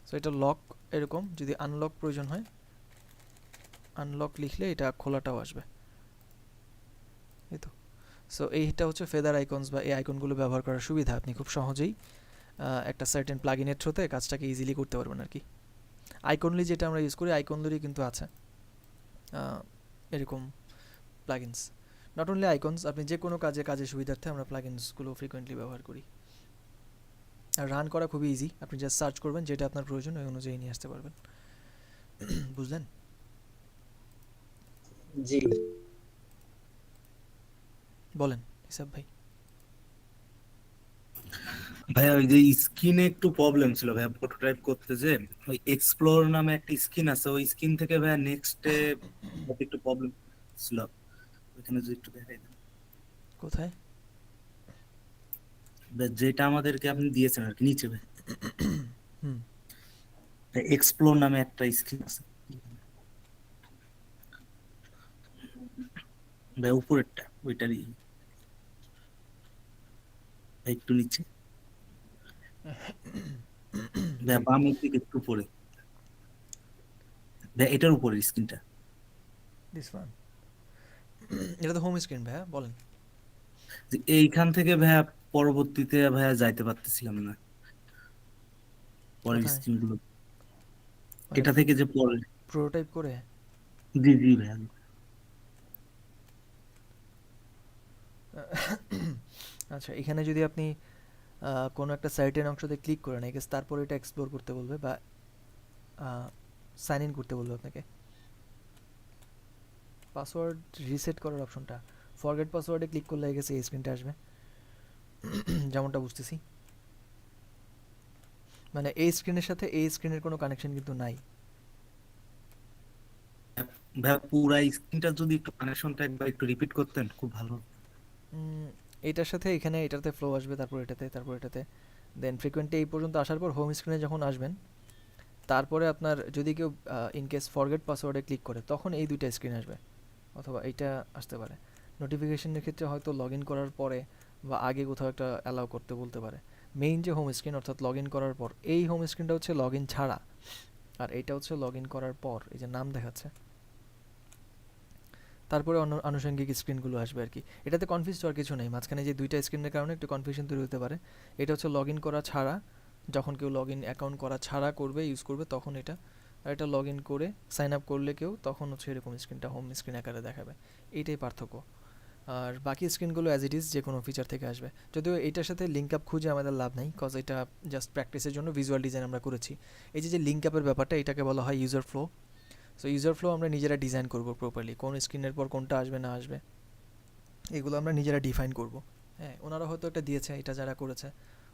সো এটা লক এরকম, যদি আনলক প্রয়োজন হয় আনলক লিখলে এটা খোলাটাও আসবে, এই তো। সো এইটা হচ্ছে ফেদার আইকনস বা এই আইকনগুলো ব্যবহার করার সুবিধা। আপনি খুব সহজেই একটা সার্টেন প্লাগইনের থ্রুতে কাজটাকে ইজিলি করতে পারবেন আর কি। আইকনলি যেটা আমরা ইউজ করি, আইকনলিরই কিন্তু আছে এরকম প্লাগইনস। নট অনলি আইকনস, আপনি যে কোনো কাজের সুবিধার্থে আমরা প্লাগইনসগুলো ফ্রিকোয়েন্টলি ব্যবহার করি। আর রান করা খুবই ইজি, আপনি জাস্ট সার্চ করবেন যেটা আপনার প্রয়োজন, ওই অনুযায়ী নিয়ে আসতে পারবেন। বুঝলেন? জি বলেন হিসাব ভাই। ভাইয়া ওই যে স্ক্রিনে একটু প্রবলেম ছিল ভাইয়া, প্রোটোটাইপ করতে যে ওই এক্সপ্লোর নামে একটা স্ক্রিন আছে, ওই স্ক্রিন থেকে ভাইয়া নেক্সটে একটু প্রবলেম ছিল, ওইখানে যদি একটু দেখাই দেন। কোথায়? যেটা আমাদেরকে আপনি দিয়েছেন আর কি, নিচে ভাই হুম, এক্সপ্লোর নামে একটা স্ক্রিন আছে ভাই, উপরেরটা ওইটারই ভাই, একটু নিচে ভাই, বামের দিকে একটু উপরে ভাই, এটার উপরে স্ক্রিনটা। This one. এটা তো হোম স্ক্রিন ভাইয়া, বলেন। যে এইখান থেকে ভাইয়া পরবর্তীতে ভাইয়া যাইতে পারতেছিলাম না পরের কোথায়? স্ক্রিন গুলো, মানে এটা থেকে যে পরে। প্রোটোটাইপ করে? জি জি ভাইয়া। আচ্ছা, এখানে যদি আপনি কোনো একটা সার্টেন অংশতে ক্লিক করেন, I guess তারপর এটা এক্সপ্লোর করতে বলবে বা সাইন ইন করতে বলবে আপনাকে। পাসওয়ার্ড রিসেট করার অপশনটা, ফরগেট পাসওয়ার্ডে ক্লিক করলে I guess এই স্ক্রিনটা আসবে, যেমনটা বুঝতেছি। মানে এই স্ক্রিনের সাথে এই স্ক্রিনের কোনো কানেকশন কিন্তু নাই। ভাইয়া পুরা স্ক্রিনটা যদি একটু কানেকশনটা একবার একটু রিপিট করতেন খুব ভালো হতো। এটার সাথে এখানে এটাতে ফ্লো আসবে, তারপর এটাতে, তারপর এটাতে, দেন ফ্রিকোয়েন্টলি এই পর্যন্ত আসার পর হোম স্ক্রিনে যখন আসবেন, তারপরে আপনার যদি কেউ ইনকেস ফরগেট পাসওয়ার্ডে ক্লিক করে তখন এই দুইটা স্ক্রিন আসবে, অথবা এইটা আসতে পারে। নোটিফিকেশনের ক্ষেত্রে হয়তো লগ ইন করার পরে বা আগে কোথাও একটা অ্যালাউ করতে বলতে পারে। মেইন যে হোম স্ক্রিন অর্থাৎ লগ ইন করার পর, এই হোম স্ক্রিনটা হচ্ছে লগ ইন ছাড়া, আর এইটা হচ্ছে লগ ইন করার পর, এই যে নাম দেখাচ্ছে, তারপরে অন্য আনুষঙ্গিক স্ক্রিনগুলো আসবে আর কি। এটাতে কনফিউজ হওয়ার কিছু নেই, মাঝখানে যে দুইটা স্ক্রিনের কারণে একটু কনফিউশন তৈরি হতে পারে। এটা হচ্ছে লগ ইন করা ছাড়া, যখন কেউ লগ ইন অ্যাকাউন্ট করা ছাড়া করবে, ইউজ করবে, তখন এটা। আর এটা লগ ইন করে সাইন আপ করলে কেউ, তখন হচ্ছে এরকম স্ক্রিনটা হোম স্ক্রিন আকারে দেখাবে। এইটাই পার্থক্য। আর বাকি স্ক্রিনগুলো অ্যাজ ইট ইজ যে কোনো ফিচার থেকে আসবে। যদিও এইটার সাথে লিঙ্ক আপ খুঁজে আমাদের লাভ নাই, কজ এটা জাস্ট প্র্যাকটিসের জন্য ভিজুয়াল ডিজাইন আমরা করেছি। এই যে লিঙ্ক আপের ব্যাপারটা, এটাকে বলা হয় user flow. So user flow আমরা নিজেরা ডিজাইন করব প্রপারলি, কোন স্ক্রিনের পর কোনটা আসবে না আসবে এগুলো আমরা নিজেরা ডিফাইন করব। হ্যাঁ, ওনারা হয়তো একটা দিয়েছে, এটা যারা করেছে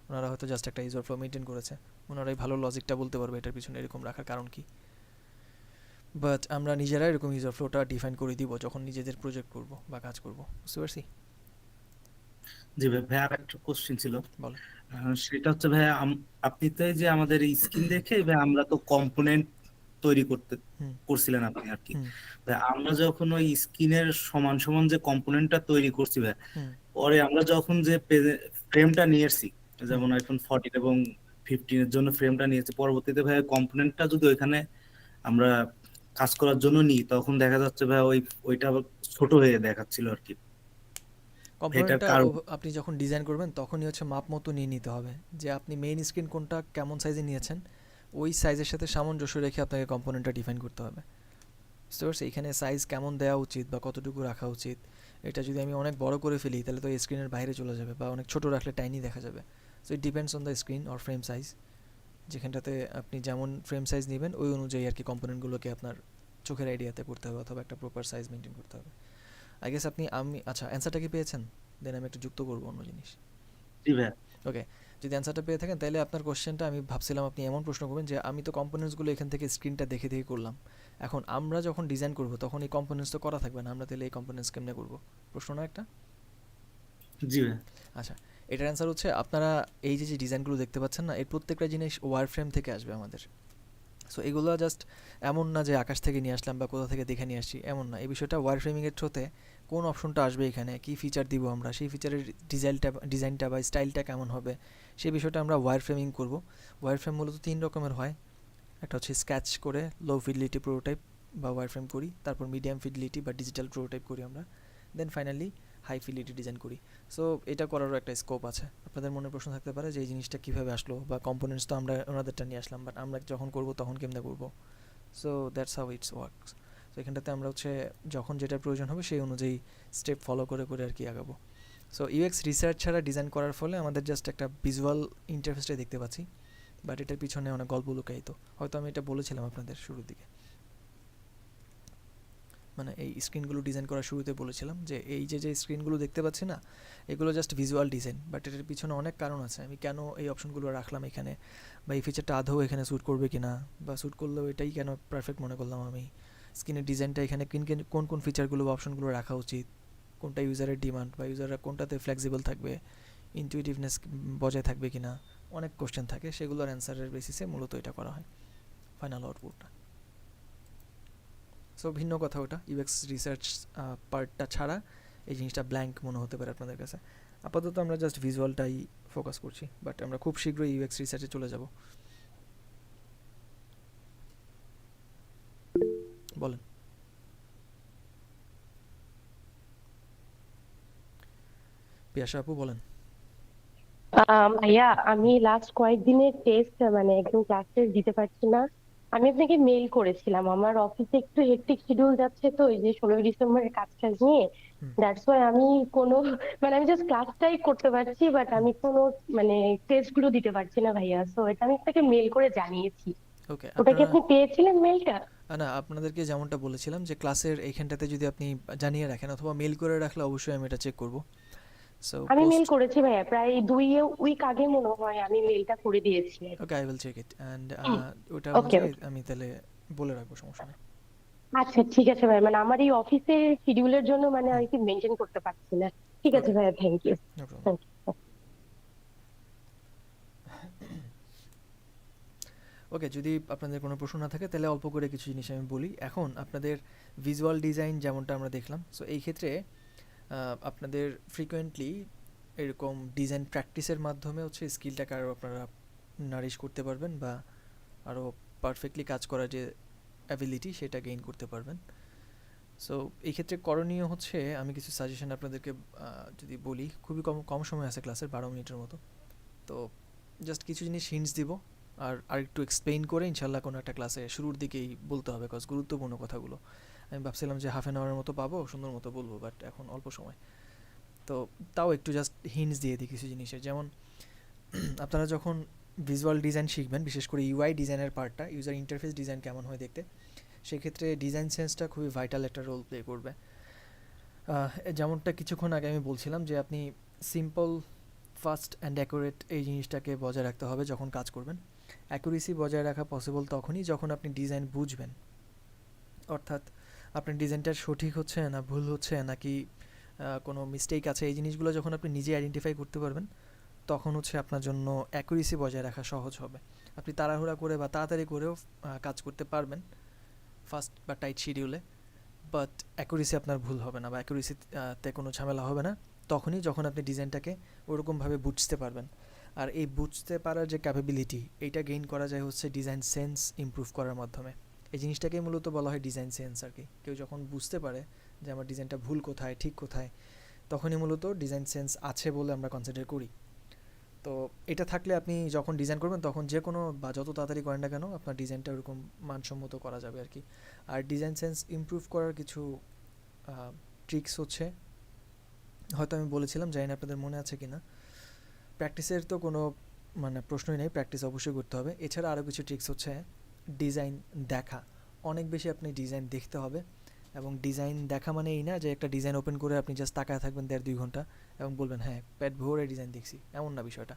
ওনারা হয়তো জাস্ট একটা ইউজার ফ্লো মেনটেন করেছে, ওনারাই ভালো লজিকটা বলতে পারবে এটার পিছনে এরকম রাখার কারণ কি। বাট আমরা নিজেরা এরকম ইউজার ফ্লোটা ডিফাইন করে দিব যখন নিজেদের প্রজেক্ট করব বা কাজ করব। বুঝতে পারছি? জি ভাই, ভাইয়া আর একটা কোশ্চেন ছিল। বলো। সেটা হচ্ছে ভাইয়া আপনি তো এই যে আমাদের স্ক্রিন দেখে ভাই আমরা তো কম্পোনেন্ট তৈরি করছিলেন আপনি আর কি। ভাই আমরা যখন ওই স্ক্রিনের সমান সমান যে কম্পোনেন্টটা তৈরি করছি ভাই, পরে আমরা যখন যে ফ্রেমটা নিয়ে এসেছি, যেমন আইফোন 14 এবং 15 এর জন্য ফ্রেমটা নিয়েছি, পরবর্তীতে ভাই কম্পোনেন্টটা যদি ওইখানে আমরা কাজ করার জন্য নিই, তখন দেখা যাচ্ছে ভাই ওইটা আবার ছোট হয়ে দেখাচ্ছিল আর কি। এটার কম্পোনেন্টটা কারণ আপনি যখন ডিজাইন করবেন তখনই হচ্ছে মাপ মতো নিয়ে নিতে হবে, যে আপনি মেইন স্ক্রিন কোনটা কেমন সাইজে নিয়েছেন, ওই সাইজের সাথে সামঞ্জস্য রেখে আপনাকে কম্পোনেন্টটা ডিফাইন করতে হবে। বুঝতে পারছি? এখানে সাইজ কেমন দেওয়া উচিত বা কতটুকু রাখা উচিত, এটা যদি আমি অনেক বড় করে ফেলি তাহলে তো স্ক্রিনের বাইরে চলে যাবে, বা অনেক ছোট রাখলে টাইনি দেখা যাবে। So it depends on the screen or frame size, যেখানটাতে আপনি যেমন ফ্রেম সাইজ নেবেন ওই অনুযায়ী আর কি কম্পোনেন্টগুলোকে আপনার চোখের আইডিয়াতে করতে হবে, অথবা একটা প্রপার সাইজ মেনটেন করতে হবে। আই গেস আচ্ছা, অ্যান্সারটা কি পেয়েছেন? দেন আমি একটু যুক্ত করবো অন্য জিনিস। জি ভাই। ওকে, যদি অ্যান্সারটা পেয়ে থাকেন তাহলে আপনার কোশ্চেনটা, আমি ভাবছিলাম আপনি এমন প্রশ্ন করবেন যে আমি তো কম্পোনেন্টসগুলো এখান থেকে স্ক্রিনটা দেখে দেখে করলাম, এখন আমরা যখন ডিজাইন করব তখন এই কম্পোনেন্টস তো করা থাকবে না, আমরা তাহলে এই কম্পোনেন্টস কেমনে করব? প্রশ্ন না একটা? জি ভাই। আচ্ছা, এটার অ্যান্সার হচ্ছে আপনারা এই যে ডিজাইনগুলো দেখতে পাচ্ছেন না, এর প্রত্যেকটা জিনিস ওয়ার ফ্রেম থেকে আসবে আমাদের। সো এগুলো জাস্ট এমন না যে আকাশ থেকে নিয়ে আসলাম বা কোথা থেকে দেখে নিয়ে আসছি, এমন না। এই বিষয়টা ওয়ার ফ্রেমিংয়ের থ্রুতে কোন অপশনটা আসবে এখানে, কী ফিচার দিব আমরা, সেই ফিচারের ডিজাইনটা বা স্টাইলটা কেমন হবে, সেই বিষয়টা আমরা ওয়ার ফ্রেমিং করব। ওয়ার ফ্রেম মূলত 3 রকমের হয়। একটা হচ্ছে স্কেচ করে লো ফিডলিটি প্রোটোটাইপ বা ওয়ার ফ্রেম করি, তারপর মিডিয়াম ফিডলিটি বা ডিজিটাল প্রোটোটাইপ করি আমরা, দেন ফাইনালি হাই ফিডলিটি ডিজাইন করি। সো এটা করারও একটা স্কোপ আছে। আপনাদের মনে প্রশ্ন থাকতে পারে যে এই জিনিসটা কীভাবে আসলো, বা কম্পোনেন্টস তো আমরা ওনাদেরটা নিয়ে আসলাম, বাট আমরা যখন করব তখন কেমনে করব। So that's how it's works. তো এখানটাতে আমরা হচ্ছে যখন যেটা প্রয়োজন হবে সেই অনুযায়ী স্টেপ ফলো করে করে আর কি আগাবো। সো ইউএক্স রিসার্চ ছাড়া ডিজাইন করার ফলে আমাদের জাস্ট একটা ভিজুয়াল ইন্টারফেসটাই দেখতে পাচ্ছি, বাট এটার পিছনে অনেক গল্প লুকায়িত। হয়তো আমি এটা বলেছিলাম আপনাদের শুরুর দিকে, মানে এই স্ক্রিনগুলো ডিজাইন করার শুরুতে বলেছিলাম যে এই যে স্ক্রিনগুলো দেখতে পাচ্ছি না, এগুলো জাস্ট ভিজুয়াল ডিজাইন, বাট এটার পিছনে অনেক কারণ আছে। আমি কেন এই অপশনগুলো রাখলাম এখানে, বা এই ফিচারটা আদৌ এখানে স্যুট করবে কি না, বা স্যুট করলেও এটাই কেন পারফেক্ট মনে করলাম আমি, স্ক্রিনের ডিজাইনটা এখানে কোন কোন ফিচারগুলো বা অপশনগুলো রাখা উচিত, কোনটা ইউজারের ডিমান্ড বা ইউজাররা কোনটাতে ফ্লেক্সিবল থাকবে, ইনটুইটিভনেস বজায় থাকবে কি না, অনেক কোশ্চেন থাকে, সেগুলোর অ্যান্সারের বেসিসে মূলত এটা করা হয় ফাইনাল আউটপুটটা। সো ভিন্ন কথা ওটা, ইউএক্স রিসার্চ পার্টটা ছাড়া এই জিনিসটা ব্ল্যাঙ্ক মনে হতে পারে আপনাদের কাছে। আপাতত আমরা জাস্ট ভিজুয়ালটাই ফোকাস করছি, বাট আমরা খুব শীঘ্রই ইউএক্স রিসার্চে চলে যাব। বলেন। পিয়াসা আপু বলেন। ভাইয়া আমি লাস্ট কয়েকদিনের টেস্ট মানে একদম ক্লাস টেস্ট দিতে পারছি না। আমি আপনাকে মেইল করেছিলাম, আমার অফিসে একটু হেক্টিক শিডিউল যাচ্ছে, তো এই যে 16ই ডিসেম্বরের কাজ টাজ নিয়ে, দ্যাটস ওয়াই আমি কোনো মানে আমি জাস্ট ক্লাসটাই করতে পারছি, বাট আমি কোনো মানে টেস্ট গুলো দিতে পারছি না ভাইয়া। সো এটা আমি আপনাকে মেইল করে জানিয়েছি। ওকে, ওটা কি আপনারা আপনি পেয়েছিলেন মেইলটা? না, আপনাদেরকে যেমনটা বলেছিলাম যে ক্লাসের এইখানটাতে যদি আপনি জানিয়ে রাখেন অথবা মেল করে রাখলে অবশ্যই আমি এটা চেক করব। সো আমি মেইল পোস্ট, করেছি ভাইয়া, প্রায় 2 উইক আগে মনে হয় আমি মেইলটা করে দিয়েছি। Okay, I will check it and ওটা ওকে অনুযায়ী আমি তাহলে বলে রাখবো, সমস্যা নেই। আচ্ছা ঠিক আছে ভাই, মানে আমার এই অফিসের শিডিউলের জন্য মানে আর কি মেনটেন করতে পারছি না। ঠিক আছে ওকে, ভাইয়া, thank you. No problem. Thank you. Okay, যদি আপনাদের কোনো প্রশ্ন না থাকে তাহলে অল্প করে কিছু জিনিস আমি বলি। এখন আপনাদের ভিজুয়াল ডিজাইন যেমনটা আমরা দেখলাম, সো এই ক্ষেত্রে আপনাদের ফ্রিকোয়েন্টলি এরকম ডিজাইন প্র্যাকটিসের মাধ্যমে হচ্ছে স্কিলটাকে আরও আপনারা নারিশ করতে পারবেন বা আরও পারফেক্টলি কাজ করার যে অ্যাবিলিটি সেটা গেইন করতে পারবেন। সো এই ক্ষেত্রে করণীয় হচ্ছে, আমি কিছু সাজেশন আপনাদেরকে যদি বলি, খুবই কম কম সময় আছে ক্লাসের, 12 মিনিটের মতো, তো জাস্ট কিছু জিনিস হিন্টস দিব আর একটু এক্সপ্লেইন করে ইনশাল্লাহ কোনো একটা ক্লাসে শুরুর দিকেই বলতে হবে, কজ গুরুত্বপূর্ণ কথাগুলো। আমি ভাবছিলাম যে হাফ অ্যান আওয়ারের মতো পাবো, সুন্দর মতো বলবো, বাট এখন অল্প সময়, তো তাও একটু জাস্ট হিন্টস দিয়ে দিই কিছু জিনিসের। যেমন আপনারা যখন ভিজুয়াল ডিজাইন শিখবেন, বিশেষ করে ইউআই ডিজাইনের পার্টটা, ইউজার ইন্টারফেস ডিজাইন কেমন হয় দেখতে, সেক্ষেত্রে ডিজাইন সেন্সটা খুবই ভাইটাল একটা রোল প্লে করবে। যেমনটা কিছুক্ষণ আগে আমি বলছিলাম যে আপনি সিম্পল, ফাস্ট অ্যান্ড অ্যাকুরেট এই জিনিসটাকে বজায় রাখতে হবে যখন কাজ করবেন। অ্যাকুরেসি বজায় রাখা পসিবল তখনই যখন আপনি ডিজাইন বুঝবেন, অর্থাৎ আপনার ডিজাইনটা সঠিক হচ্ছে না ভুল হচ্ছে নাকি কোনো মিস্টেক আছে, এই জিনিসগুলো যখন আপনি নিজে আইডেন্টিফাই করতে পারবেন, তখন হচ্ছে আপনার জন্য অ্যাকুরেসি বজায় রাখা সহজ হবে। আপনি তাড়াহুড়া করে বা তাড়াতাড়ি করেও কাজ করতে পারবেন ফাস্ট বা টাইট শিডিউলে, বাট অ্যাকুরেসি আপনার ভুল হবে না বা অ্যাকুরেসিতে কোনো ঝামেলা হবে না তখনই যখন আপনি ডিজাইনটাকে ওরকমভাবে বুঝতে পারবেন। আর এই বুঝতে পারার যে ক্যাপাবিলিটি, এইটা গেইন করা যায় হচ্ছে ডিজাইন সেন্স ইমপ্রুভ করার মাধ্যমে। এই জিনিসটাকেই মূলত বলা হয় ডিজাইন সেন্স আর কি। কেউ যখন বুঝতে পারে যে আমার ডিজাইনটা ভুল কোথায় ঠিক কোথায়, তখনই মূলত ডিজাইন সেন্স আছে বলে আমরা কনসিডার করি। তো এটা থাকলে আপনি যখন ডিজাইন করবেন তখন যে কোনো বা যত তাড়াতাড়ি করেন না কেন আপনার ডিজাইনটা ওরকম মানসম্মত করা যাবে আর কি। আর ডিজাইন সেন্স ইমপ্রুভ করার কিছু ট্রিক্স হচ্ছে, হয়তো আমি বলেছিলাম, জানি না আপনাদের মনে আছে কি না। প্র্যাকটিসের তো কোনো মানে প্রশ্নই নেই, প্র্যাকটিস অবশ্যই করতে হবে। এছাড়া আরও কিছু ট্রিক্স হচ্ছে ডিজাইন দেখা, অনেক বেশি আপনি ডিজাইন দেখতে হবে। এবং ডিজাইন দেখা মানে এই না যে একটা ডিজাইন ওপেন করে আপনি জাস্ট তাকায় থাকবেন 1.5-2 ঘন্টা এবং বলবেন হ্যাঁ পেট ভরে ডিজাইন দেখছি, এমন না বিষয়টা।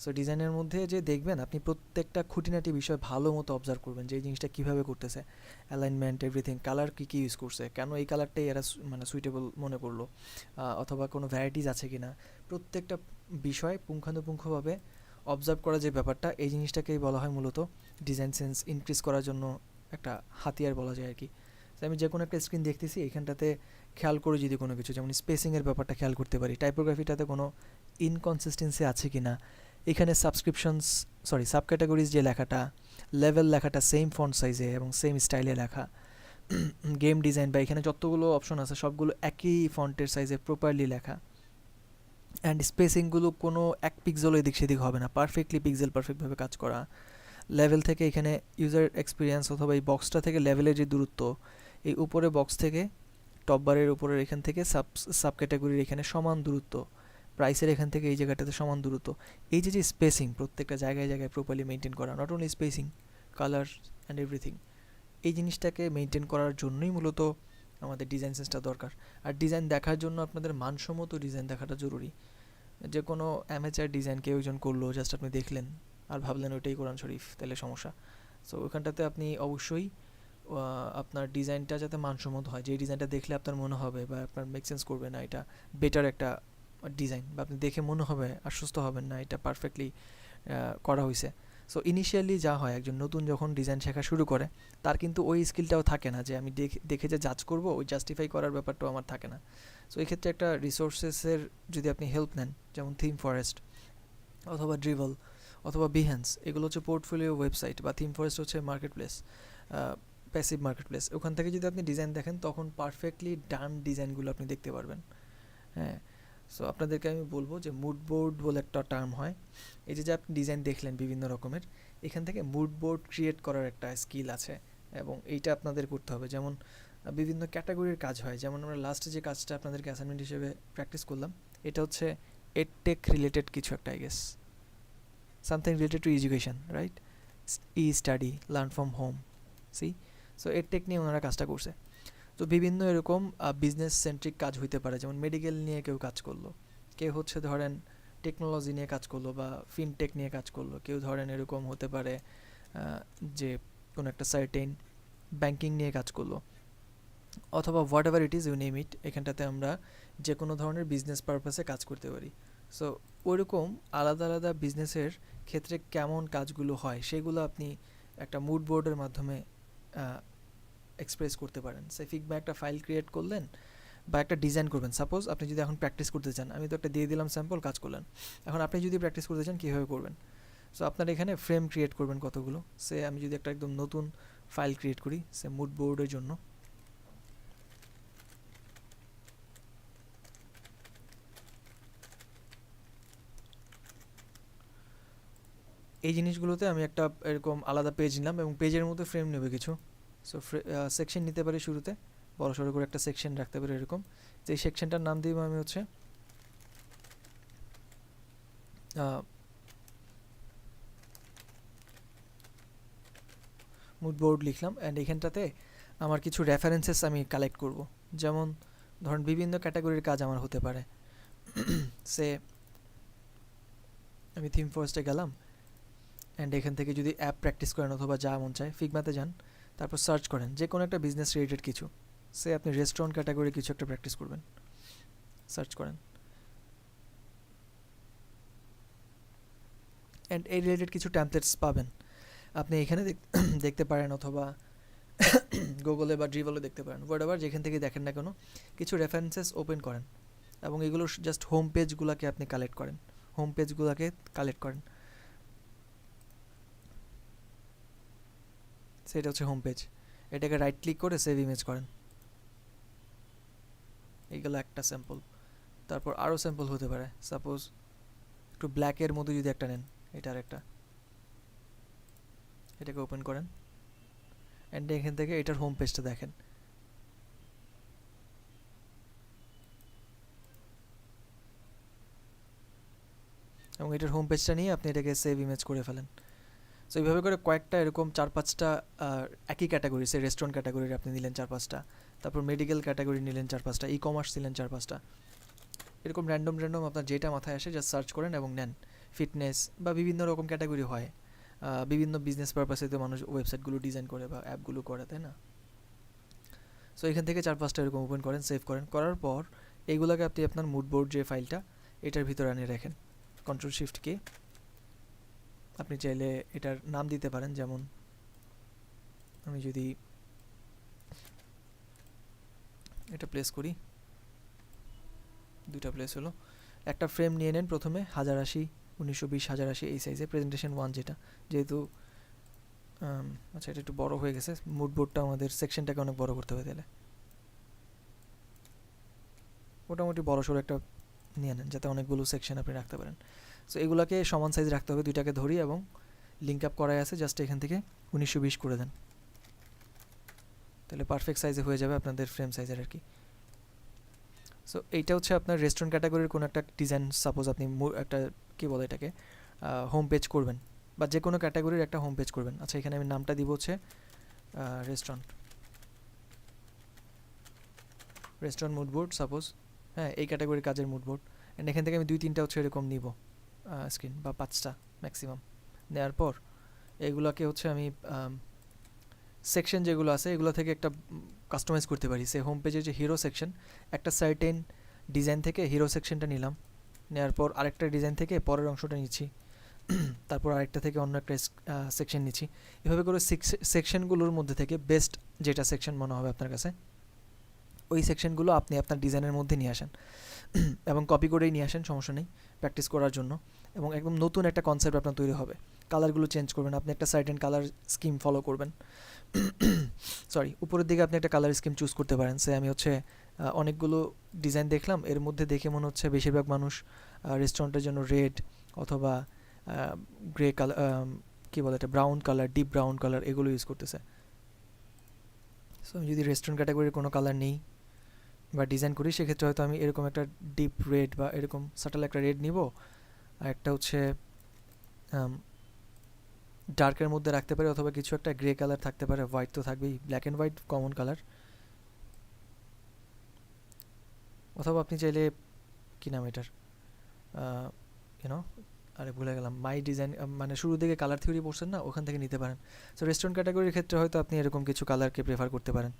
সো ডিজাইনের মধ্যে যে দেখবেন আপনি প্রত্যেকটা খুঁটিনাটি বিষয় ভালো মতো অবজার্ভ করবেন, যে এই জিনিসটা কীভাবে করতেছে, অ্যালাইনমেন্ট, এভরিথিং, কালার কী কী ইউজ করছে, কেন এই কালারটাই এরা মানে সুইটেবল মনে করলো, অথবা কোনো ভ্যারাইটিস আছে কি না, প্রত্যেকটা বিষয় পুঙ্খানুপুঙ্খভাবে অবজার্ভ করা যে ব্যাপারটা, এই জিনিসটাকেই বলা হয় মূলত ডিজাইন সেন্স ইনক্রিজ করার জন্য একটা হাতিয়ার বলা যায় আর কি। আমি যে কোনো একটা স্ক্রিন দেখতেছি, এইখানটাতে খেয়াল করে যদি কোনো কিছু, যেমন স্পেসিংয়ের ব্যাপারটা খেয়াল করতে পারি, টাইপোগ্রাফিটাতে কোনো ইনকনসিস্টেন্সি আছে কি না, এখানে সাব ক্যাটাগরিজ যে লেখাটা, লেভেল লেখাটা সেম ফন্ট সাইজে এবং সেম স্টাইলে লেখা, গেম ডিজাইন বা এখানে যতগুলো অপশন আছে সবগুলো একই ফন্টের সাইজে প্রপারলি লেখা, অ্যান্ড স্পেসিংগুলো কোনো এক পিক্সেল এদিক সেদিক হবে না, পারফেক্টলি পিক্সেল পারফেক্টভাবে কাজ করা। লেভেল থেকে এখানে ইউজার এক্সপিরিয়েন্স অথবা এই বক্সটা থেকে লেভেলের যে দূরত্ব, এই উপরে বক্স থেকে টপ বারের উপরের এখান থেকে সাব ক্যাটাগরির এখানে সমান দূরত্ব, প্রাইসের এখান থেকে এই জায়গাটাতে সমান দূরত্ব, এই যে স্পেসিং প্রত্যেকটা জায়গায় জায়গায় প্রপারলি মেনটেন করা, not only spacing, colour and everything, এই জিনিসটাকে মেনটেন করার জন্যই মূলত আমাদের ডিজাইন সেন্সটা দরকার। আর ডিজাইন দেখার জন্য আপনাদের মানসম্মত ডিজাইন দেখাটা জরুরি। যে কোনো অ্যামেচার ডিজাইন কেউ একজন করলো, জাস্ট আপনি দেখলেন আর ভাবলেন ওইটাই কোরআন শরীফ, তাহলে সমস্যা। সো ওইখানটাতে আপনি অবশ্যই আপনার ডিজাইনটা যাতে মানসম্মত হয়, যে ডিজাইনটা দেখলে আপনার মনে হবে বা আপনার মেক সেন্স করবে না এটা বেটার একটা ডিজাইন, বা আপনি দেখে মনে হবে আশ্বস্ত হবেন না এটা পারফেক্টলি করা হয়েছে। সো ইনিশিয়ালি যা হয়, একজন নতুন যখন ডিজাইন শেখা শুরু করে তার কিন্তু ওই স্কিলটাও থাকে না যে আমি দেখে যে জাজ করবো, ওই জাস্টিফাই করার ব্যাপারটাও আমার থাকে না। সো এই ক্ষেত্রে একটা রিসোর্সেসের যদি আপনি হেল্প নেন, যেমন থিম ফরেস্ট অথবা ড্রিভল অথবা বিহ্যান্স, এগুলো হচ্ছে পোর্টফোলিও ওয়েবসাইট, বা থিম ফরেস্ট হচ্ছে market place, passive market place, ওখান থেকে যদি আপনি ডিজাইন দেখেন তখন পারফেক্টলি ডান ডিজাইনগুলো আপনি দেখতে পারবেন। হ্যাঁ, সো আপনাদেরকে আমি বলবো যে মুড বোর্ড বলে একটা টার্ম হয়। এই যে আপনি ডিজাইন দেখলেন বিভিন্ন রকমের, এখান থেকে মুড বোর্ড ক্রিয়েট করার একটা স্কিল আছে এবং এইটা আপনাদের করতে হবে। যেমন বিভিন্ন ক্যাটাগরির কাজ হয়, যেমন আমরা লাস্টে যে কাজটা আপনাদেরকে অ্যাসাইনমেন্ট হিসেবে প্র্যাকটিস করলাম, এটা হচ্ছে এডটেক রিলেটেড কিছু একটা, I guess something related to education, right? E study, learn from home, see. So edtech নিয়ে ওনারা কাজটা করছে। তো বিভিন্ন এরকম বিজনেস সেন্ট্রিক কাজ হইতে পারে, যেমন মেডিকেল নিয়ে কেউ কাজ করলো, কেউ হচ্ছে ধরেন টেকনোলজি নিয়ে কাজ করলো বা ফিনটেক নিয়ে কাজ করলো, কেউ ধরেন এরকম হতে পারে যে কোনো একটা সার্টেন ব্যাংকিং নিয়ে কাজ করলো, অথবা whatever it is, you name it. এখানটাতে আমরা যে কোনো ধরনের বিজনেস পারপাসে কাজ করতে পারি। সো ওইরকম আলাদা আলাদা বিজনেসের ক্ষেত্রে কেমন কাজগুলো হয় সেগুলো আপনি একটা মুড বোর্ডের মাধ্যমে এক্সপ্রেস করতে পারেন। সে ফিগমা একটা ফাইল ক্রিয়েট করলেন বা একটা ডিজাইন করবেন। সাপোজ আপনি যদি এখন প্র্যাকটিস করতে চান, আমি তো একটা দিয়ে দিলাম স্যাম্পল, কাজ করলেন। এখন আপনি যদি প্র্যাকটিস করতে চান কীভাবে করবেন? সো আপনার এখানে ফ্রেম ক্রিয়েট করবেন কতগুলো। সে আমি যদি একটা একদম নতুন ফাইল ক্রিয়েট করি সে মুড বোর্ডের জন্য, এই জিনিসগুলোতে আমি একটা এরকম আলাদা পেজ নিলাম এবং পেজের মধ্যে ফ্রেম নেবে কিছু। সো সেকশন নিতে পারি, শুরুতে বড় সড়ো করে একটা সেকশন রাখতে পারি এরকম। তো এই সেকশনটার নাম দিব আমি হচ্ছে মুড বোর্ড লিখলাম। অ্যান্ড এখানটাতে আমার কিছু রেফারেন্সেস আমি কালেক্ট করব। যেমন ধরুন বিভিন্ন ক্যাটাগরির কাজ আমার হতে পারে। সে আমি থিম ফরেস্টে গেলাম, অ্যান্ড এখান থেকে যদি অ্যাপ প্র্যাকটিস করেন অথবা যা মন চায় ফিগমাতে যান, তারপর সার্চ করেন যে কোনো একটা বিজনেস রিলেটেড কিছু। সে আপনি রেস্টুরেন্ট ক্যাটাগরি কিছু একটা প্র্যাকটিস করবেন, সার্চ করেন, অ্যান্ড এই রিলেটেড কিছু ট্যাম্পলেটস পাবেন আপনি এখানে দেখতে পারেন, অথবা গুগলে বা ড্রিভলে দেখতে পারেন, হোয়াটএভার যেখান থেকে দেখেন না কেন। কিছু রেফারেন্সেস ওপেন করেন এবং এগুলোর জাস্ট হোম পেজগুলোকে আপনি কালেক্ট করেন, হোম পেজগুলোকে কালেক্ট করেন। সেটা হচ্ছে হোম পেজ। এটাকে রাইট ক্লিক করে সেভ ইমেজ করেন। এইগুলো একটা স্যাম্পল। তারপর আরও স্যাম্পল হতে পারে। সাপোজ একটু ব্ল্যাকের মধ্যে যদি একটা নেন, এটার একটা, এটাকে ওপেন করেন অ্যান্ড এখান থেকে এটার হোম পেজটা দেখেন। এবং এটার হোম পেজটা নিয়ে আপনি এটাকে সেভ ইমেজ করে ফেলেন। সো এইভাবে করে কয়েকটা এরকম 4-5টা একই ক্যাটাগরি, সে রেস্টুরেন্ট ক্যাটাগরির আপনি নিলেন 4-5টা, তারপর মেডিকেল ক্যাটাগরি নিলেন 4-5টা, ই কমার্স নিলেন 4-5টা, এরকম র্যান্ডম আপনার যেটা মাথায় আসে জাস্ট সার্চ করেন এবং নেন। ফিটনেস বা বিভিন্ন রকম ক্যাটাগরি হয়, বিভিন্ন বিজনেস পারপাসে তো মানুষ ওয়েবসাইটগুলো ডিজাইন করে বা অ্যাপগুলো করে, তাই না? সো এখান থেকে 4-5টা এরকম ওপেন করেন, সেভ করেন। করার পর এইগুলোকে আপনি আপনার মুড বোর্ড যে ফাইলটা এটার ভিতরে আনিয়ে রাখেন। Ctrl+Shift-K, আপনি চাইলে এটার নাম দিতে পারেন। যেমন আমি যদি এটা প্লেস করি, দুইটা প্লেস হলো। একটা ফ্রেম নিয়ে নেন প্রথমে 1080, 1920, 1080 এই সাইজে, প্রেজেন্টেশন 1 যেটা, যেহেতু আচ্ছা এটা একটু বড় হয়ে গেছে, মুড বোর্ডটা আমাদের সেকশনটাকে অনেক বড় করতে হবে, তাহলে মোটামুটি বড় সড়ো একটা নিয়ে নেন যাতে অনেকগুলো সেকশন আপনি রাখতে পারেন। সো এগুলোকে সমান সাইজ রাখতে হবে, দুইটাকে ধরি এবং লিঙ্ক আপ করাই আছে, জাস্ট এখান থেকে 1920 করে দেন, তাহলে পারফেক্ট সাইজে হয়ে যাবে আপনাদের ফ্রেম সাইজের আর কি। সো এইটা হচ্ছে আপনার রেস্টুরেন্ট ক্যাটাগরির কোনো একটা ডিজাইন। সাপোজ আপনি একটা কী বলে এটাকে হোম পেজ করবেন, বা যে কোনো ক্যাটাগরির একটা হোম পেজ করবেন। আচ্ছা এখানে আমি নামটা দিব হচ্ছে রেস্টুরেন্ট মুড বোর্ড সাপোজ, হ্যাঁ এই ক্যাটাগরির কাজের মুড বোর্ড। অ্যান্ড এখান থেকে আমি 2-3টা হচ্ছে এরকম নিব স্ক্রিন, বা 5টা ম্যাক্সিমাম। নেওয়ার পর এগুলোকে হচ্ছে আমি সেকশন যেগুলো আছে এগুলো থেকে একটা কাস্টমাইজ করতে পারি। সে হোম পেজের যে হিরো সেকশন, একটা সার্টেন ডিজাইন থেকে হিরো সেকশনটা নিলাম, নেওয়ার পর আরেকটা ডিজাইন থেকে পরের অংশটা নিচ্ছি, তারপর আরেকটা থেকে অন্য একটা সেকশন নিচ্ছি। এভাবে করে সেকশনগুলোর মধ্যে থেকে বেস্ট যেটা সেকশন মনে হবে আপনার কাছে, ওই সেকশনগুলো আপনি আপনার ডিজাইনের মধ্যে নিয়ে আসেন এবং কপি করেই নিয়ে আসেন, সমস্যা নেই, প্র্যাকটিস করার জন্য। এবং একদম নতুন একটা কনসেপ্ট আপনার তৈরি হবে। কালারগুলো চেঞ্জ করবেন, আপনি একটা সার্টেন কালার স্কিম ফলো করবেন। সরি, উপরের দিকে আপনি একটা কালার স্কিম চুজ করতে পারেন। সে আমি হচ্ছে অনেকগুলো ডিজাইন দেখলাম, এর মধ্যে দেখে মনে হচ্ছে বেশিরভাগ মানুষ রেস্টুরেন্টের জন্য রেড অথবা গ্রে কালার, কী বলে এটা, brown colour, deep brown colour এগুলো ইউজ করতেছে। সো আমি যদি রেস্টুরেন্ট ক্যাটাগরির কোনো কালার নেই বা ডিজাইন করি, সেক্ষেত্রে হয়তো আমি এরকম একটা ডিপ রেড বা এরকম সাটল একটা রেড নিব, আর একটা হচ্ছে ডার্কের মধ্যে রাখতে পারি, অথবা কিছু একটা গ্রে কালার থাকতে পারে, হোয়াইট তো থাকবেই, black and white common colour. অথবা আপনি চাইলে কী নাম এটার, ইউনো, আরে ভুলে গেলাম, মাই ডিজাইন, মানে শুরুর দিকে কালার থিওরি পড়ছেন না, ওখান থেকে নিতে পারেন। সো রেস্টুরেন্ট ক্যাটাগরির ক্ষেত্রে হয়তো আপনি এরকম কিছু কালারকে প্রেফার করতে পারেন,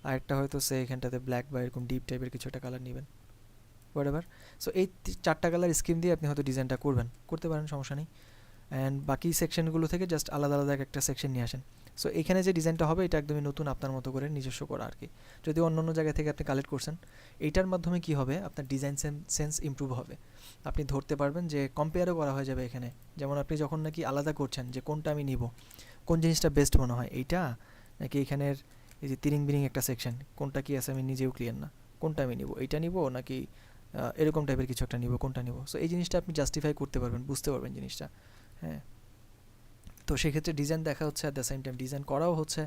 আর একটা হয়তো সে এখানটাতে ব্ল্যাক বা এরকম ডিপ টাইপের কিছু একটা কালার নেবেন, হোয়াটএভার। সো এই 4টা কালার স্কিম দিয়ে আপনি হয়তো ডিজাইনটা করতে পারেন, সমস্যা নেই। অ্যান্ড বাকি সেকশনগুলো থেকে জাস্ট আলাদা আলাদা একটা সেকশন নিয়ে আসেন। সো এখানে যে ডিজাইনটা হবে এটা একদমই নতুন, আপনার মতো করে নিজস্ব করা আর কি। যদি অন্য অন্য জায়গা থেকে আপনি কালেক্ট করছেন, এইটার মাধ্যমে কি হবে, আপনার ডিজাইন সেন্স ইমপ্রুভ হবে। আপনি ধরতে পারবেন যে কম্পেয়ারও করা হয়ে যাবে এখানে। যেমন আপনি যখন নাকি আলাদা করছেন যে কোনটা আমি নিব, কোন জিনিসটা বেস্ট মনে হয়, এইটা নাকি এখানের এই যে তিরিং বিরিং একটা সেকশন, কোনটা কি আছে আমি নিজেও ক্লিয়ার না, কোনটা আমি নিব, এইটা নিব নাকি এরকম টাইপের কিছু একটা নিব, কোনটা নিব। সো এই জিনিসটা আপনি জাস্টিফাই করতে পারবেন, বুঝতে পারবেন জিনিসটা। হ্যাঁ, তো সেক্ষেত্রে ডিজাইন দেখা হচ্ছে, at the same time design করাও হচ্ছে,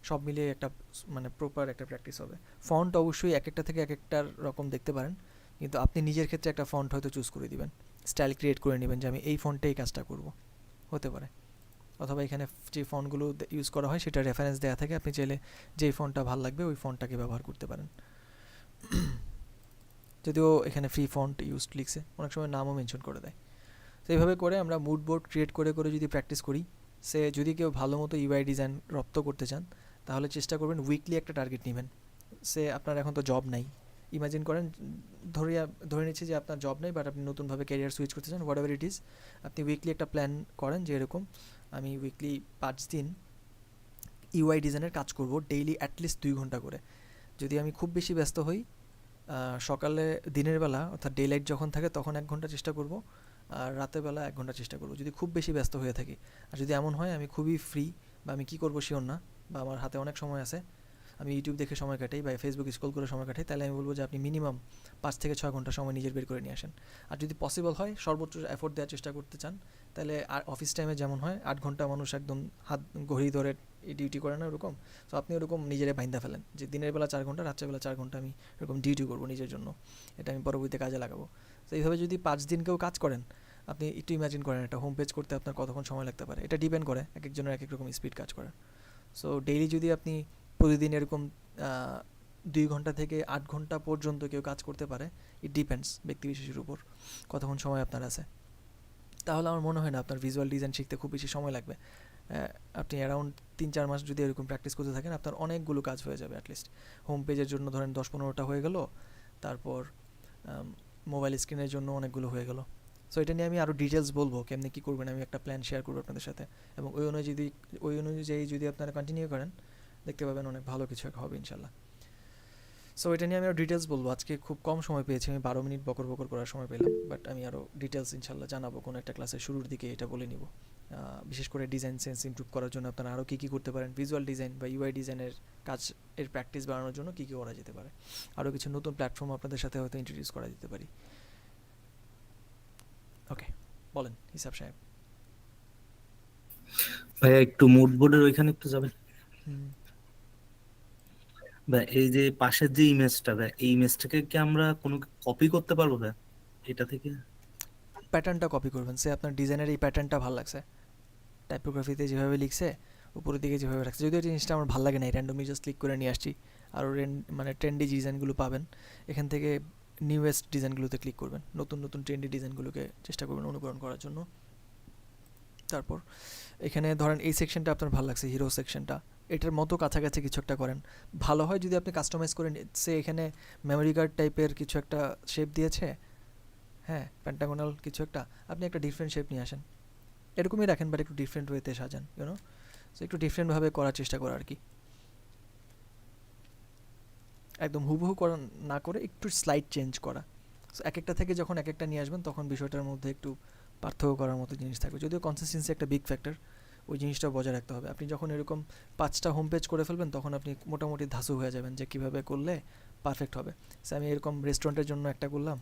সব মিলিয়ে একটা মানে প্রপার একটা প্র্যাকটিস হবে। ফন্ট অবশ্যই এক একটা থেকে এক একটার রকম দেখতে পারেন, কিন্তু আপনি নিজের ক্ষেত্রে একটা ফন্ট হয়তো চুজ করে দিবেন, স্টাইল ক্রিয়েট করে নেবেন যে আমি এই ফন্টে এই কাজটা করব, হতে পারে। অথবা এখানে যে ফন্টগুলো ইউজ করা হয় সেটা রেফারেন্স দেওয়া থাকে, আপনি চাইলে যেই ফন্টটা ভালো লাগবে ওই ফন্টটাকে ব্যবহার করতে পারেন। যদিও এখানে ফ্রি ফন্ট ইউজড লিখছে, অনেক সময় নামও মেনশন করে দেয়। তো এইভাবে করে আমরা মুড বোর্ড ক্রিয়েট করে করে যদি প্র্যাকটিস করি, সে যদি কেউ ভালো মতো ইউআই ডিজাইন রপ্ত করতে চান, তাহলে চেষ্টা করবেন উইকলি একটা টার্গেট নেবেন। সে আপনার এখন তো জব নাই, ইমাজিন করেন, ধরে নিচ্ছি যে আপনার জব নেই, বাট আপনি নতুনভাবে ক্যারিয়ার সুইচ করতে চান, হোয়াট এভার ইট ইজ, আপনি উইকলি একটা প্ল্যান করেন যে এরকম আমি উইকলি 5 দিন ইউআই ডিজাইনের কাজ করব, ডেইলি অ্যাটলিস্ট 2 ঘন্টা করে। যদি আমি খুব বেশি ব্যস্ত হই, সকালে দিনের বেলা অর্থাৎ ডে লাইট যখন থাকে তখন 1 ঘন্টা চেষ্টা করব, আর রাতের বেলা 1 ঘন্টা চেষ্টা করব, যদি খুব বেশি ব্যস্ত হয়ে থাকি। আর যদি এমন হয় আমি খুবই ফ্রি বা আমি কী করবো শিওর না, বা আমার হাতে অনেক সময় আছে, আমি ইউটিউব দেখে সময় কাটাই বা ফেসবুক স্ক্রল করে সময় কাটাই, তাহলে আমি বলবো যে আপনি মিনিমাম 5 থেকে 6 ঘন্টা সময় নিজের বের করে নিয়ে আসেন। আর যদি পসিবল হয়, সর্বোচ্চ এফোর্ট দেওয়ার চেষ্টা করতে চান, তাহলে আর অফিস টাইমে যেমন হয় 8 ঘন্টা মানুষ একদম হাত ঘড়ি ধরে ডিউটি করে না ওরকম, তো আপনি ওরকম নিজেরে বাইন্দা ফেলেন যে দিনের বেলা 4 ঘন্টা, রাত্রেবেলা 4 ঘন্টা আমি এরকম ডিউটি করবো নিজের জন্য, এটা আমি পরবর্তীতে কাজে লাগাবো। তো এইভাবে যদি 5 দিন কেউ কাজ করেন, আপনি একটু ইমাজিন করেন একটা হোম পেজ করতে আপনার কতক্ষণ সময় লাগতে পারে। এটা ডিপেন্ড করে এক একজনের এক এক রকম স্পিড কাজ করেন। সো ডেইলি যদি আপনি প্রতিদিন এরকম 2 ঘন্টা থেকে 8 ঘন্টা পর্যন্ত কেউ কাজ করতে পারে, ইট ডিপেন্ডস ব্যক্তিবিশেষের উপর কতক্ষণ সময় আপনার আছে, তাহলে আমার মনে হয় না আপনার ভিজুয়াল ডিজাইন শিখতে খুব বেশি সময় লাগবে। আপনি অ্যারাউন্ড 3-4 মাস যদি এরকম প্র্যাকটিস করতে থাকেন, আপনার অনেকগুলো কাজ হয়ে যাবে। অ্যাটলিস্ট হোম পেজের জন্য ধরেন 10-15টা হয়ে গেল, তারপর মোবাইল স্ক্রিনের জন্য অনেকগুলো হয়ে গেল। সো এটা নিয়ে আমি আরও ডিটেলস বলবো কেমনি কী করবেন, আমি একটা প্ল্যান শেয়ার করবো আপনাদের সাথে, এবং ওই অনুযায়ী যদি আপনারা কন্টিনিউ করেন, দেখতে পাবেন অনেক ভালো কিছু হবে ইনশাল্লাহ। সো এটা নিয়ে আমি আরও ডিটেলস বলবো। আজকে খুব কম সময় পেয়েছি, আমি 12 মিনিট বকর করার সময় পেলাম, বাট আমি আরও ডিটেলস ইনশাল্লাহ জানাবো কোনো একটা ক্লাসের শুরুর দিকে, এটা বলে নিব। বিশেষ করে ডিজাইন সেন্স ইমপ্রুভ করার জন্য আপনারা আরও কী কী করতে পারেন, ভিজুয়াল ডিজাইন বা ইউআই ডিজাইনের কাজ এর প্র্যাকটিস বাড়ানোর জন্য কী কী করা যেতে পারে, আরও কিছু নতুন প্ল্যাটফর্ম আপনাদের সাথে হয়তো ইন্ট্রোডিউস করা যেতে পারি। ওকে, বলেন হিসাব সাহেব। ভাইয়া একটু মুড বোর্ডের ওইখানে একটু যাবেন ভাই? এই যে পাশের যে ইমেজটা, ভাই এই ইমেজটাকে কি আমরা কোনো কপি করতে পারবো ভাই এটা থেকে? প্যাটার্নটা কপি করবেন, সে আপনার ডিজাইনের এই প্যাটার্নটা ভালো লাগছে, টাইপোগ্রাফিতে যেভাবে লিখছে, উপরের দিকে যেভাবে রাখছে, যদিও জিনিসটা আমার ভালো লাগে না, র্যান্ডমলি জাস্ট ক্লিক করে নিয়ে আসছি। আরও মানে ট্রেন্ডি ডিজাইনগুলো পাবেন এখান থেকে, নিউয়েস্ট ডিজাইনগুলোতে ক্লিক করবেন, নতুন নতুন ট্রেন্ডি ডিজাইনগুলোকে চেষ্টা করবেন অনুকরণ করার জন্য। তারপর এখানে ধরেন এই সেকশনটা আপনার ভালো লাগছে, হিরো সেকশনটা, এটার মতো কাছাকাছি কিছু একটা করেন। ভালো হয় যদি আপনি কাস্টমাইজ করে সে এখানে মেমোরি কার্ড টাইপের কিছু একটা শেপ দিয়েছে, হ্যাঁ পেন্টাগোনাল কিছু একটা, আপনি একটা ডিফারেন্ট শেপ নিয়ে আসেন, এরকমই রাখেন বাট একটু ডিফারেন্ট ওয়েতে সাজান, ইউনো। সো একটু ডিফারেন্টভাবে করার চেষ্টা করা আর কি, একদম হুবহু করা না করে একটু স্লাইড চেঞ্জ করা। সো এক একটা থেকে যখন এক একটা নিয়ে আসবেন, তখন বিষয়টার মধ্যে একটু পার্থক্য করার মতো জিনিস থাকবে, যদিও কনসিস্টেন্সি একটা বিগ ফ্যাক্টর, ওই জিনিসটা বজায় রাখতে হবে। আপনি যখন এরকম 5টা হোম পেজ করে ফেলবেন, তখন আপনি মোটামুটি ধাসু হয়ে যাবেন যে কীভাবে করলে পারফেক্ট হবে। সো আমি এরকম রেস্টুরেন্টের জন্য একটা করলাম,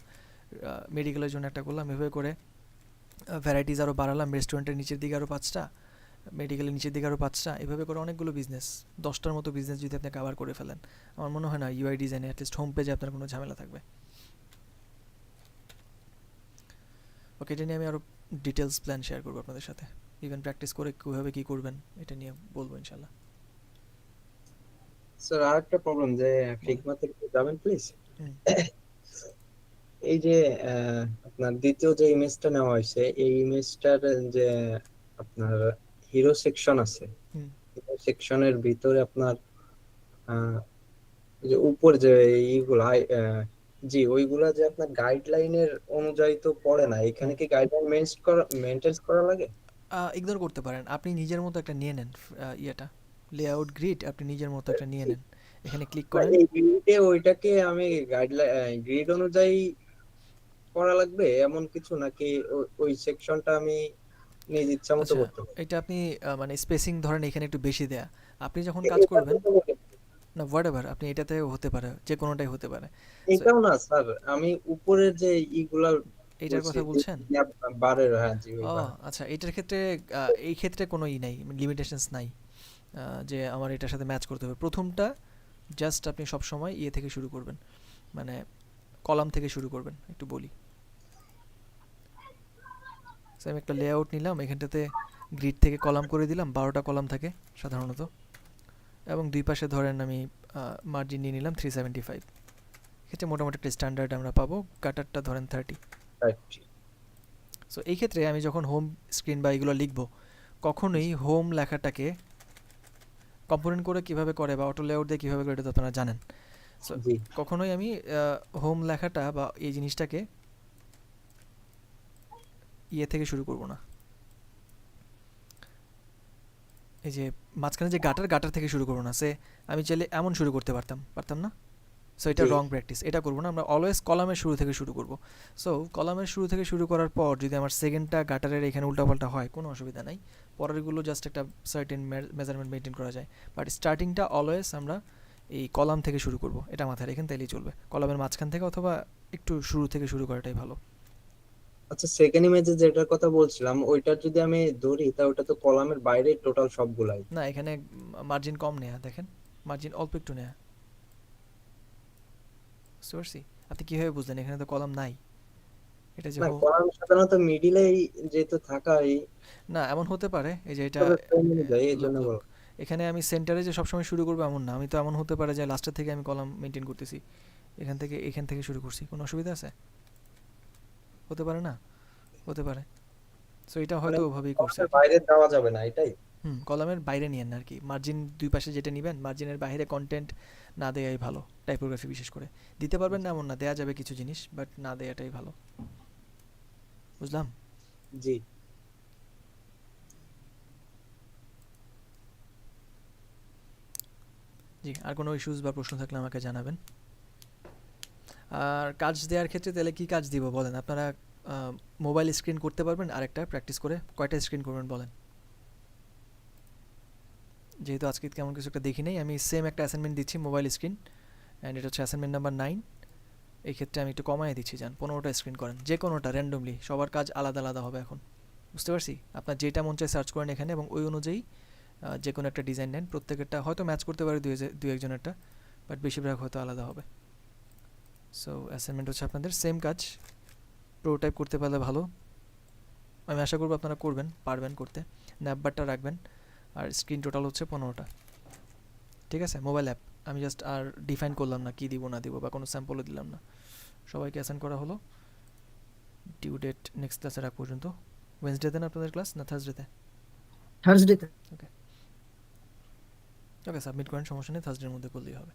মেডিকেলের জন্য একটা করলাম, এভাবে করে ভ্যারাইটিস আরও বাড়ালাম, রেস্টুরেন্টের নিচের দিকে আরও 5টা, মেডিকেলের নিচের দিকে আরও 5টা, এভাবে করে অনেকগুলো বিজনেস, 10টার মতো বিজনেস যদি আপনি কভার করে ফেলেন, আমার মনে হয় না ইউআই ডিজাইনে অ্যাটলিস্ট হোম পেজে আপনার কোনো ঝামেলা থাকবে। ওকে, এটা নিয়ে আমি আরও ডিটেলস প্ল্যান শেয়ার করবো আপনাদের সাথে, ইভেন প্র্যাকটিস করে কীভাবে কী করবেন এটা নিয়ে বলবো ইনশাল্লাহ। স্যার আরেকটা প্রবলেম যে ফিগমাতে একটু যাবেন প্লিজ। এই যে আপনার দ্বিতীয় যে ইমেজটা নেওয়া হয়েছে, এই ইমেজটার যে আপনার হিরো সেকশন আছে, হিরো সেকশনের ভিতরে আপনার এই যে উপর যে এইগুলা জি ওইগুলা যে আপনার গাইডলাইনের অনুযায়ী তো পড়ে না, এখানে কি গাইডলাইন মেইনটেইন করা লাগে? ইগনোর করতে পারেন, আপনি নিজের মতো একটা নিয়ে নেন, ইয়েটা লেআউট গ্রিড আপনি নিজের মতো একটা নিয়ে নেন, এখানে ক্লিক করেন। এই গ্রিডে ওইটাকে আমি গাইডলাইন গ্রিড অনুযায়ী করা লাগবে এমন কিছু, নাকি ওই সেকশনটা আমি নিজ ইচ্ছা মতো করতে পারি? এটা আপনি মানে স্পেসিং ধরেন এখানে একটু বেশি দেয়া, আপনি যখন কাজ করবেন না হোয়াটএভার, আপনি এটাতে হতে পারে, যে কোনোটাই হতে পারে। এটাও না স্যার, আমি উপরের যে ইগুলা এটার কথা বলছেন? বারের, হ্যাঁ জি। ও আচ্ছা, এটার ক্ষেত্রে এই ক্ষেত্রে কোনো নাই, লিমিটেশনস নাই যে আমার এটার সাথে ম্যাচ করতে হবে। প্রথমটা জাস্ট আপনি সব সময় ইয়ে থেকে শুরু করবেন, মানে কলাম থেকে শুরু করবেন। একটু বলি, আমি একটা লেআউট নিলাম, এখানটাতে গ্রিড থেকে কলাম করে দিলাম, 12টা কলাম থাকে সাধারণত, এবং দুই পাশে ধরেন আমি মার্জিন নিয়ে নিলাম 375, ক্ষেত্রে মোটামুটি একটা স্ট্যান্ডার্ড আমরা পাবো, কাটারটা ধরেন 30। সো এই ক্ষেত্রে আমি যখন হোম স্ক্রিন বা এগুলো লিখবো, কখনোই হোম লেখাটাকে কম্পোনেন্ট করে কিভাবে করে বা অটো লেআউট দিয়ে কীভাবে করে এটা তো আপনারা জানেন। সো কখনোই আমি হোম লেখাটা বা এই জিনিসটাকে ইয়ে থেকে শুরু করব না, এই যে মাঝখানে যে গাটার থেকে শুরু করবো না, সে আমি চাইলে এমন শুরু করতে পারতাম না। সো এটা রং প্র্যাকটিস, এটা করবো না, আমরা অলওয়েজ কলামের শুরু থেকে শুরু করব। সো কলামের শুরু থেকে শুরু করার পর যদি আমার সেকেন্ডটা গাটারের এখানে উল্টাপাল্টা হয় কোনো অসুবিধা নাই, পরেরগুলো জাস্ট একটা সার্টেন মেজারমেন্ট মেনটেন করা যায়, বাট স্টার্টিংটা অলওয়েজ আমরা এই কলাম থেকে শুরু করব, এটা মাথায় রেখেন, তাইলেই চলবে। কলামের মাঝখান থেকে অথবা একটু শুরু থেকে শুরু করাটাই ভালো। আচ্ছা, সেকেন্ড ইমেজে যেটার কথা বলছিলাম, ওইটা যদি আমি ধরি তা ওটা তো কলামের বাইরে টোটাল সবগুলাই। না, এখানে মার্জিন কম নেয়া, দেখেন মার্জিন অল্প একটু নেয়া। সরছি, আপনি কিভাবে বুঝলেন এখানে তো কলাম নাই? এটা যে কলাম সাধারণত মিডিলেই যেহেতু থাকাই, না এমন হতে পারে, এই যে এটা এখানে আমি সেন্টারে যে সবসময় শুরু করবো এমন না, আমি তো এমন হতে পারে যে লাস্টের থেকে আমি কলাম মেনটেন করতেছি, এখান থেকে শুরু করছি, কোনো অসুবিধা আছে? হতে পারে না? হতে পারে। সো এটা হয়তো ওভাবেই করছে, বাইরে দেওয়া যাবে না এটাই। কলামের বাইরে নিয়েন আর কি, মার্জিন দুই পাশে যেটা নেবেন, মার্জিনের বাইরে কন্টেন্ট না দেয়াই ভালো, টাইপোগ্রাফি বিশেষ করে। দিতে পারবেন না এমন না, দেয়া যাবে কিছু জিনিস, বাট না দেয়াটাই ভালো। বুঝলাম? জি। জি, আর কোনো ইস্যুস বা প্রশ্ন থাকলে আমাকে জানাবেন। আর কাজ দেওয়ার ক্ষেত্রে তাহলে কি কাজ দিব বলেন? আপনারা মোবাইল স্ক্রিন করতে পারবেন আরেকটা প্র্যাকটিস করে? কয়টা স্ক্রিন করবেন বলেন? যেহেতু আজকে কেমন কিছু একটা দেখি নেই, আমি সেম একটা অ্যাসাইনমেন্ট দিচ্ছি মোবাইল স্ক্রিন, অ্যান্ড এটা হচ্ছে অ্যাসাইনমেন্ট নাম্বার 9। এই ক্ষেত্রে আমি একটু কমাই দিচ্ছি, যান 15টা স্ক্রিন করেন, যে কোনোটা র্যান্ডমলি, সবার কাজ আলাদা আলাদা হবে এখন, বুঝতে পারছি? আপনার যেটা মন চায় সার্চ করেন এখানে, এবং ওই অনুযায়ী যে কোনো একটা ডিজাইন নেন, প্রত্যেকেরটা হয়তো ম্যাচ করতে পারে দুই একজনেরটা, বাট বেশিরভাগ হয়তো আলাদা হবে। সো অ্যাসাইনমেন্ট হচ্ছে আপনাদের সেম কাজ, প্রোটোটাইপ করতে পারলে ভালো, আমি আশা করবো আপনারা পারবেন করতে। ন্যাপবারটা রাখবেন, আর স্ক্রিন টোটাল হচ্ছে 15টা, ঠিক আছে? মোবাইল অ্যাপ আমি জাস্ট আর ডিফাইন করলাম না কী দিব না দিব, বা কোনো স্যাম্পলও দিলাম না, সবাইকে অ্যাসাইন করা হলো। ডিউ ডেট নেক্সট ক্লাসের আগ পর্যন্ত। ওয়েডনেসডেতে না আপনাদের ক্লাস, না থার্সডেতে? থার্সডেতে। ওকে ওকে, সাবমিট করেন, সমস্যা নেই, থার্সডের মধ্যে করলেই হবে।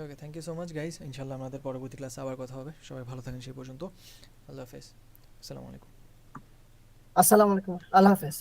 Okay, thank you so much guys, ইনশাল্লাহ আমাদের পরবর্তী ক্লাসে আবার কথা হবে। সবাই ভালো থাকেন সেই পর্যন্ত। আল্লাহ হাফেজ, আসসালামু আলাইকুম। আসসালামু আলাইকুম, আল্লাহ হাফেজ।